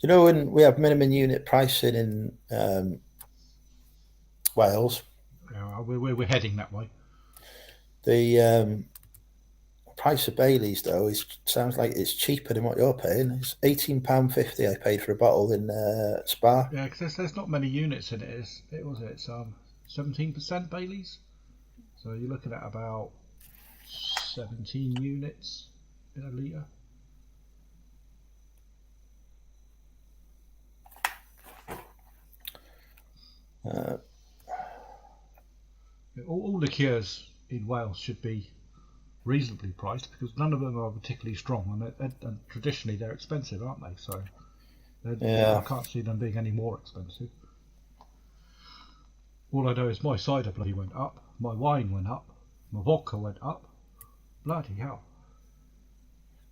You know, when we have minimum unit pricing in Wales, Yeah, we're heading that way. The price of Bailey's, though, sounds like it's cheaper than what you're paying. It's £18.50 I paid for a bottle in Spa. Yeah, because there's not many units in it. It's 17% Bailey's. So you're looking at about 17 units in a litre. All liqueurs in Wales should be reasonably priced because none of them are particularly strong, and traditionally they're expensive, aren't they? So I can't see them being any more expensive. All I know is my cider bloody went up, my wine went up, my vodka went up. Bloody hell.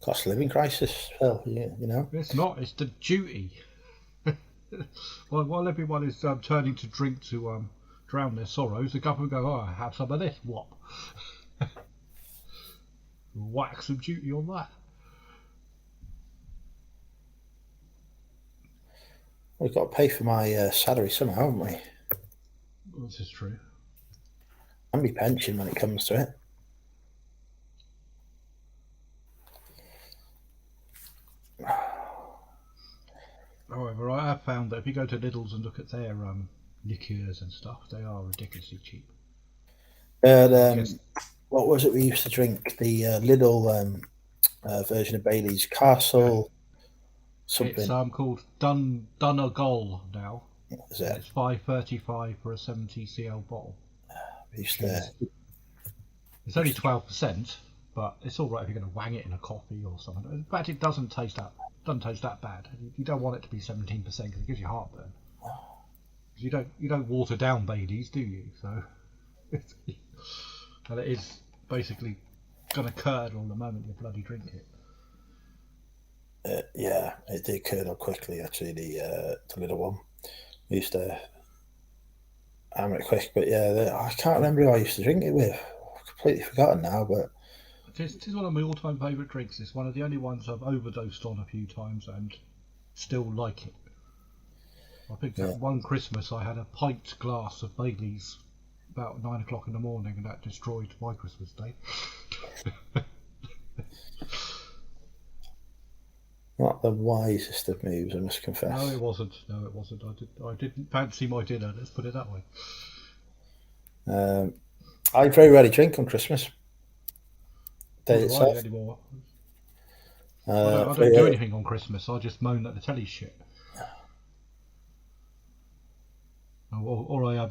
Cost of living crisis, Phil, you know. It's not, it's the duty. While everyone is turning to drink to drown their sorrows, the government go, oh, have some of this, what? Whack some duty on that. We've got to pay for my salary somehow, haven't we? This is true. And my pension when it comes to it. However, I have found that if you go to Lidl's and look at their liqueurs and stuff, they are ridiculously cheap. What was it we used to drink? The Lidl version of Bailey's, Castle something. It's called Donegal now. Is it? It's $5.35 for a 70 cl bottle. It's only 12%, but it's all right if you're going to wang it in a coffee or something. In fact, it doesn't taste that bad. You don't want it to be 17% because it gives you heartburn. You don't water down Baileys, do you? So, and it is basically going to curdle the moment you bloody drink it. Yeah, it did curdle quickly. Actually, the little one we used to hammer it quick, but yeah, I can't remember who I used to drink it with. I've completely forgotten now, but it is one of my all-time favourite drinks. It's one of the only ones I've overdosed on a few times and still like it. I think that one Christmas I had a pint glass of Bailey's about 9 o'clock in the morning, and that destroyed my Christmas day. Not the wisest of moves, I must confess. No, it wasn't. No, it wasn't. I didn't fancy my dinner. Let's put it that way. I very rarely drink on Christmas day Not itself. right anymore. I Very don't do rarely- anything on Christmas. I just moan that the telly's shit. Or I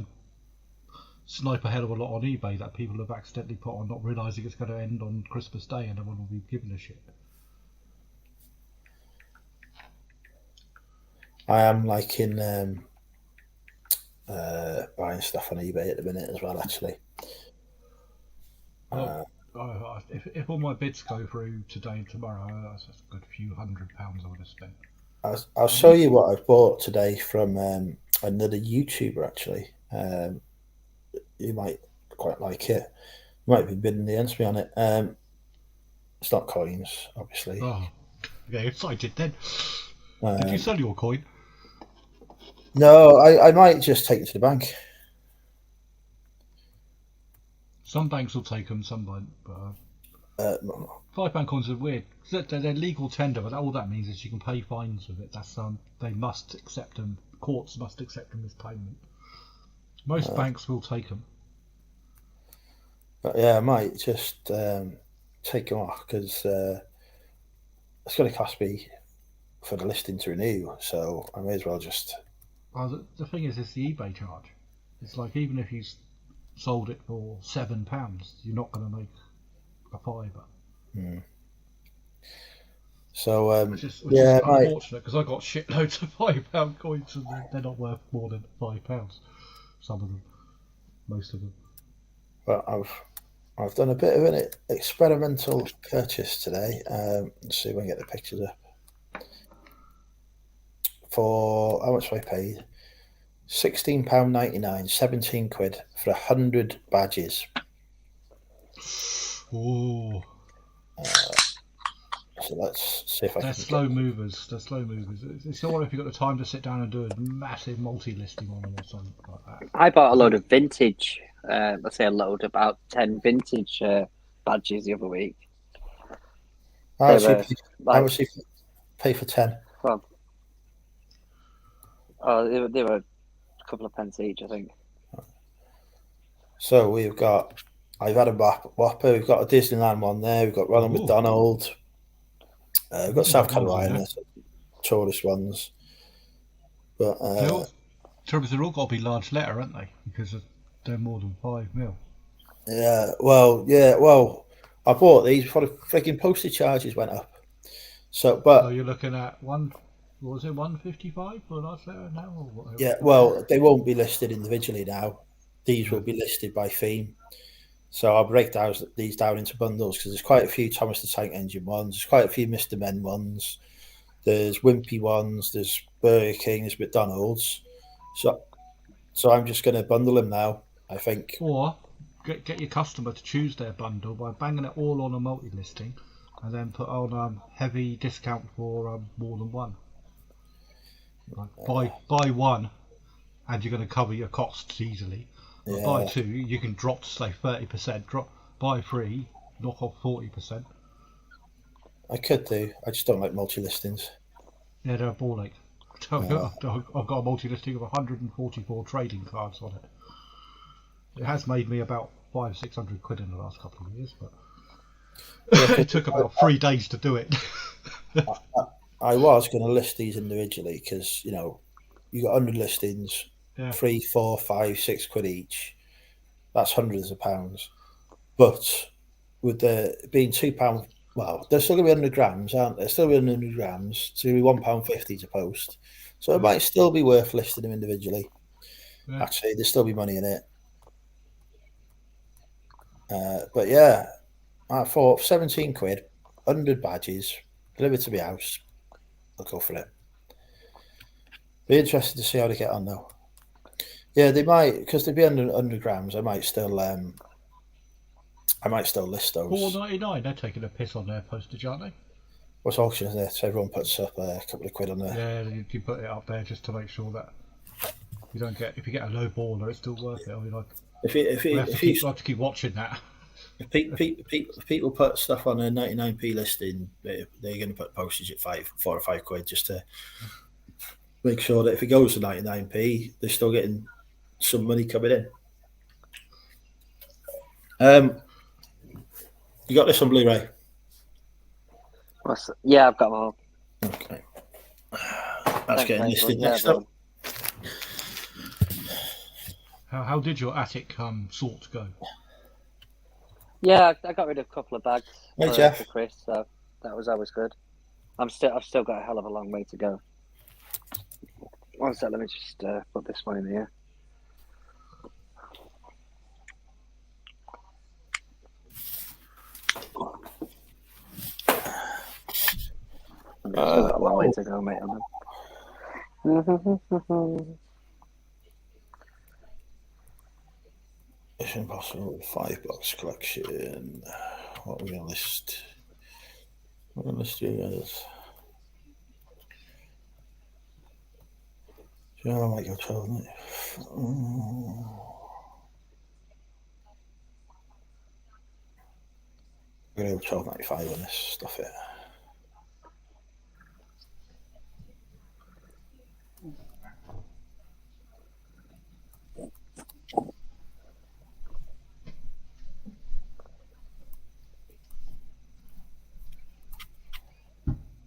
snipe a hell of a lot on eBay that people have accidentally put on, not realising it's going to end on Christmas Day and no one will be giving a shit. I am liking buying stuff on eBay at the minute as well, actually. If all my bids go through today and tomorrow, that's a good few £100 I would have spent. I'll show you what I've bought today from another YouTuber, actually. You might quite like it. You might be bidding against me on it. It's not coins, obviously. Oh, yeah, excited then. Did you sell your coin? No, I might just take it to the bank. Some banks will take them, some won't. But £5 coins are weird. They're legal tender, but all that means is you can pay fines with it. That's they must accept them. Courts must accept them as payment. Most banks will take them. But yeah, I might just take them off because it's going to cost me for the listing to renew. So I may as well just. Well, the thing is, it's the eBay charge. It's like even if you sold it for £7, you're not going to make a fiver. So Which is yeah, unfortunate because I got shitloads of £5 coins and they're not worth more than £5. Some of them, most of them. Well, I've done a bit of an experimental purchase today. Let's see if I can get the pictures up. For how much have I paid? £16.99, 17 quid for 100 badges. Oh, So let's see if I they're can. slow movers. They're slow movers. It's not if you've got the time to sit down and do a massive multi-listing on them or something like that. I bought a load of vintage. Let's say a load, about 10 vintage badges the other week. How They much were you pay for 10? well, oh, they were a couple of pence each, I think. So I've had a Whopper, we've got a Disneyland one there, we've got Ronald McDonald, we've got South Carolina, tourist ones. But they're all got to be large letter, aren't they? Because they're more than 5 mil. yeah, well, I bought these before the freaking postage charges went up. So you're looking at £155 for a large letter now, or whatever? Yeah, well, they won't be listed individually now. These will be listed by theme. So I'll break these down into bundles because there's quite a few Thomas the Tank Engine ones. There's quite a few Mr. Men ones. There's Wimpy ones. There's Burger King. There's McDonald's. So I'm just going to bundle them now, I think. Or get your customer to choose their bundle by banging it all on a multi-listing and then put on heavy discount for more than one. Like buy one and you're going to cover your costs easily. Yeah. Buy two, you can drop to say 30%. Buy three, knock off 40%. I could do. I just don't like multi-listings. Yeah, they're a ball ache. I've got a multi-listing of 144 trading cards on it. It has made me about 500-600 quid in the last couple of years, but it took about 3 days to do it. I was going to list these individually because, you got 100 listings, 3, 4, 5, 6 quid each. That's hundreds of pounds. But with the being £2, well, they're still going to be 100 grams, aren't they? Still be 100 grams, so it'll be £1.50 to post. So it might still be worth listing them individually. Yeah. Actually, there'll still be money in it. But yeah, I thought 17 quid, 100 badges, delivered to my house. I'll go for it. Be interested to see how they get on though. Yeah, they might, because they'd be under 100 grams. I might still list those. $4.99. They're taking a piss on their postage, aren't they? What's auction is there? So everyone puts up a couple of quid on there. Yeah, you put it up there just to make sure that you don't get. If you get a low baller, it's still worth it. I mean, like, we have to keep watching that. If people put stuff on a 99p listing, they're going to put postage at 4 or 5 quid just to make sure that if it goes to 99p, they're still getting some money coming in. You got this on Blu-ray? Yeah, I've got them all. Okay. That's getting listed next up. How did your attic sort go? Yeah, I got rid of a couple of bags Jeff. for Chris, so that was always good. I've still got a hell of a long way to go. One sec, let me just put this one in here. I've still got a long way to go, mate, on them. Mission Impossible 5-box collection. What are we going to list? We're going to list you guys. Do you know I might go 12, mate? We're going to go 12.95 on this stuff here.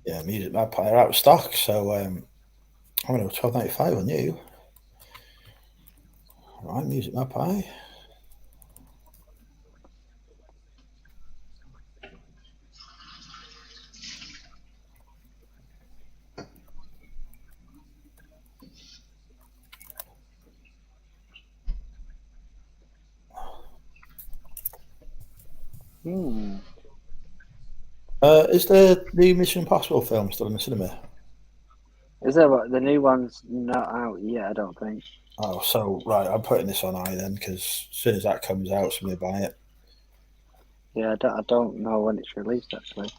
Yeah, Music Magpie are out of stock, so I'm going to go 12.95 on you. All right, Music Magpie. Is the new Mission Impossible film still in the cinema? Is there what? The new one's not out yet, I don't think. Oh, so, right, I'm putting this on I then, because as soon as that comes out, somebody will buy it. Yeah, I don't know when it's released, actually.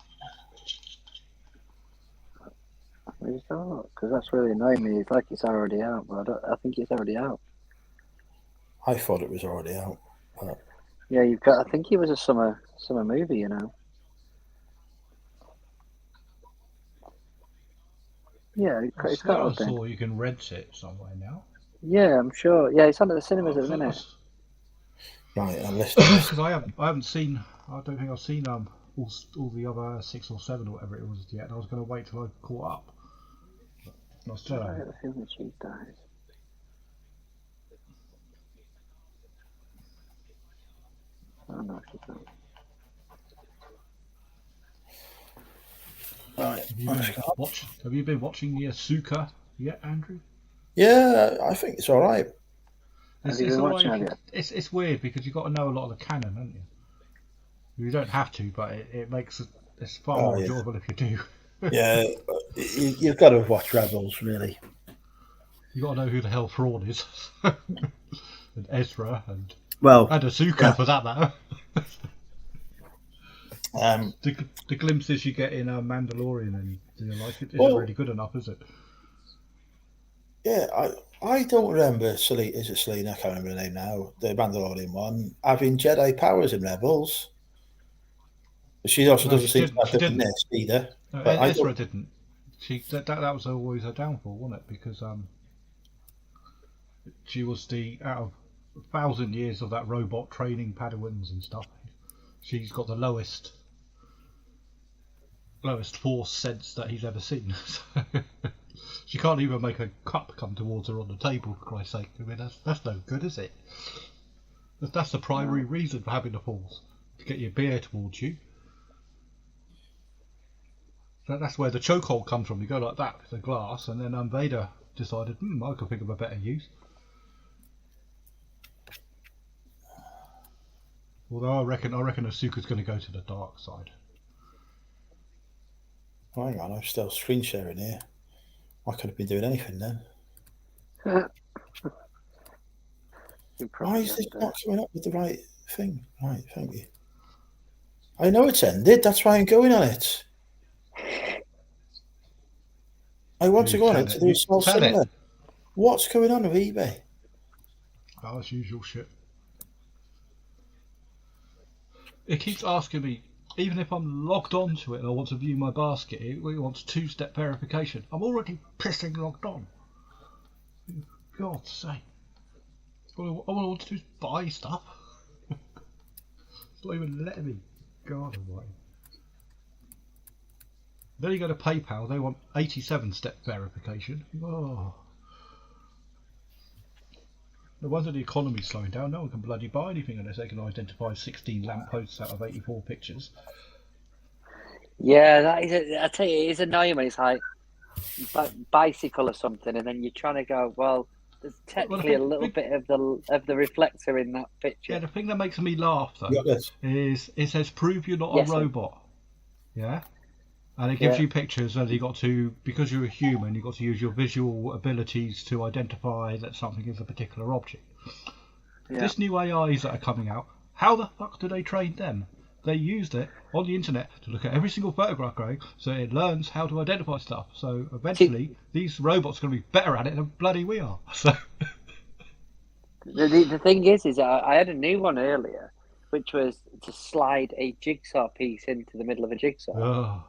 Because that's really annoying me. It's like it's already out, but I think it's already out. I thought it was already out. But... Yeah, I think it was a summer movie, you know. Yeah, it's got. I saw you can rent it somewhere now. Yeah, I'm sure. Yeah, it's on at the cinemas at the minute. Right, I'm listening. Because I haven't seen. I don't think I've seen all the other 6 or 7 or whatever it was yet. And I was going to wait till I caught up. Not still. I think that she dies. Oh no, she's not. Right. Have you been watching the Asuka yet, Andrew? Yeah, I think it's all right. It's weird because you've got to know a lot of the canon, haven't you? You don't have to, but it makes it's far more enjoyable if you do. Yeah, you've got to watch Rebels, really. You've got to know who the hell Thrawn is. And Ezra and Asuka for that matter. The glimpses you get in Mandalorian and isn't really good enough, is it? Yeah, I don't remember is it Selena? I can't remember her name now. The Mandalorian one having Jedi powers in Rebels. She also doesn't seem to have in this either. No, Ezra didn't. That was always her downfall, wasn't it? Because she was out of 1,000 years of that robot training Padawans and stuff. She's got the lowest force sense that he's ever seen. She can't even make a cup come towards her on the table, for Christ's sake. I mean, that's no good, is it? That's the primary reason for having the force, to get your beer towards you. That's where the chokehold comes from. You go like that with the glass, and then Vader decided, I could think of a better use. Although I reckon Asuka's going to go to the dark side. Oh, hang on, I'm still screen sharing here. I could have been doing anything then. Why is this not coming up with the right thing? Right, thank you. I know it's ended, that's why I'm going on it. I want to go on it to do a small cinema. What's going on with eBay? Oh, it's usual shit. It keeps asking me, even if I'm logged onto it and I want to view my basket, it wants two-step verification. I'm already pissing logged on. For God's sake. All I want to do is buy stuff. It's not even letting me. God almighty. Then you go to PayPal, they want 87-step verification. Oh. No wonder the economy's slowing down. No one can bloody buy anything unless they can identify 16 lampposts out of 84 pictures. Yeah, that is. I tell you, it is annoying when it's like bicycle or something, and then you're trying to go. Well, there's technically a little bit of the reflector in that picture. Yeah, the thing that makes me laugh though is it says prove you're not Yes, a robot. Yeah, and it gives you pictures, and you got to, because you're a human, you got to use your visual abilities to identify that something is a particular object. Yeah. This new AIs that are coming out, how the fuck do they train them? They used it on the internet to look at every single photograph going, so it learns how to identify stuff. So eventually, these robots are going to be better at it than bloody we are. So the thing is I had a new one earlier, which was to slide a jigsaw piece into the middle of a jigsaw.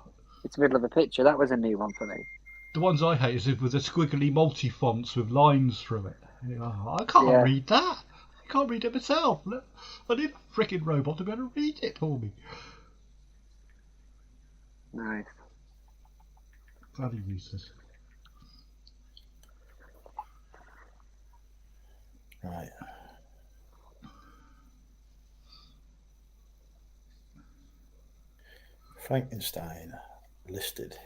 It's the middle of a picture. That was a new one for me. The ones I hate is with the squiggly multi-fonts with lines through it. I can't read that. I can't read it myself. I need a freaking robot to be able to read it for me. Nice. Bloody useless. Right. Frankenstein listed.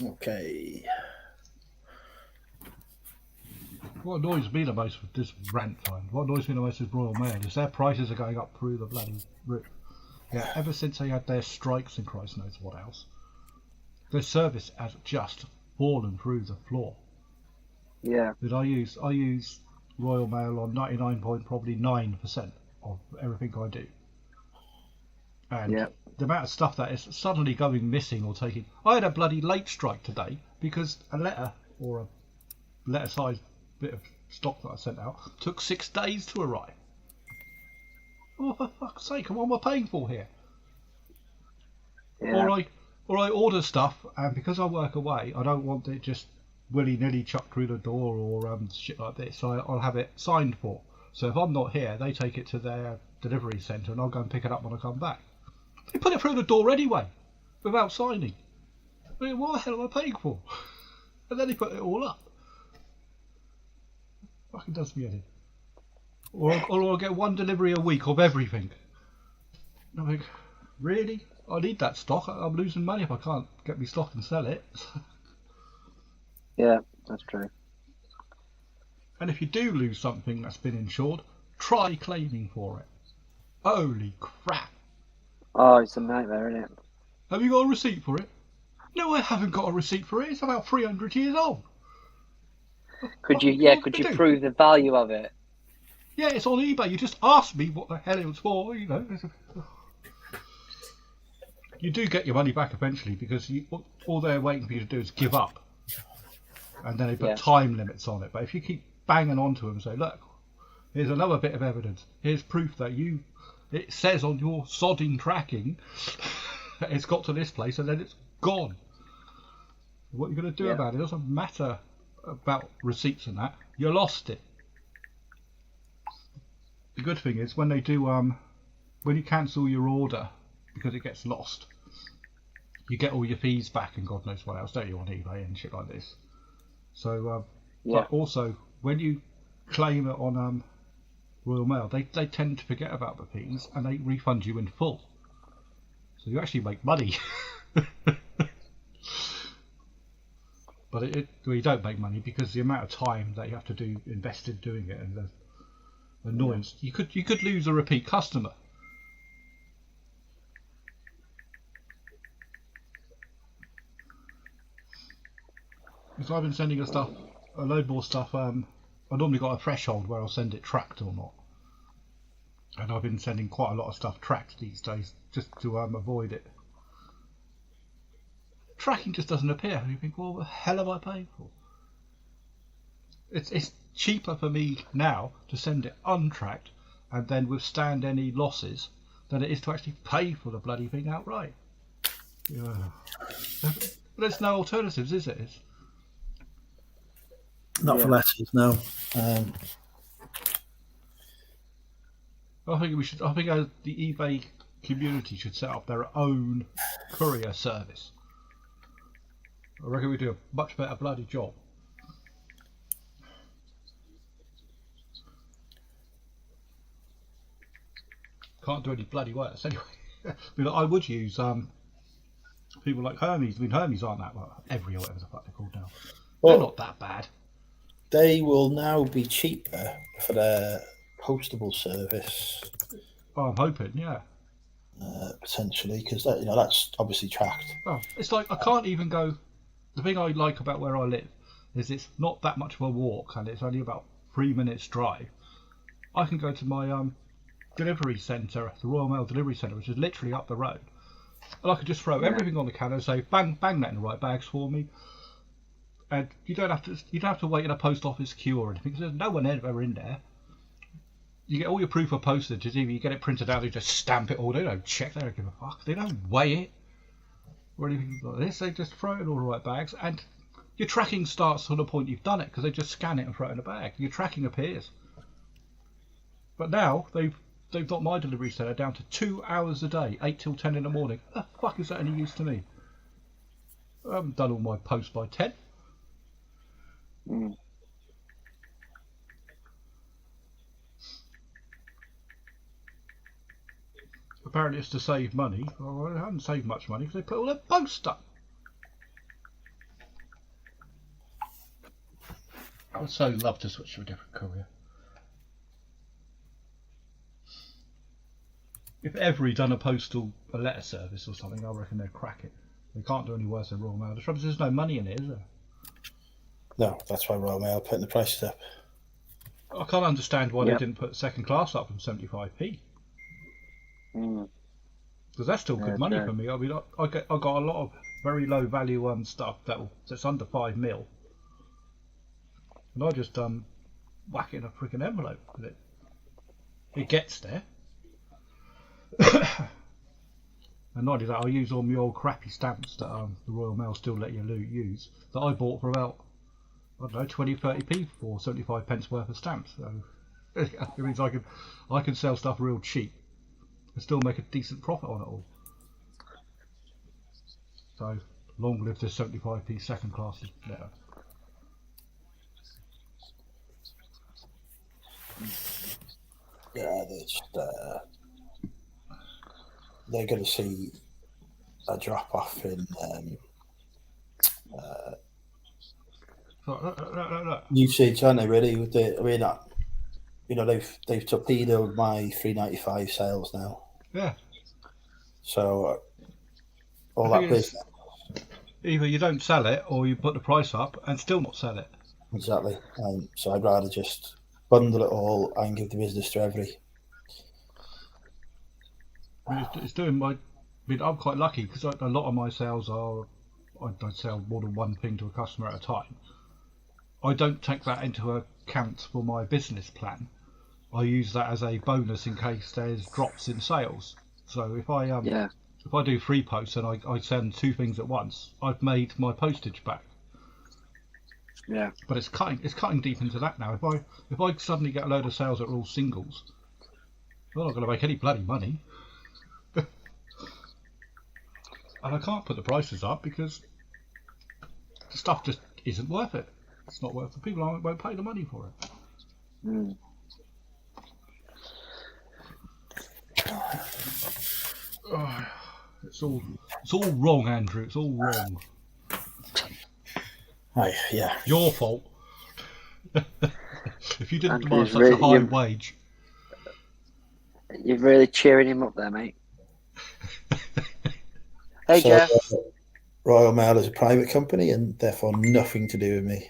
Okay. What annoys me the most with this rant fund, what annoys me the most with Royal Mail is their prices are going up through the bloody roof. Yeah, ever since they had their strikes and Christ knows what else, their service has just fallen through the floor. Yeah. Did I use Royal Mail on 99.9% of everything I do. And the amount of stuff that is suddenly going missing or taking... I had a bloody late strike today because a letter or a letter-sized bit of stock that I sent out took 6 days to arrive. Oh, for fuck's sake, what am I paying for here? Yeah. Or I order stuff, and because I work away, I don't want it just willy-nilly chucked through the door or shit like this. So I'll have it signed for. So if I'm not here, they take it to their delivery centre and I'll go and pick it up when I come back. They put it through the door anyway, without signing. I mean, what the hell am I paying for? And then they put it all up. Fucking does me in. Or I'll get one delivery a week of everything. And I think, really? I need that stock. I'm losing money if I can't get me stock and sell it. Yeah, that's true. And if you do lose something that's been insured, try claiming for it. Holy crap. Oh, it's a nightmare, isn't it? Have you got a receipt for it? No, I haven't got a receipt for it. It's about 300 years old. Could you prove the value of it? Yeah, it's on eBay. You just asked me what the hell it was for, you know. You do get your money back eventually because all they're waiting for you to do is give up. And then they put time limits on it. But if you keep banging onto them and say, look, here's another bit of evidence. Here's proof that it says on your sodding tracking that it's got to this place and then it's gone. What you're going to do about it doesn't matter about receipts and that. You lost it. The good thing is when they do, when you cancel your order because it gets lost, you get all your fees back and God knows what else, don't you, on eBay and shit like this. So, but also when you claim it on Royal Mail, they tend to forget about the fees and they refund you in full. So you actually make money. But you don't make money because the amount of time that you have to invest in doing it and the annoyance. You could lose a repeat customer. Because I've been sending a load more stuff. I normally got a threshold where I'll send it tracked or not, and I've been sending quite a lot of stuff tracked these days just to avoid it. Tracking just doesn't appear, and you think, well, what the hell am I paying for? It's cheaper for me now to send it untracked and then withstand any losses than it is to actually pay for the bloody thing outright. Yeah. There's no alternatives, is it? Not for letters, no. I think the eBay community should set up their own courier service. I reckon we do a much better bloody job. Can't do any bloody worse anyway. I would use people like Hermes. I mean, Hermes aren't that every or whatever the fuck they're called now. They're not that bad. They will now be cheaper for their postable service. Oh, I'm hoping, yeah. Potentially, because that's obviously tracked. Oh, it's like I can't even go. The thing I like about where I live is it's not that much of a walk, and it's only about 3 minutes drive. I can go to my delivery centre, the Royal Mail delivery centre, which is literally up the road, and I could just throw everything on the can and say, bang that in the right bags for me, and you don't have to wait in a post office queue or anything, because there's no one ever in there. You get all your proof of postage. Either you get it printed out, they just stamp it all. They don't check. They don't give a fuck. They don't weigh it or anything like this. They just throw it in all the right bags, and your tracking starts from the point you've done it, because they just scan it and throw it in a bag. Your tracking appears. But now they've got my delivery centre down to 2 hours a day, 8 till 10 in the morning. The fuck is that any use to me? I haven't done all my posts by 10. Apparently it's to save money. Well, I haven't saved much money because they put all their posts up. I would so love to switch to a different courier. If ever he'd done a letter service or something, I reckon they'd crack it. They can't do any worse than Royal Mail. The trouble is there's no money in it, is there? No, that's why Royal Mail are putting the prices up. I can't understand why they didn't put second class up from 75p. Because that's still good money for me. I mean, I got a lot of very low value stuff that's under 5 mil, and I just whack it in a freaking envelope with it. It gets there. And not only that, I use all my old crappy stamps that the Royal Mail still let you use, that I bought for about, I don't know, 20-30p for 75 pence worth of stamps. So it means I can sell stuff real cheap and still make a decent profit on it all. So long live this 75p second class letter. Yeah, they're going to see a drop off in usage, aren't they? Really, with they've torpedoed my $3.95 sales now. Yeah. So all that business. Either you don't sell it, or you put the price up and still not sell it. Exactly. So I'd rather just bundle it all and give the business to every. I mean, it's doing my. I mean, I'm quite lucky because a lot of my sales are. I sell more than one thing to a customer at a time. I don't take that into account for my business plan. I use that as a bonus in case there's drops in sales. So if I do 3 posts and I send 2 things at once, I've made my postage back. Yeah. But it's cutting deep into that now. If I suddenly get a load of sales that are all singles, I'm not going to make any bloody money. And I can't put the prices up because the stuff just isn't worth it. It's not worth it. People won't pay the money for it. Oh, it's all wrong, Andrew. It's all wrong. Yeah. Your fault. If you didn't demand such a high wage. You're really cheering him up there, mate. Hey, So, Jeff. Royal Mail is a private company and therefore nothing to do with me.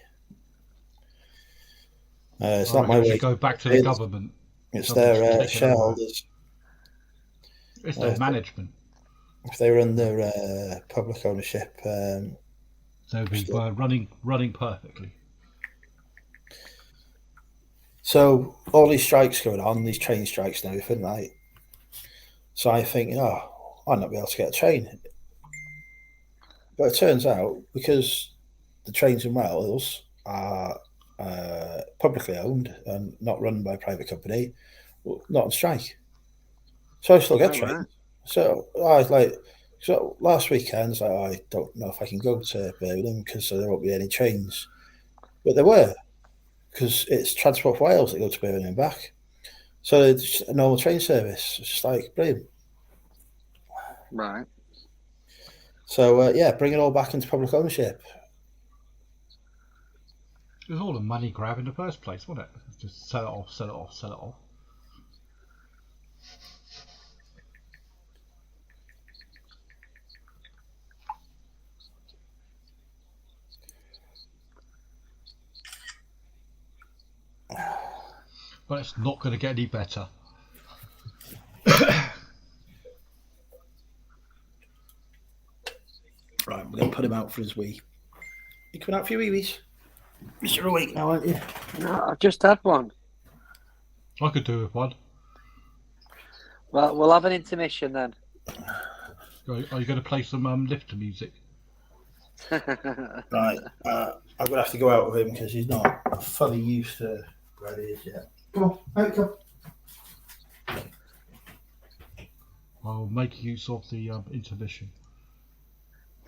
It's not my It should way. go back to the government. It's Government should their take it over. shareholders. It's their management. If they were under public ownership, They'll be running perfectly. So all these strikes going on, these train strikes and everything, right? So I think, I'll not be able to get a train. But it turns out, because the trains in Wales are publicly owned and not run by a private company, not on strike. So I still get trains. Right. So I was like, last weekend, I don't know if I can go to Birmingham because there won't be any trains. But there were, because it's Transport for Wales that go to Birmingham and back. So it's a normal train service. It's just like, brilliant. Right. So, bring it all back into public ownership. It was all a money grab in the first place, wasn't it? Just sell it off, sell it off, sell it off. But it's not going to get any better. Right, we're going to put him out for his wee. You coming out for your wee-wees? You're awake now, aren't you? No, I've just had one. I could do with one. Well, we'll have an intermission then. Are you going to play some lifter music? Right, I'm going to have to go out with him because he's not fully used to where he is yet. Come on, out come. I'll make use of the intermission.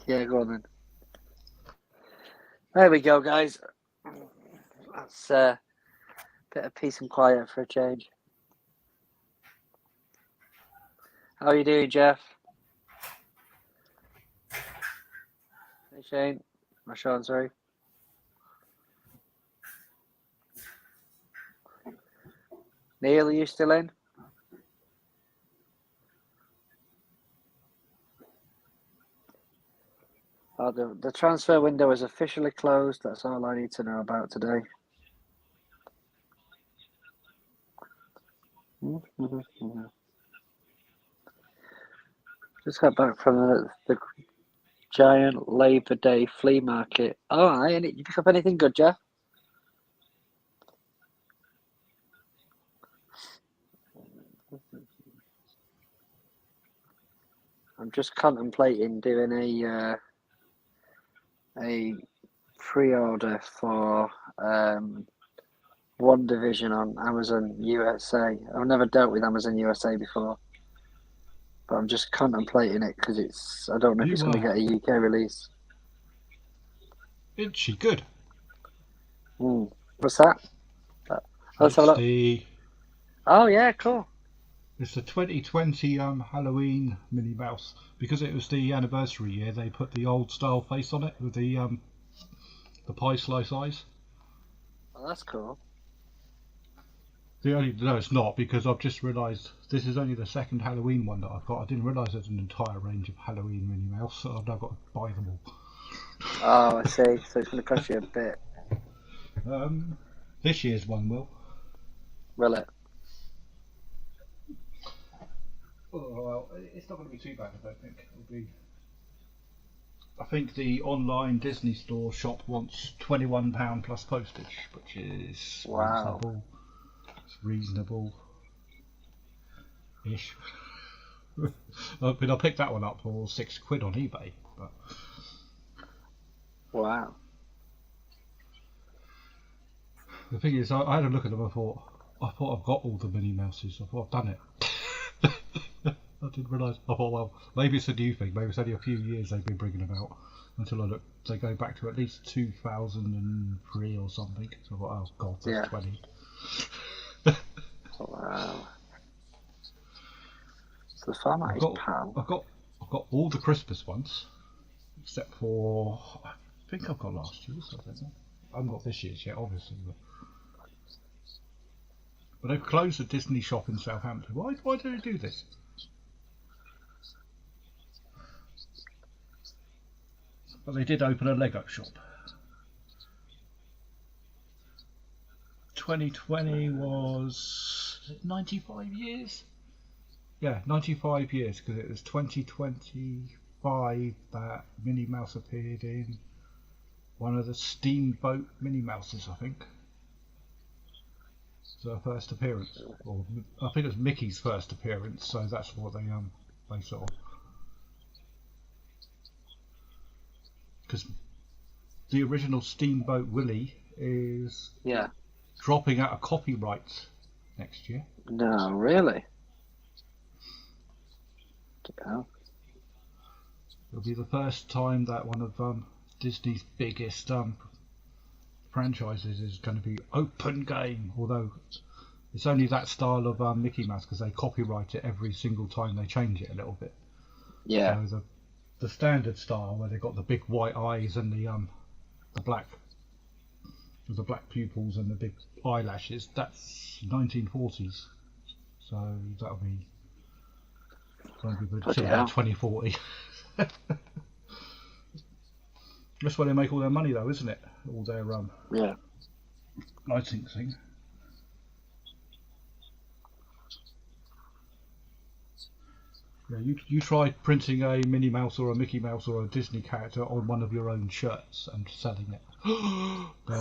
Yeah, go on then. There we go, guys. That's a bit of peace and quiet for a change. How are you doing, Jeff? Hey, Shane. Sean, sorry. Neil, are you still in? Oh, the transfer window is officially closed. That's all I need to know about today. Just got back from the giant Labour Day flea market. Oh, you pick up anything good, Jeff? I'm just contemplating doing a pre-order for One Division on Amazon USA. I've never dealt with Amazon USA before, but I'm just contemplating it because I don't know if it's going to get a UK release. Isn't she good? What's that? Let's have a look. Oh yeah, cool. It's the 2020 Halloween Minnie Mouse. Because it was the anniversary year, they put the old style face on it with the pie slice eyes. Oh, that's cool. No, it's not, because I've just realised this is only the second Halloween one that I've got. I didn't realise there's an entire range of Halloween Minnie Mouse, so I've now got to buy them all. Oh, I see. So it's going to cost you a bit. This year's one will. Will it? Oh, well, it's not going to be too bad, I don't think. I think the online Disney store shop wants £21 plus postage, which is reasonable. It's reasonable-ish. I mean, I picked that one up for £6 on eBay. But... Wow. The thing is, I had a look at them. I thought I've got all the Minnie Mouses. I thought I've done it. I didn't realise. I thought, well, maybe it's a new thing. Maybe it's only a few years they've been bringing them out. Until I looked, they go back to at least 2003 or something. So I thought, oh god, that's 20. Wow. So the format is PAL. I've got all the Christmas ones, except for I think I've got last year's. I don't know. I haven't got this year's yet, obviously. But they've closed the Disney shop in Southampton. Why do they do this? But they did open a Lego shop. 2020 was 95 years? Yeah, 95 years, because it was 2025 that Minnie Mouse appeared in one of the Steamboat Minnie Mouses, I think. It's her first appearance, or I think it was Mickey's first appearance, so that's what they sort of. Because the original Steamboat Willie is dropping out of copyright next year. No, really? Oh. It'll be the first time that one of Disney's biggest franchises is going to be open game, although it's only that style of Mickey Mouse because they copyright it every single time they change it a little bit. Yeah. So the standard style where they've got the big white eyes and the black pupils and the big eyelashes, that's 1940s. So that'll be going to be until about 2040. That's where they make all their money, though, isn't it? All their licensing. Yeah, you try printing a Minnie Mouse or a Mickey Mouse or a Disney character on one of your own shirts and selling it.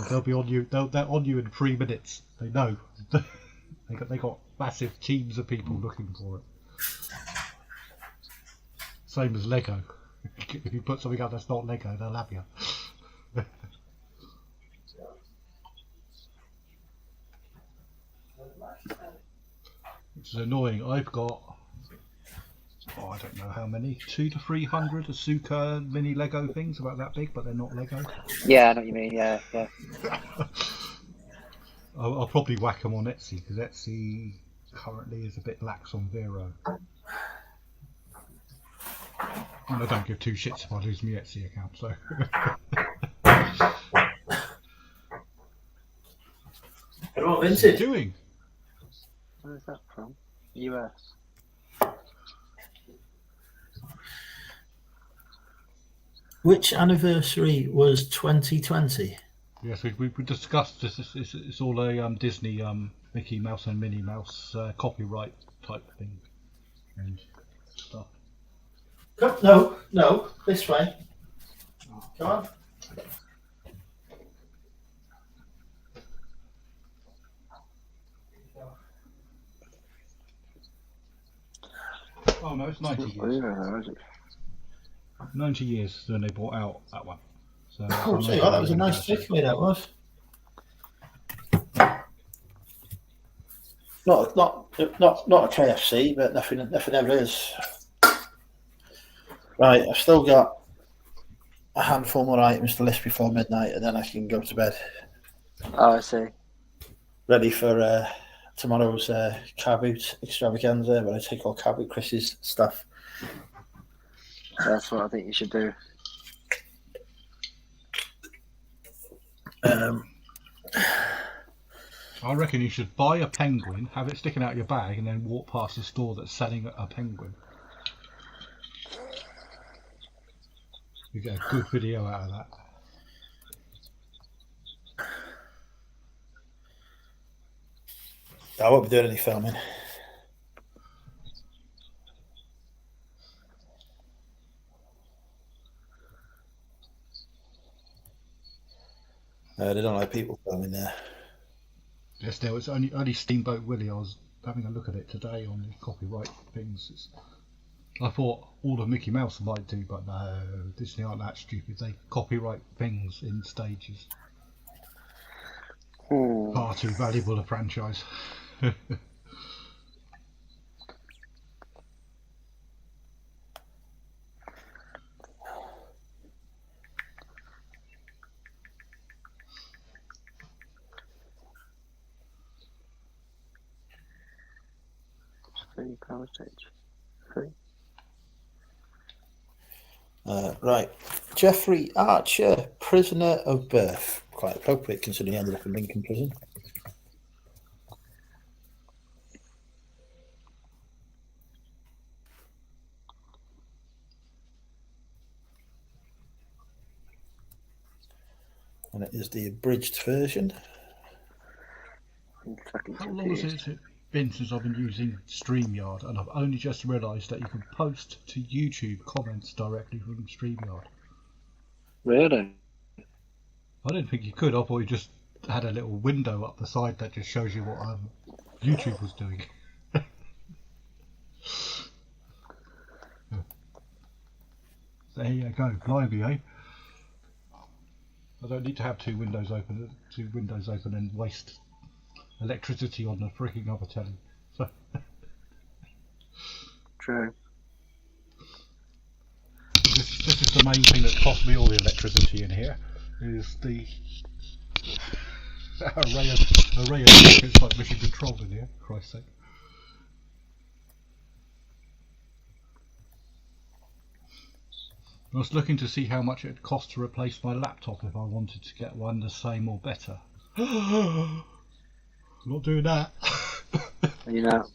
They'll be on you. They're on you in 3 minutes. They know. they got massive teams of people looking for it. Same as Lego. If you put something out that's not Lego, they'll have you. Which is annoying. I've got, I don't know how many, 200 to 300 Asuka mini Lego things about that big, but they're not Lego. Yeah, I know what you mean. Yeah. I'll probably whack them on Etsy because Etsy currently is a bit lax on Vero. And I don't give two shits if I lose my Etsy account, so. What is it doing? Where is that from? US. Which anniversary was 2020? Yes, we discussed this. It's all a Disney Mickey Mouse and Minnie Mouse copyright type thing and stuff. No, this way. Come on. Oh no, it's 90 years. 90 years when they bought out that one. So that was a nice takeaway, that was. Not a KFC, but nothing ever is. Right, I've still got a handful more items to list before midnight, and then I can go to bed. Oh, I see. Ready for tomorrow's car boot extravaganza, where I take all car boot Chris's stuff. That's what I think you should do. I reckon you should buy a penguin, have it sticking out of your bag, and then walk past a store that's selling a penguin. You get a good video out of that. I won't be doing any filming. They don't like people filming there. Yes, there was only Steamboat Willie. I was having a look at it today on the copyright things. I thought all of Mickey Mouse might do, but no, Disney aren't that stupid. They copyright things in stages. Far too valuable a franchise. Power stage. Right. Jeffrey Archer, prisoner of birth. Quite appropriate considering he ended up in Lincoln prison. and it is the abridged version. I'm fucking How long has confused. it been since I've been using StreamYard, and I've only just realised that you can post to YouTube comments directly from StreamYard. Really? I didn't think you could. I thought you just had a little window up the side that just shows you what YouTube was doing. There you go, blimey, eh? I don't need to have two windows open and waste electricity on the freaking other telly. So True. this is the main thing that cost me all the electricity in here, is the array of sockets like mission control in here, for Christ's sake. I was looking to see how much it would cost to replace my laptop if I wanted to get one the same or better. Not doing that. You know.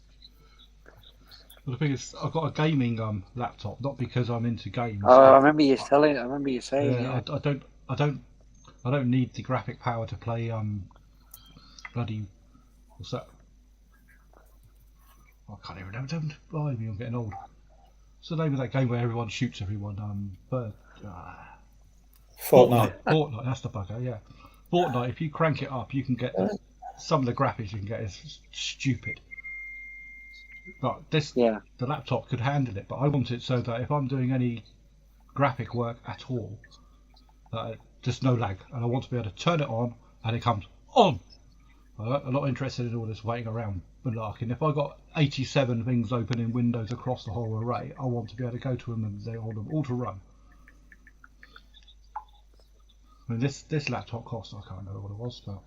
But the thing is, I've got a gaming laptop, not because I'm into games. Oh, I remember you telling. I remember you saying. Yeah, I don't need the graphic power to play bloody, what's that? I can't even remember. Don't blimey, I'm getting old. What's the name of that game where everyone shoots everyone? Fortnite. Fortnite, that's the bugger, yeah. Fortnite, if you crank it up, you can get some of the graphics you can get is stupid. But the laptop could handle it, but I want it so that if I'm doing any graphic work at all, just no lag, and I want to be able to turn it on and it comes on. I'm not interested in all this waiting around malarking. If I got 87 things open in Windows across the whole array, I want to be able to go to them and they hold them all to run. I mean, this laptop cost, I can't remember what it was, about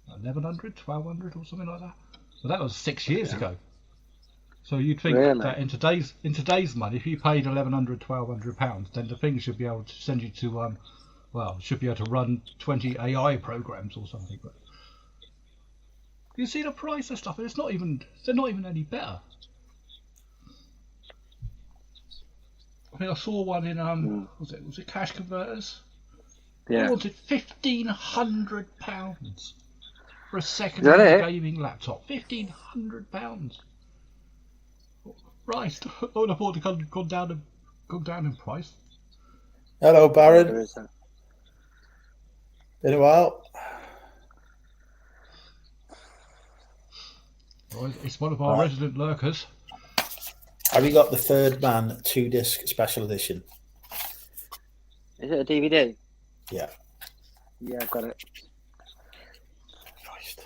1100, 1200 or something like that. But that was 6 years ago. So you'd think that in today's money, if you paid 1100, 1200 pounds, then the thing should be able to send you to should be able to run 20 AI programs or something. But you see the price of stuff, and they're not even any better. I think I saw one in was it Cash Converters? Yeah. I wanted £1,500 for a second-hand gaming laptop. £1,500. Right, I would have thought it had gone down in price. Hello, Baron. Been a while. Well, it's one of our resident lurkers. Have you got the Third Man 2-disc special edition? Is it a DVD? Yeah. Yeah, I've got it. Christ.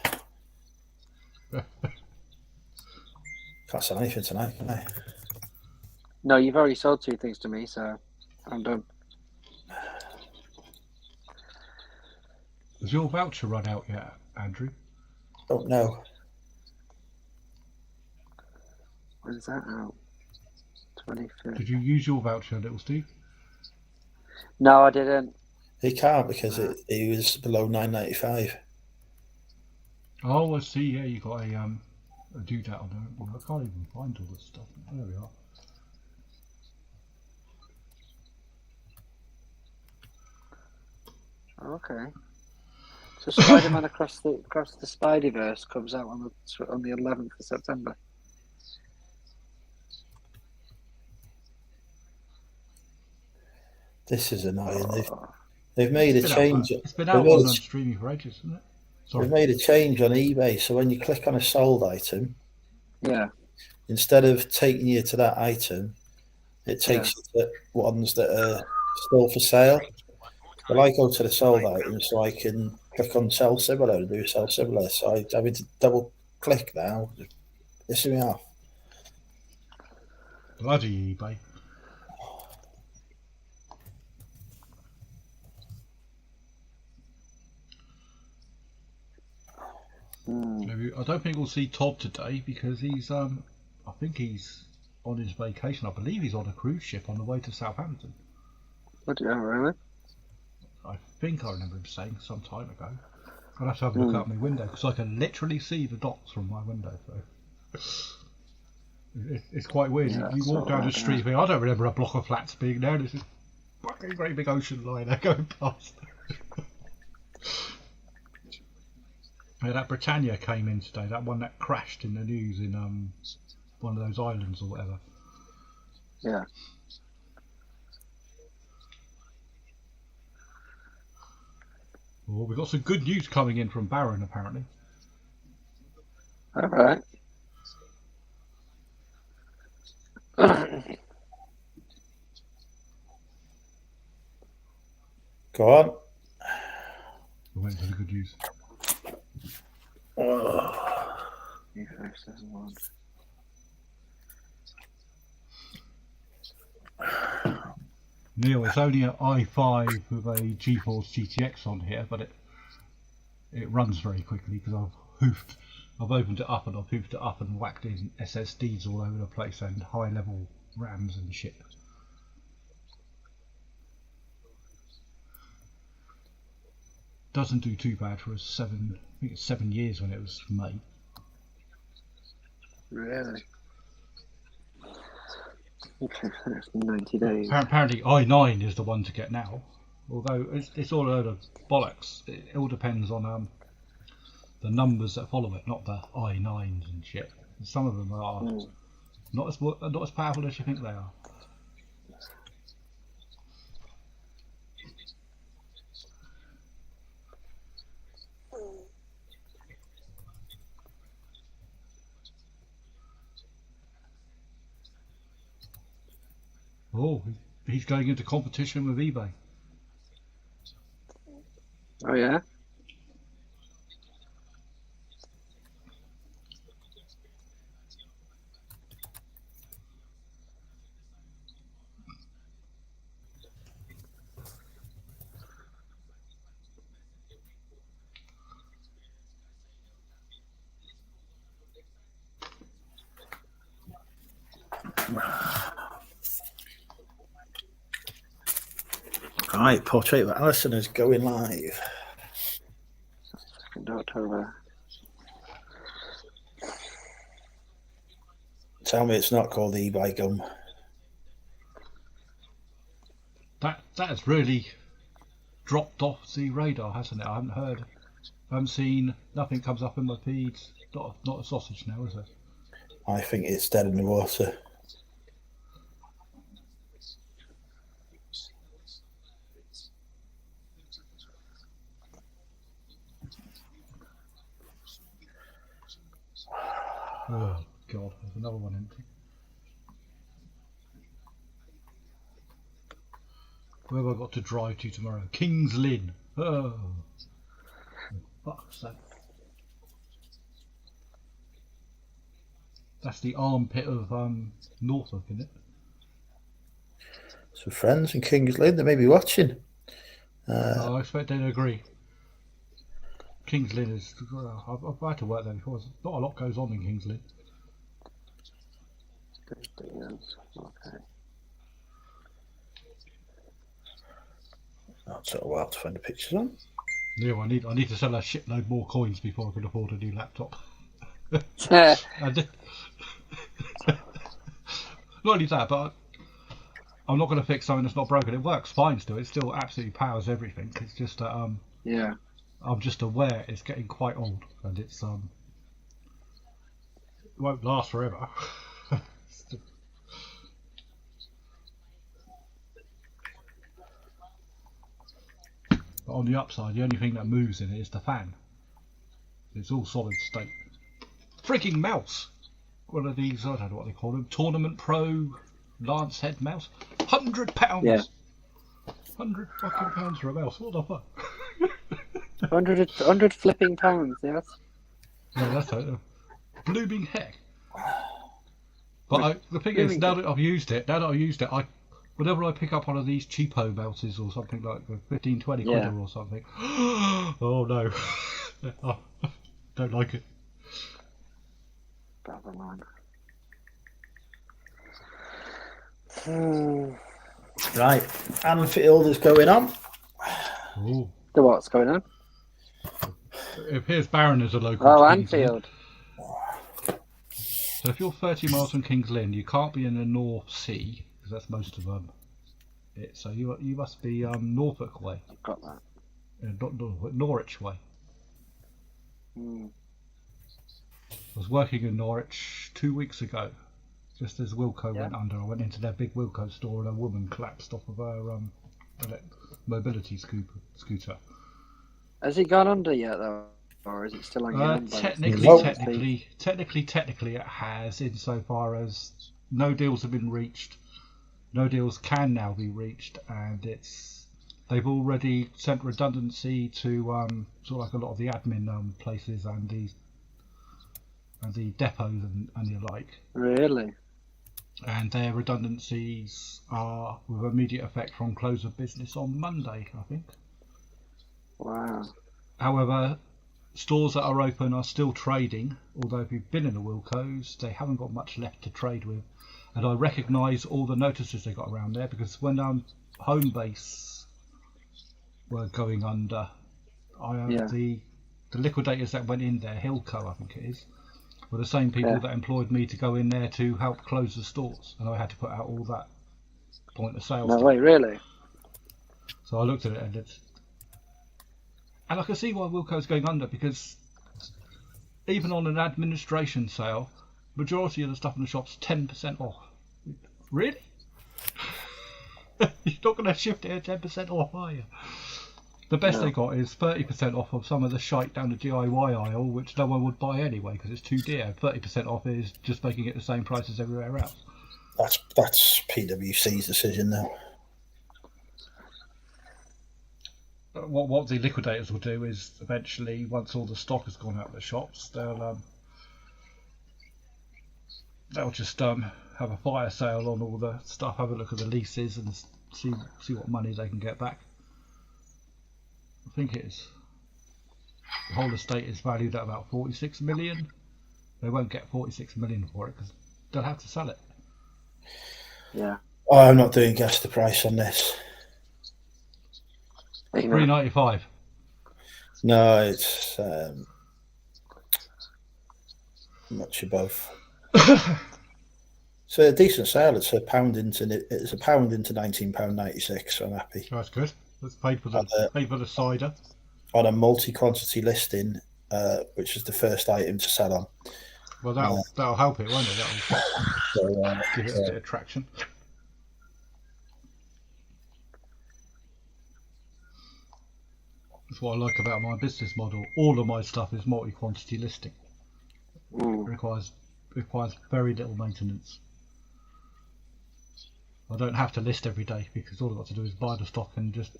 Can't sell anything tonight, can I? No, you've already sold 2 things to me, so I'm done. Has your voucher run out yet, Andrew? Don't know. When is that out? 25th. Did you use your voucher, little Steve? No, I didn't. He can't because it was below $9.95. Oh, I see. Yeah, you got a doodat on there. I can't even find all this stuff. There we are. Okay. So Spider-Man across the Spideyverse comes out on the 11th of September. This is annoying. They've made a change. It's been out on streaming for ages, isn't it? Sorry. They've made a change on eBay. So when you click on a sold item, instead of taking you to that item, it takes you to ones that are still for sale. Well, I go to the sold item so I can click on sell similar and do sell similar. So I'm having to double click now. This is me off. Bloody eBay. I don't think we'll see Todd today because he's I think he's on his vacation. I believe he's on a cruise ship on the way to Southampton. What do you remember? I think I remember him saying some time ago. I'll have to have a look out my window because I can literally see the docks from my window. So it's quite weird. You walk down the street, I don't remember a block of flats being there. There's this fucking great big ocean liner going past. Yeah, that Britannia came in today. That one that crashed in the news in one of those islands or whatever. Yeah. Well, we've got some good news coming in from Barron apparently. All right. Go on. We're waiting for the good news. Neil, it's only an i5 with a GeForce GTX on here, but it runs very quickly because I've opened it up and I've hoofed it up and whacked in SSDs all over the place and high level RAMs and shit. Doesn't do too bad for I think it's 7 years when it was made. Really? Okay, that's 90 days. Apparently i9 is the one to get now, although it's all a load of bollocks. It all depends on the numbers that follow it, not the i9s and shit. Some of them are not as powerful as you think they are. Oh, he's going into competition with eBay. Oh yeah? Right, Portrait of Alison is going live. 2nd October. Tell me it's not called eBay gum. That has really dropped off the radar, hasn't it? I haven't seen, nothing comes up in my feeds. Not a sausage now, is it? I think it's dead in the water. Oh god, there's another one empty. Where have I got to drive to tomorrow? King's Lynn. Oh, fuck's sake. That's the armpit of Norfolk, isn't it? So friends in Kings Lynn, they may be watching. I expect they'd agree. Kings Lynn is... I've had to work there before. Not a lot goes on in Kings Lynn. Okay. That took a while to find the pictures on. Yeah, I need to sell a shitload more coins before I can afford a new laptop. Not only that, but I'm not going to fix something that's not broken. It works fine still. It still absolutely powers everything. It's just that Yeah. I'm just aware it's getting quite old and it won't last forever. But on the upside, the only thing that moves in it is the fan. It's all solid state. Freaking mouse! One of these, I don't know what they call them, Tournament Pro Lance Head mouse. £100! Yeah. £100 fucking pounds for a mouse. What the fuck? 100 flipping pounds, yes. Yeah, that's it. Blooming heck. But the thing is, now that I've used it, whenever I pick up one of these cheapo mouses or something like 15, 20 quid or something, oh no, oh, don't like it. Right, Anfield is going on. Ooh. The what's going on? It appears Barron is a local. Oh, to Anfield. So if you're 30 miles from King's Lynn, you can't be in the North Sea because that's most of it. So you must be Norfolk way. Got that. Norwich way. Mm. I was working in Norwich 2 weeks ago, just as Wilco went under. I went into their big Wilco store and a woman collapsed off of her mobility scooter. Has it gone under yet though, or is it still on your end? Technically, it has, insofar as no deals have been reached. No deals can now be reached, and they've already sent redundancy to sort of like a lot of the admin places and the depots and the like. Really? And their redundancies are with immediate effect from close of business on Monday, I think. Wow. However, stores that are open are still trading, although if you've been in the Wilco's, they haven't got much left to trade with. And I recognise all the notices they got around there, because when Home Base were going under, the liquidators that went in there, Hilco I think it is, were the same people that employed me to go in there to help close the stores, and I had to put out all that point of sale stuff. Wait, really? So I looked at it and I can see why Wilco's going under, because even on an administration sale, majority of the stuff in the shop's 10% off. Really? You're not going to shift it at 10% off, are you? The best they got is 30% off of some of the shite down the DIY aisle, which no one would buy anyway because it's too dear. 30% off is just making it the same price as everywhere else. That's PwC's decision now. What the liquidators will do is eventually, once all the stock has gone out of the shops, they'll just have a fire sale on all the stuff, have a look at the leases and see what money they can get back. I think the whole estate is valued at about 46 million. They won't get 46 million for it because they'll have to sell it. Yeah. Oh, I'm not doing guess the price on this. $3.95. No, it's much above. So a decent sale. It's a pound into £19.96. So I'm happy. That's good. That's paid for the cider. On a multi-quantity listing, which is the first item to sell on. Well, that'll help it, won't it? That'll give it a bit of traction. That's what I like about my business model. All of my stuff is multi-quantity listing. It requires very little maintenance. I don't have to list every day because all I've got to do is buy the stock and just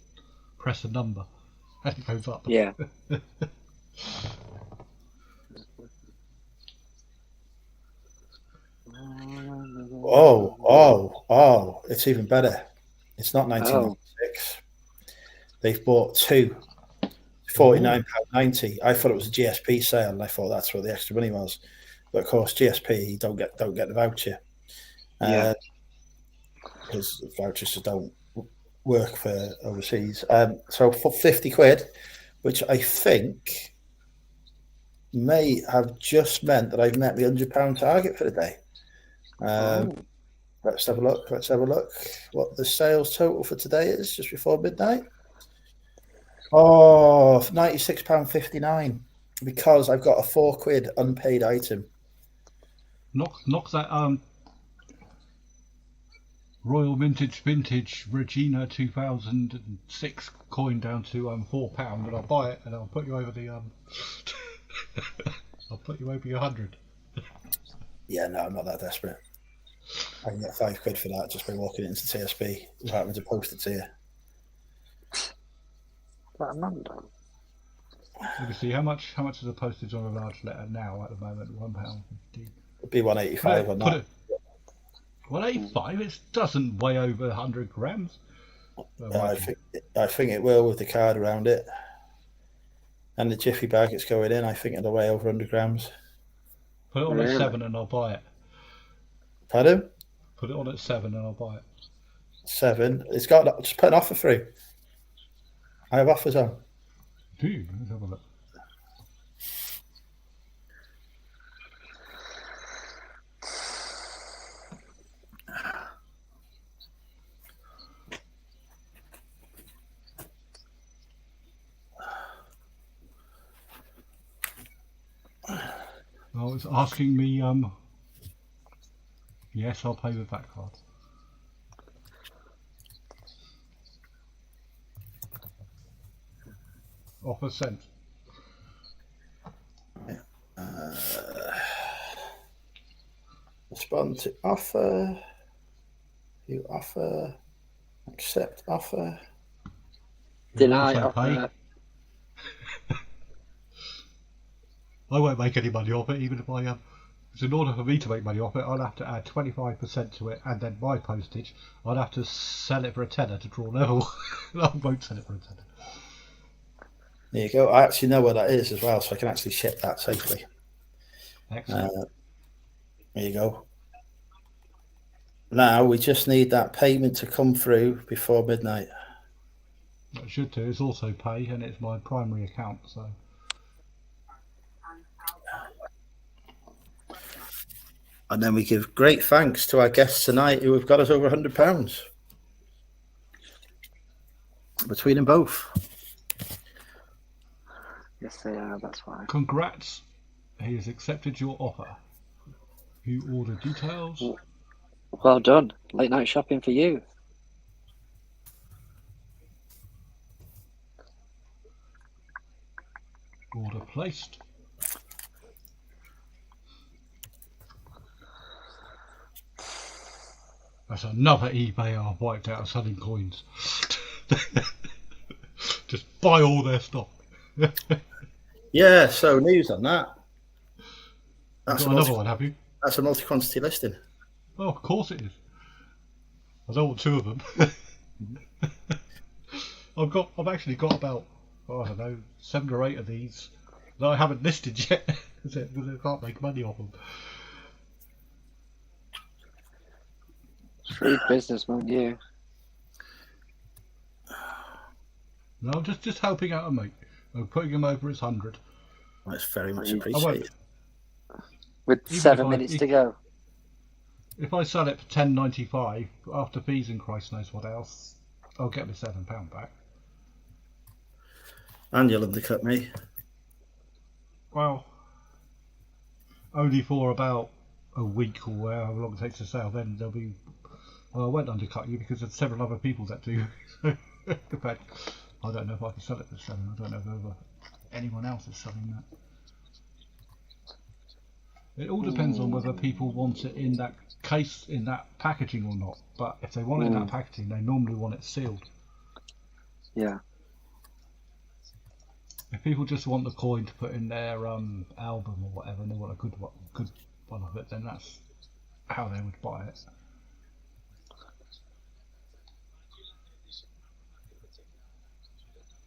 press a number and it goes up. Yeah. Oh, it's even better. It's not 1996. They've bought two. £49.90. I thought it was a GSP sale, and I thought that's where the extra money was. But of course, GSP don't get the voucher, because vouchers just don't work for overseas. So for £50, which I think may have just meant that I've met the £100 target for the day. Let's have a look. What the sales total for today is just before midnight. Oh, £96.59, because I've got a £4 unpaid item. Knock that Royal Vintage Regina 2006 coin down to £4, and I'll buy it and I'll put you over the I'll put you over your 100. Yeah, no, I'm not that desperate. I can get £5 for that just by walking into TSB without having to post it to you. That Amanda. Let me see how much is the postage on a large letter now at the moment. £1.50. It'd be 185 on that. 185. It doesn't weigh over 100 grams. I think it will with the card around it, and the jiffy bag it's going in. I think it'll weigh over 100 grams. Put it on at 7 and I'll buy it. Pardon? Put it on at 7 and I'll buy it. 7. It's got just put an offer through. I have offers on. Do you? Let's have a look. it's asking me, yes, I'll pay with that card. Offer sent. Respond to offer. You offer. Accept offer. Deny Also offer. I won't make any money off it, even if I so in order for me to make money off it, I'll have to add 25% to it, and then my postage, I'd have to sell it for a tenner to draw level. I won't sell it for a tenner. There you go. I actually know where that is as well, so I can actually ship that safely. Excellent. There you go. Now we just need that payment to come through before midnight. What I should do is also pay, and it's my primary account, so. And then we give great thanks to our guests tonight who have got us over £100 between them both. Yes, they are. That's why. Congrats. He has accepted your offer. You order details. Well done. Late night shopping for you. Order placed. That's another eBay I've wiped out selling coins. Just buy all their stock. Yeah, so news on that. That's another one, have you? That's a multi-quantity listing. Oh, of course it is. I don't want two of them. I've actually got about, I don't know, 7 or 8 of these that I haven't listed yet because I can't make money off them. Shrewd businessman, you. No, just helping out a mate. Putting him over his 100. That's very much appreciated. With Even 7 minutes to go. If I sell it for £10.95 after fees and Christ knows what else, I'll get my £7 back. And you'll undercut me. Well, only for about a week or however long it takes to sell. Then there'll be. Well, I won't undercut you because there's several other people that do. But I don't know if I can sell it for 7. I don't know if anyone else is selling that. It all depends on whether people want it in that case, in that packaging or not. But if they want it in that packaging, they normally want it sealed. Yeah. If people just want the coin to put in their album or whatever, and they want a good one of it, then that's how they would buy it.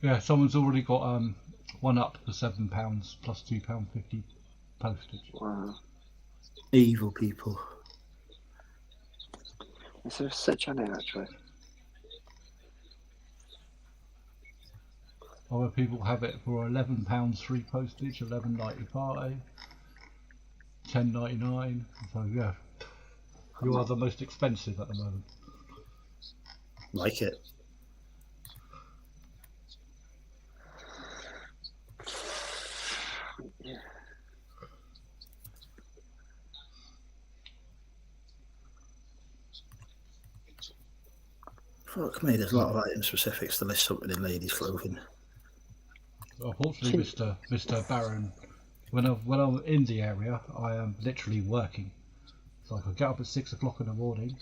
Yeah, someone's already got one up for £7 plus £2.50 postage. Wow. Evil people. Is there such on it actually? Other people have it for £11 free postage, £11.95, £10.99. So yeah, you are the most expensive at the moment. Like it. Yeah. Fuck me, there's a lot of item specifics to list something in ladies' clothing. Unfortunately, Mr. Barron, when I'm in the area, I am literally working. So I get up at 6 o'clock in the morning,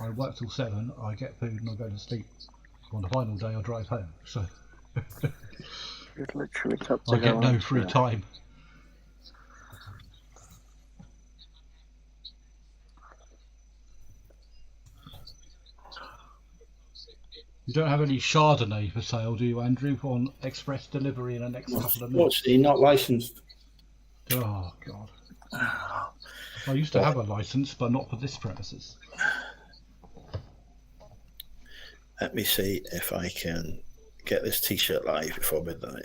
I work till 7, I get food and I go to sleep. On the final day, I drive home. So You'd literally cut to I get go no on free to it. time. You don't have any Chardonnay for sale, do you, Andrew, on express delivery in the next couple of minutes? Unfortunately, not licensed. Oh, God. I used to have a licence, but not for this premises. Let me see if I can get this t-shirt live before midnight.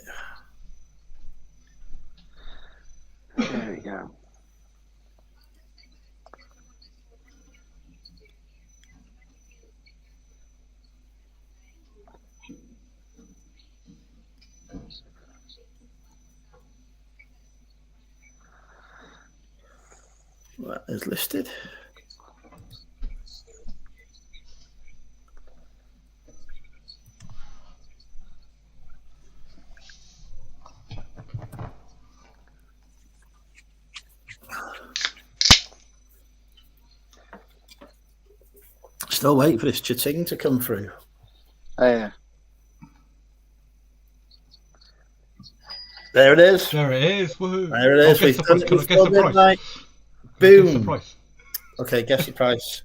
There we go. That is listed. Still waiting for this cha-ching to come through. Oh, yeah. There it is. There it is. Woohoo! There it is. Guess the price. Can I guess the price? Midnight. Can I guess the Boom. price? Okay, guess the price.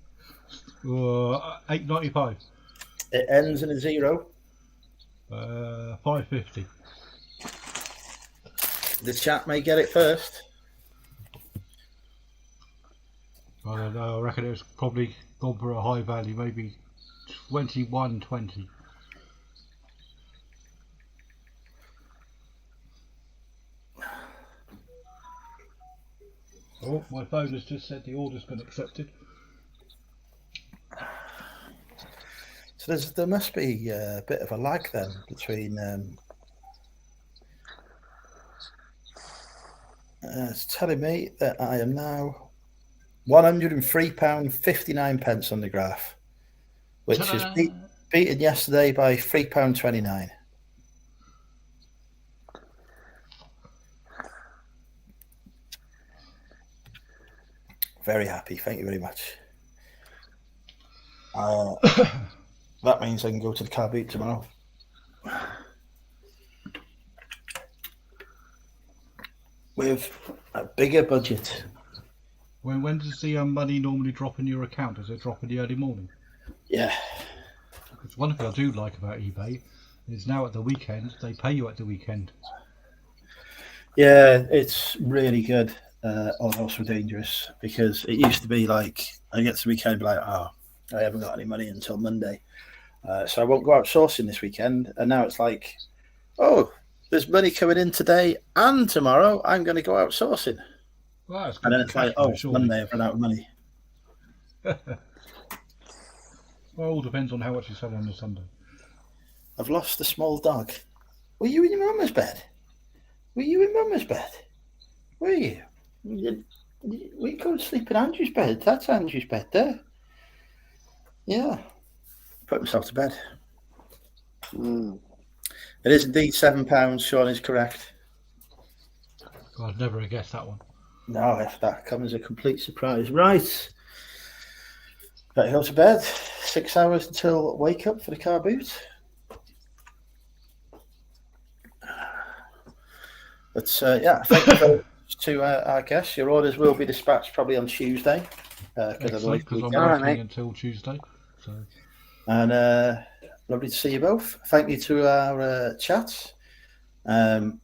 $8.95. It ends in a 0. $5.50. The chat may get it first. I don't know. I reckon it's probably gone for a high value, maybe $21.20. Oh, my phone has just said the order's been accepted. So there must be a bit of a lag then between. It's telling me that I am now £103.59 on the graph, which is beaten yesterday by £3.29. Very happy. Thank you very much. That means I can go to the car boot tomorrow. With a bigger budget. When does the money normally drop in your account? Does it drop in the early morning? Yeah. Because one thing I do like about eBay is now at the weekend, they pay you at the weekend. Yeah, it's really good. Also dangerous, because it used to be like I get to the weekend and be like, oh, I haven't got any money until Monday, so I won't go out sourcing this weekend. And now it's like, oh, there's money coming in today and tomorrow, I'm going to go out sourcing. Well, that's good. And then it's like, oh, Monday I've run out of money. Well, it all depends on how much you sell on the Sunday. I've lost a small dog. Were you in your mum's bed? Were you in mum's bed? Were you? We go to sleep in Andrew's bed. That's Andrew's bed there. Yeah. Put himself to bed. It is indeed £7. Sean is correct. I'd never have guessed that one. No, if that comes as a complete surprise. Right. Better go to bed. 6 hours until wake up for the car boot. But yeah, thank you very much to our guests. Your orders will be dispatched probably on Tuesday. Because I'm working until Tuesday. So. And lovely to see you both. Thank you to our chats. Have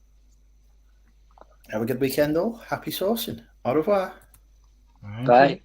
a good weekend all. Happy sourcing. Au revoir. Bye.